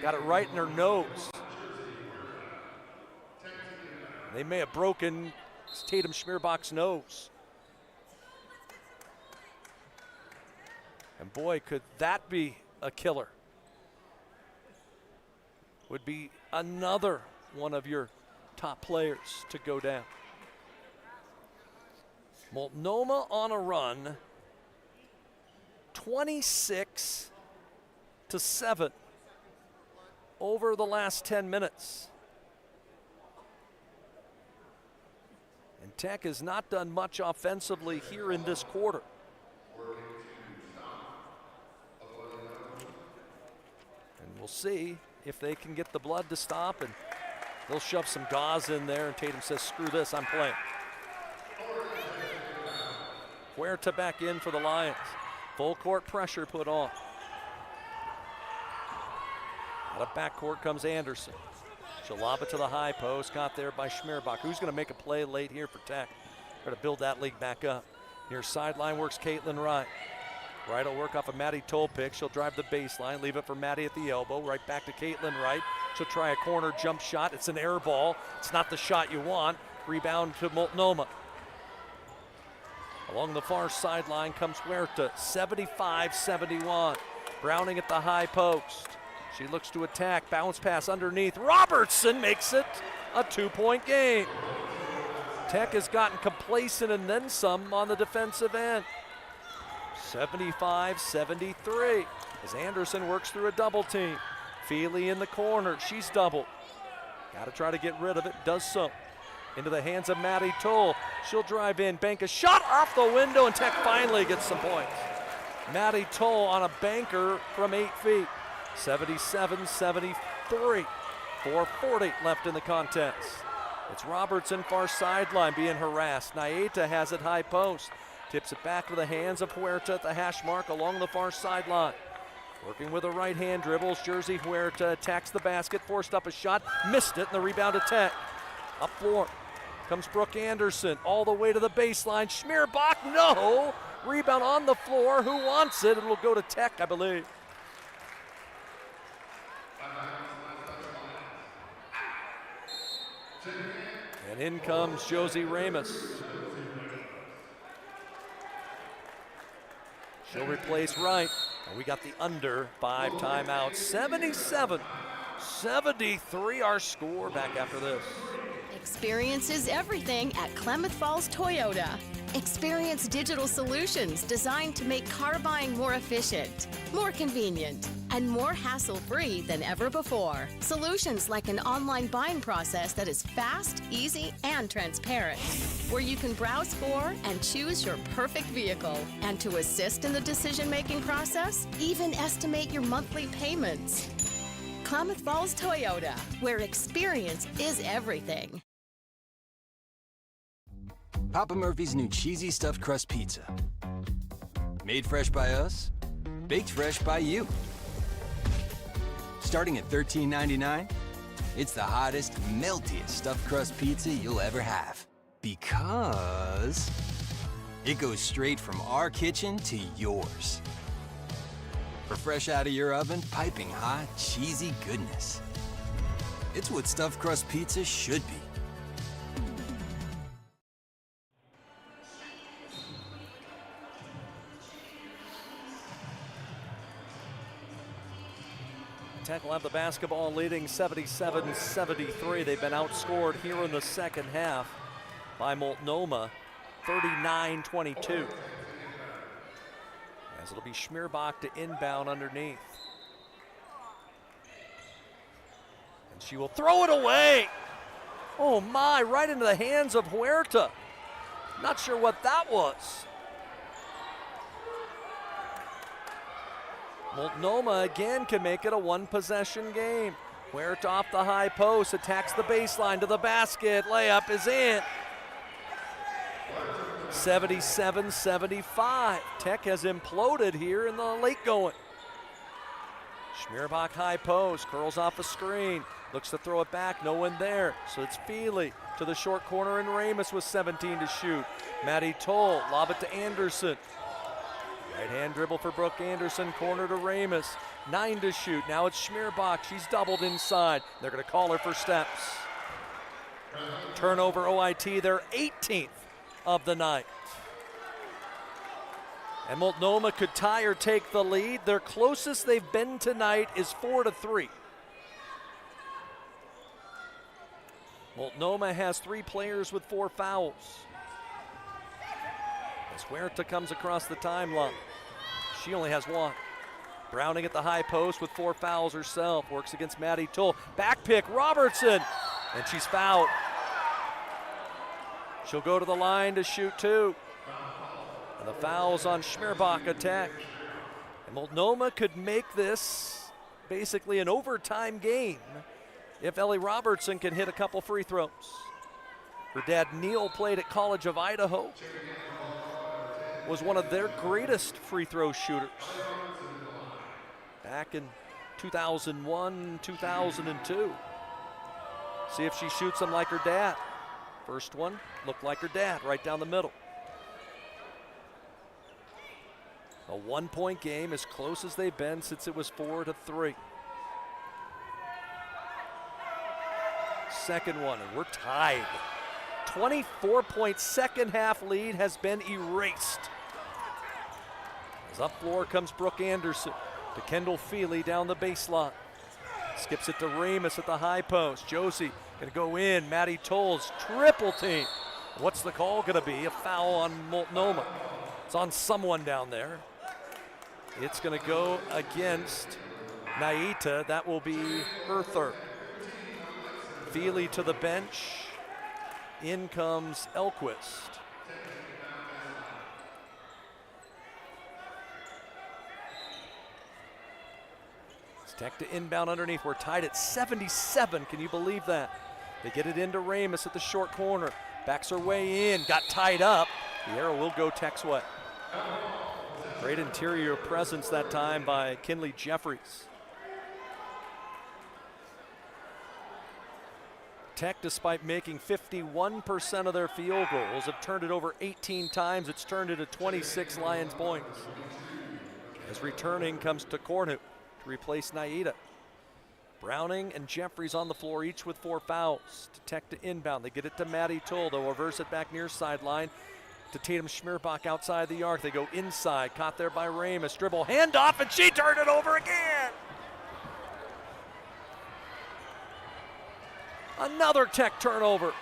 got it right in her nose. They may have broken Tatum Schmierbach's nose. And boy, could that be a killer. Would be another one of your top players to go down. Multnomah on a run, 26-7 over the last 10 minutes. And Tech has not done much offensively here in this quarter. And we'll see if they can get the blood to stop, and they'll shove some gauze in there, and Tatum says, screw this, I'm playing. Huerta back in for the Lions. Full court pressure put on. Out of backcourt comes Anderson. She'll lob it to the high post, got there by Schmierbach. Who's going to make a play late here for Tech? Try to build that league back up. Near sideline works Caitlin Wright. Wright will work off a Maddie Toll pick. She'll drive the baseline, leave it for Maddie at the elbow. Right back to Caitlin Wright. She'll try a corner jump shot. It's an air ball. It's not the shot you want. Rebound to Multnomah. Along the far sideline comes Huerta, 75-71. Browning at the high post. She looks to attack, bounce pass underneath. Robertson makes it a 2-point game. Tech has gotten complacent and then some on the defensive end. 75-73 as Anderson works through a double team. Feely in the corner, she's doubled. Got to try to get rid of it, does so. Into the hands of Maddie Toll. She'll drive in, bank a shot off the window, and Tech finally gets some points. Maddie Toll on a banker from 8 feet. 77-73. 4:40 left in the contest. It's Robertson far sideline being harassed. Nayeta has it high post. Tips it back to the hands of Huerta at the hash mark along the far sideline. Working with a right hand dribbles, Jersey Huerta attacks the basket, forced up a shot, missed it, and the rebound to Tech. Up floor comes Brooke Anderson all the way to the baseline. Schmierbach, no! Rebound on the floor. Who wants it? It'll go to Tech, I believe. And in comes Josie Ramos. She'll replace Wright. And we got the under 5 timeouts. 77-73 our score. Back after this. Experience is everything at Klamath Falls Toyota. Experience digital solutions designed to make car buying more efficient, more convenient, and more hassle-free than ever before. Solutions like an online buying process that is fast, easy, and transparent, where you can browse for and choose your perfect vehicle. And to assist in the decision-making process, even estimate your monthly payments. Klamath Falls Toyota, where experience is everything. Papa Murphy's new cheesy stuffed crust pizza. Made fresh by us, baked fresh by you. Starting at $13.99, it's the hottest, meltiest stuffed crust pizza you'll ever have. Because it goes straight from our kitchen to yours. For fresh out of your oven, piping hot, cheesy goodness. It's what stuffed crust pizza should be. Tech will have the basketball leading 77-73. They've been outscored here in the second half by Multnomah, 39-22. As it'll be Schmierbach to inbound underneath. And she will throw it away. Oh my, right into the hands of Huerta. Not sure what that was. Multnomah again can make it a one-possession game. Huerta off the high post, attacks the baseline to the basket. Layup is in. 77-75. Tech has imploded here in the late going. Schmierbach high post, curls off a screen, looks to throw it back, no one there. So it's Feely to the short corner, and Ramus with 17 to shoot. Maddie Toll, lob it to Anderson. Right hand dribble for Brooke Anderson, corner to Ramus. 9 to shoot, now it's Schmierbach, she's doubled inside. They're gonna call her for steps. Turnover OIT, their 18th of the night. And Multnomah could tie or take the lead. Their closest they've been tonight is 4-3. Multnomah has 3 players with 4 fouls. As Huerta comes across the timeline, she only has 1. Browning at the high post with 4 fouls herself, works against Maddie Toll. Back pick, Robertson, and she's fouled. She'll go to the line to shoot 2. And the foul's on Schmierbach attack. And Multnomah could make this basically an overtime game if Ellie Robertson can hit a couple free throws. Her dad Neil played at College of Idaho, was one of their greatest free throw shooters back in 2001, 2002. See if she shoots them like her dad. First one looked like her dad, right down the middle. A 1-point game, as close as they've been since it was 4-3. Second one, and we're tied. 24-point second half lead has been erased. As up floor comes Brooke Anderson to Kendall Feely down the baseline. Skips it to Ramus at the high post. Josie gonna go in. Maddie Toll's triple team. What's the call gonna be? A foul on Multnomah. It's on someone down there. It's gonna go against Naita. That will be her third. Feely to the bench. In comes Elquist. It's Tech to inbound underneath. We're tied at 77. Can you believe that? They get it into Ramus at the short corner. Backs her way in. Got tied up. The arrow will go Tech's way. Great interior presence that time by Kinley Jeffries. Tech, despite making 51% of their field goals, have turned it over 18 times. It's turned into 26 Lions points. As returning comes to Cornu to replace Naida. Browning and Jeffries on the floor, each with 4 fouls. To Tech to inbound. They get it to Maddie Toll. They'll reverse it back near sideline to Tatum Schmierbach outside the arc. They go inside, caught there by Ramus. Dribble, handoff, and she turned it over again. Another Tech turnover.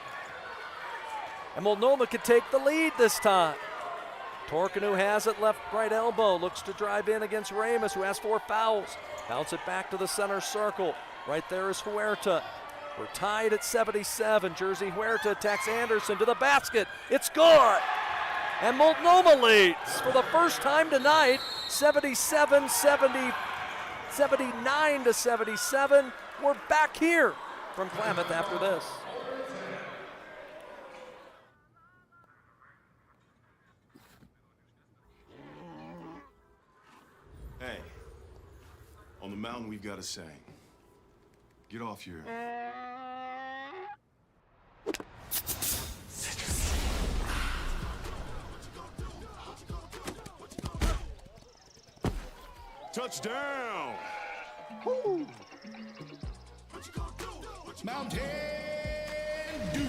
And Multnomah could take the lead this time. Torkanu has it left right elbow, looks to drive in against Ramos, who has 4 fouls. Bounce it back to the center circle. Right there is Huerta. We're tied at 77. Jersey Huerta attacks Anderson to the basket. It's good. And Multnomah leads for the first time tonight, 79 to 77. We're back here from Klamath after this. Hey, on the mountain we've got a saying. Get off your... Touchdown! Woo. Mountain Dew.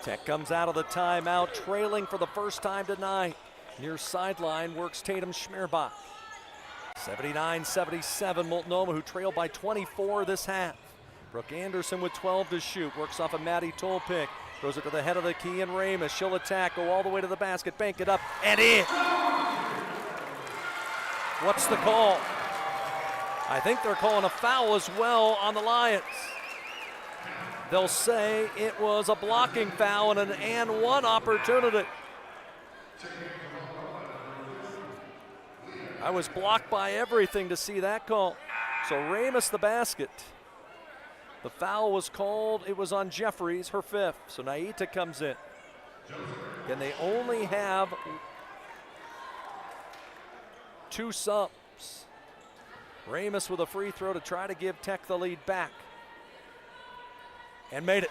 Tech comes out of the timeout, trailing for the first time tonight. Near sideline works Tatum Schmierbach. 79-77, Multnomah, who trailed by 24 this half. Brooke Anderson with 12 to shoot, works off a Maddie Toll pick. Throws it to the head of the key and Ramos. She'll attack, go all the way to the basket, bank it up, and in. What's the call? I think they're calling a foul as well on the Lions. They'll say it was a blocking foul and an and one opportunity. I was blocked by everything to see that call. So Ramos the basket. The foul was called, it was on Jeffries, her 5th. So Naita comes in. And they only have 2 subs. Ramos with a free throw to try to give Tech the lead back. And made it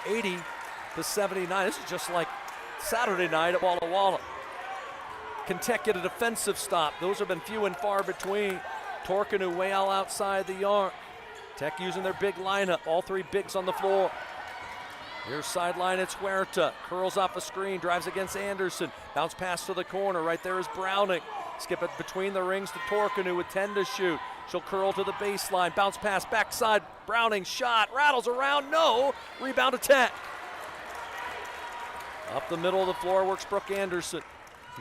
80-79. This is just like Saturday night at Walla Walla. Can Tech get a defensive stop? Those have been few and far between. Torkanu way all outside the arc. Tech using their big lineup. All 3 bigs on the floor. Near sideline, it's Huerta. Curls off a screen, drives against Anderson. Bounce pass to the corner. Right there is Browning. Skip it between the rings to Torkanu with 10 to shoot. She'll curl to the baseline. Bounce pass backside. Browning shot. Rattles around. No. Rebound to Tech. Up the middle of the floor works Brooke Anderson.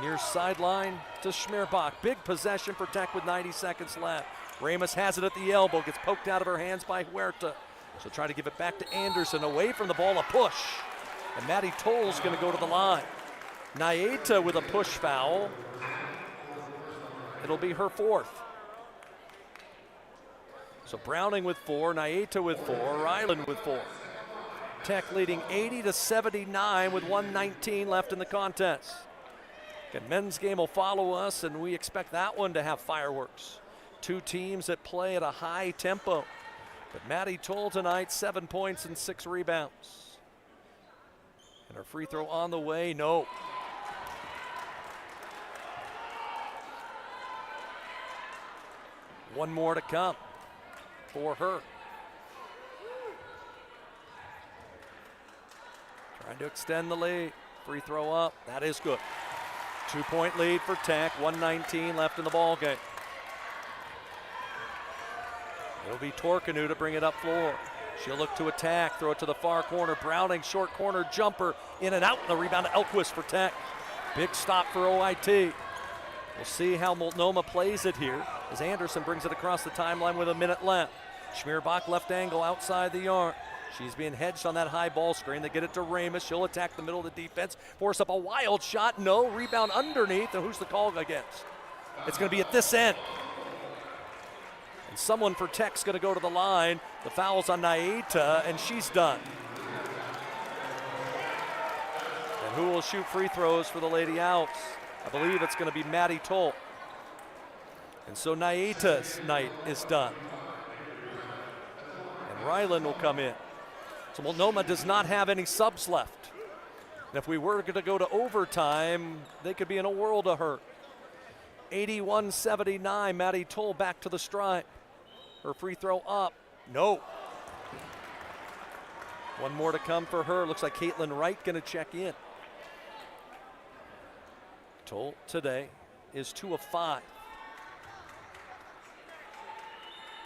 Near sideline to Schmierbach. Big possession for Tech with 90 seconds left. Ramos has it at the elbow. Gets poked out of her hands by Huerta. She'll try to give it back to Anderson. Away from the ball, a push. And Maddie Toll's going to go to the line. Naita with a push foul. It'll be her 4th. So Browning with 4, Naita with 4, Ryland with 4. Tech leading 80-79 with 1:19 left in the contest. Again, men's game will follow us, and we expect that one to have fireworks. 2 teams that play at a high tempo. But Maddie Toll tonight, 7 points and 6 rebounds. And her free throw on the way, no. One more to come for her. Trying to extend the lead. Free throw up, that is good. 2-point lead for Tech, 1:19 left in the ball game. It'll be Torkanu to bring it up floor. She'll look to attack, throw it to the far corner. Browning, short corner jumper, in and out, and the rebound to Elquist for Tech. Big stop for OIT. We'll see how Multnomah plays it here as Anderson brings it across the timeline with a minute left. Schmierbach left angle outside the arc. She's being hedged on that high ball screen. They get it to Ramos. She'll attack the middle of the defense, force up a wild shot. No, rebound underneath. And who's the call against? It's going to be at this end. And someone for Tech's going to go to the line. The foul's on Naita, and she's done. And who will shoot free throws for the Lady Owls? I believe it's going to be Maddie Toll. And so Naita's night is done. And Ryland will come in. So Multnomah does not have any subs left. And if we were going to go to overtime, they could be in a world of hurt. 81-79, Maddie Toll back to the stripe. Her free throw up, no. One more to come for her. Looks like Caitlin Wright going to check in. Toll today is 2 of 5.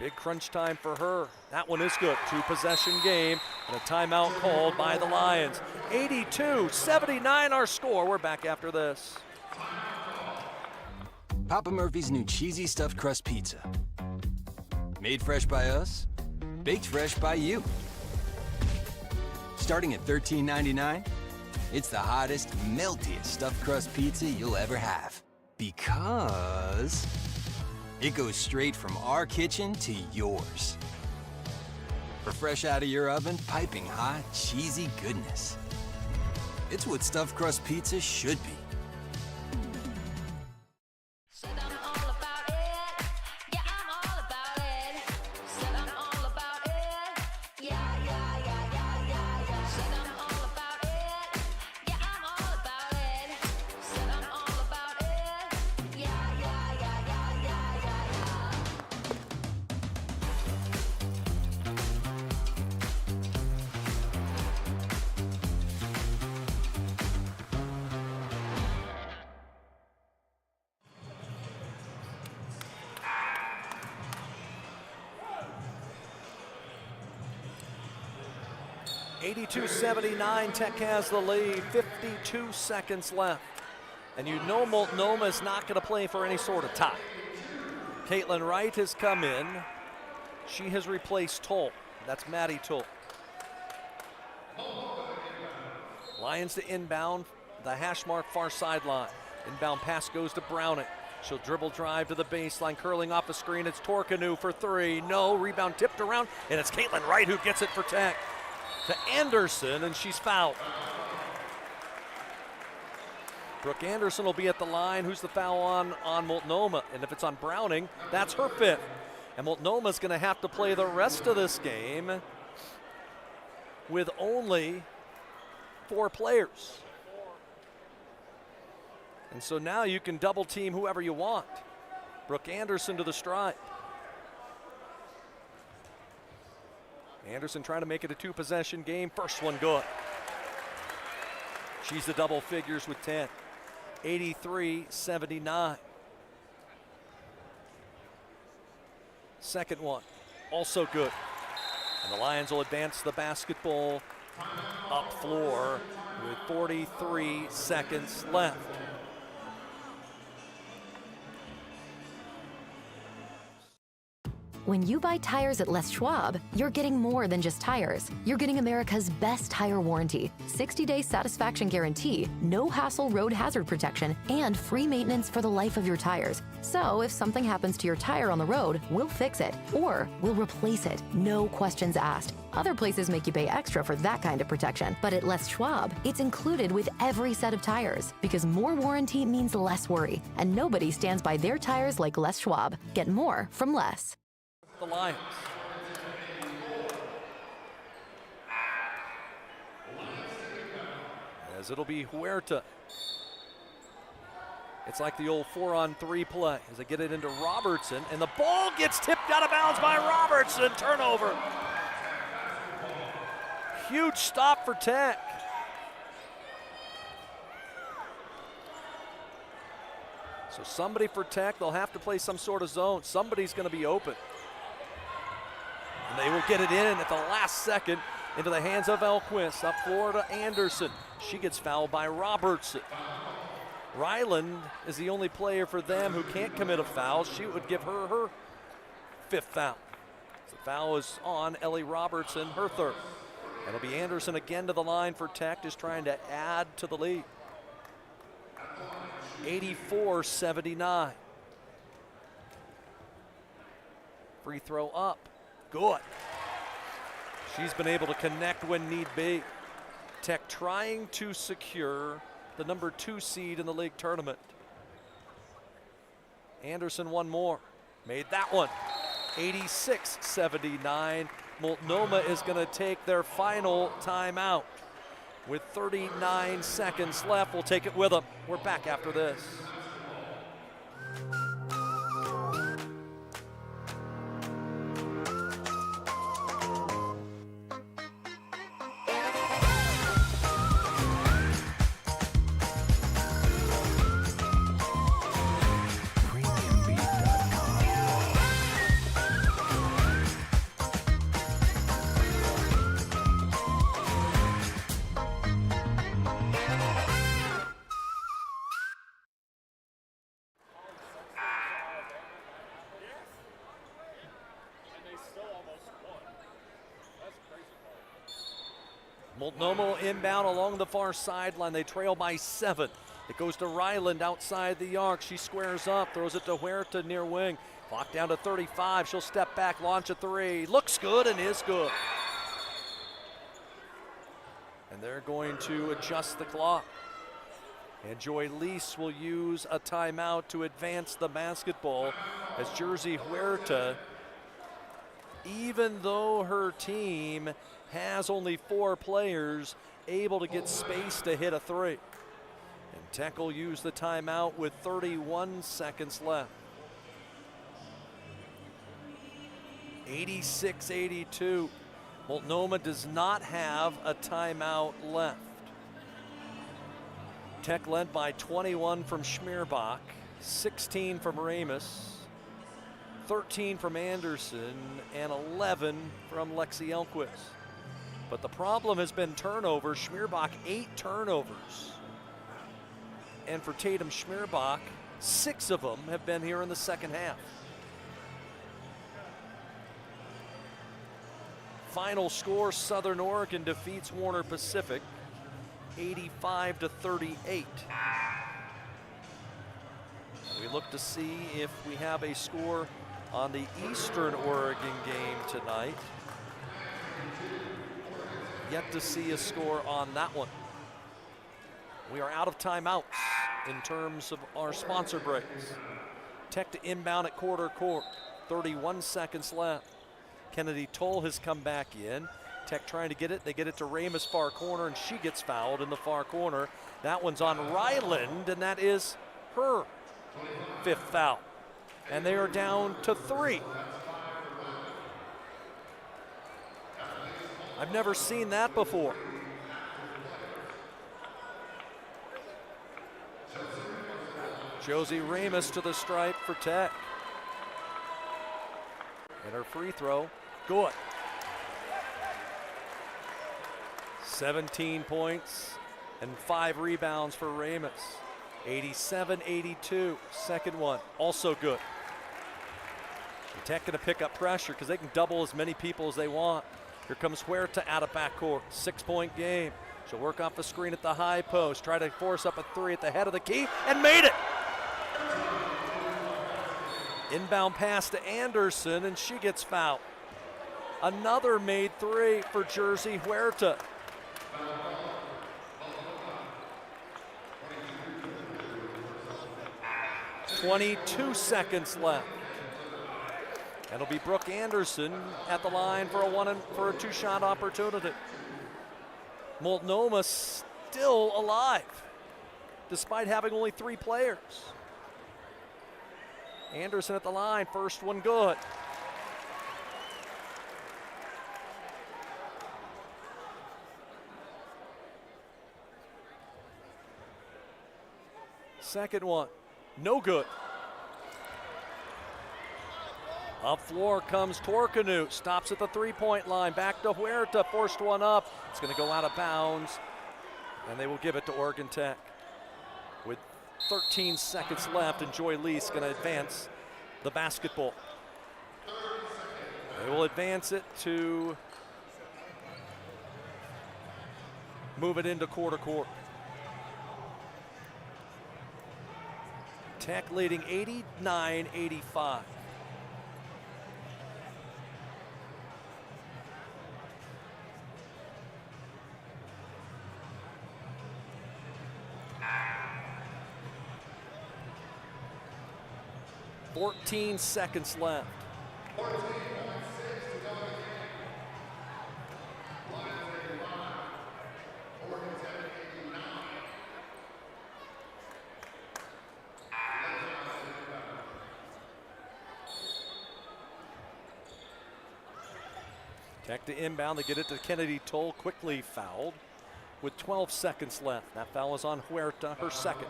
Big crunch time for her. That one is good. 2-possession game and a timeout called by the Lions. 82-79 our score. We're back after this. Papa Murphy's new cheesy stuffed crust pizza. Made fresh by us, baked fresh by you. Starting at $13.99, it's the hottest, meltiest stuffed crust pizza you'll ever have. Because it goes straight from our kitchen to yours. For fresh out of your oven, piping hot, cheesy goodness. It's what stuffed crust pizza should be. $82-79, Tech has the lead, 52 seconds left. And you know Multnomah is not going to play for any sort of tie. Caitlin Wright has come in. She has replaced Toll. That's Maddie Toll. Lions to inbound, the hash mark far sideline. Inbound pass goes to Browning. She'll dribble drive to the baseline, curling off the screen. It's Torkanu for 3. No, rebound tipped around, and it's Caitlin Wright who gets it for Tech. To Anderson, and she's fouled. Brooke Anderson will be at the line. Who's the foul on Multnomah? And if it's on Browning, that's her 5th. And Multnomah's going to have to play the rest of this game with only 4 players. And so now you can double team whoever you want. Brooke Anderson to the stripe. Anderson trying to make it a 2-possession game. First one good. She's the double figures with 10. 83-79. Second one, also good. And the Lions will advance the basketball up floor with 43 seconds left. When you buy tires at Les Schwab, you're getting more than just tires. You're getting America's best tire warranty, 60-day satisfaction guarantee, no hassle road hazard protection, and free maintenance for the life of your tires. So if something happens to your tire on the road, we'll fix it, or we'll replace it, no questions asked. Other places make you pay extra for that kind of protection, but at Les Schwab, it's included with every set of tires, because more warranty means less worry, and nobody stands by their tires like Les Schwab. Get more from Les. The Lions. As it'll be Huerta. It's like the old 4-on-3 play as they get it into Robertson, and the ball gets tipped out of bounds by Robertson. Turnover. Huge stop for Tech. So somebody for Tech, they'll have to play some sort of zone. Somebody's going to be open. And they will get it in at the last second into the hands of Elquist. Up floor to Anderson. She gets fouled by Robertson. Ryland is the only player for them who can't commit a foul. She would give her her 5th foul. The foul is on Ellie Robertson, her 3rd. It'll be Anderson again to the line for Tech, just trying to add to the lead. 84-79. Free throw up. Good. She's been able to connect when need be. Tech trying to secure the number 2 seed in the league tournament. Anderson one more. Made that one. 86-79. Multnomah is going to take their final timeout. With 39 seconds left, we'll take it with them. We're back after this. Multnomah inbound along the far sideline. They trail by 7. It goes to Ryland outside the arc. She squares up, throws it to Huerta near wing. Clock down to 35. She'll step back, launch a 3. Looks good and is good. And they're going to adjust the clock. And Joy Lease will use a timeout to advance the basketball as Jersey Huerta, even though her team has only 4 players, able to get space to hit a 3. And Tech will use the timeout with 31 seconds left. 86-82. Multnomah does not have a timeout left. Tech led by 21 from Schmierbach, 16 from Ramus, 13 from Anderson, and 11 from Lexi Elquist. But the problem has been turnovers. Schmierbach, 8 turnovers. And for Tatum Schmierbach, 6 of them have been here in the second half. Final score, Southern Oregon defeats Warner Pacific, 85-38. We look to see if we have a score on the Eastern Oregon game tonight. Yet to see a score on that one. We are out of timeouts in terms of our sponsor breaks. Tech to inbound at quarter court. 31 seconds left. Kennedy Toll has come back in. Tech trying to get it. They get it to Ramus far corner, and she gets fouled in the far corner. That one's on Ryland, and that is her 5th foul. And they are down to 3. I've never seen that before. Josie Ramus to the stripe for Tech. And her free throw, good. 17 points and 5 rebounds for Ramus. 87-82, second one, also good. Tech gonna pick up pressure because they can double as many people as they want. Here comes Huerta out of backcourt, 6-point game. She'll work off the screen at the high post, try to force up a 3 at the head of the key, and made it. Inbound pass to Anderson, and she gets fouled. Another made 3 for Jersey Huerta. .22 seconds left. And it'll be Brooke Anderson at the line for a 2-shot opportunity. Multnomah still alive, despite having only 3 players. Anderson at the line, first one good. Second one, no good. Up floor comes Torkanu, stops at the 3-point line, back to Huerta, forced one up. It's gonna go out of bounds, and they will give it to Oregon Tech. With 13 seconds left, and Joy Lease gonna advance the basketball. They will advance it to move it into quarter court. Tech leading 89-85. .14 seconds left. Tech to inbound. They get it to Kennedy Toll. Quickly fouled with 12 seconds left. That foul is on Huerta, her second.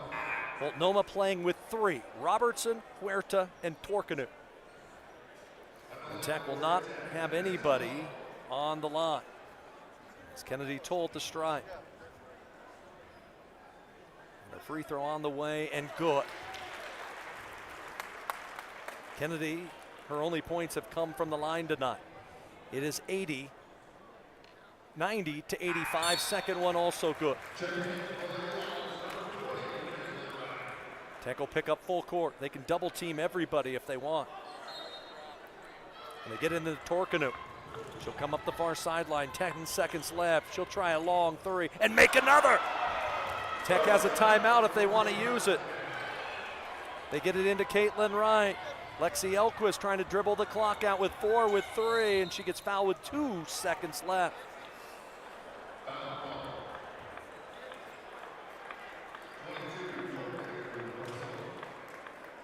Multnomah playing with 3. Robertson, Huerta, and Torkanu. And Tech will not have anybody on the line. It's Kennedy Toll at the stripe. And a free throw on the way, and good. Kennedy, her only points have come from the line tonight. It is 90 to 85. Second one also good. Tech will pick up full court. They can double team everybody if they want. And they get into Torkanu. She'll come up the far sideline. 10 seconds left. She'll try a long 3 and make another. Tech has a timeout if they want to use it. They get it into Caitlin Wright. Lexi Elquist trying to dribble the clock out with 4 with 3, and she gets fouled with 2 seconds left.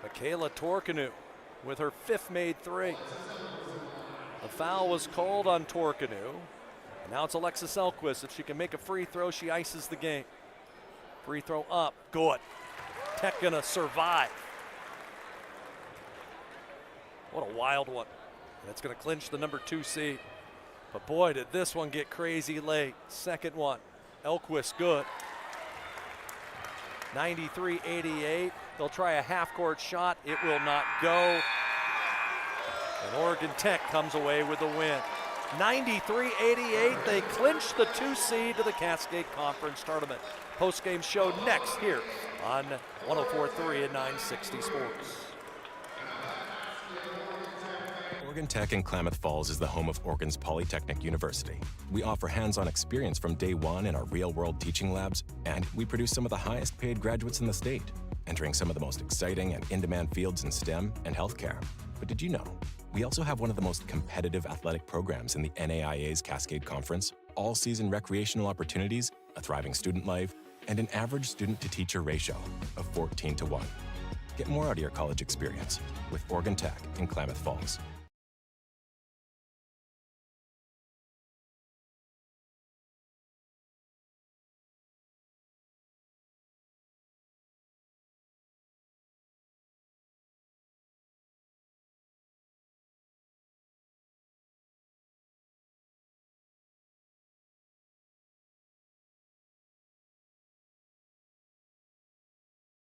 Michaela Torkanu with her 5th made 3. The foul was called on Torkanu. And now it's Alexis Elquist. If she can make a free throw, she ices the game. Free throw up, good. Tech gonna survive. What a wild one. That's gonna clinch the number 2 seed. But boy, did this one get crazy late. Second one, Elquist good. 93-88. They'll try a half-court shot. It will not go. And Oregon Tech comes away with the win. 93-88. They clinch the 2 seed to the Cascade Conference Tournament. Post-game show next here on 104.3 and 960 Sports. Oregon Tech in Klamath Falls is the home of Oregon's Polytechnic University. We offer hands-on experience from day one in our real-world teaching labs, and we produce some of the highest-paid graduates in the state, entering some of the most exciting and in-demand fields in STEM and healthcare. But did you know, we also have one of the most competitive athletic programs in the NAIA's Cascade Conference, all-season recreational opportunities, a thriving student life, and an average student-to-teacher ratio of 14 to 1. Get more out of your college experience with Oregon Tech in Klamath Falls.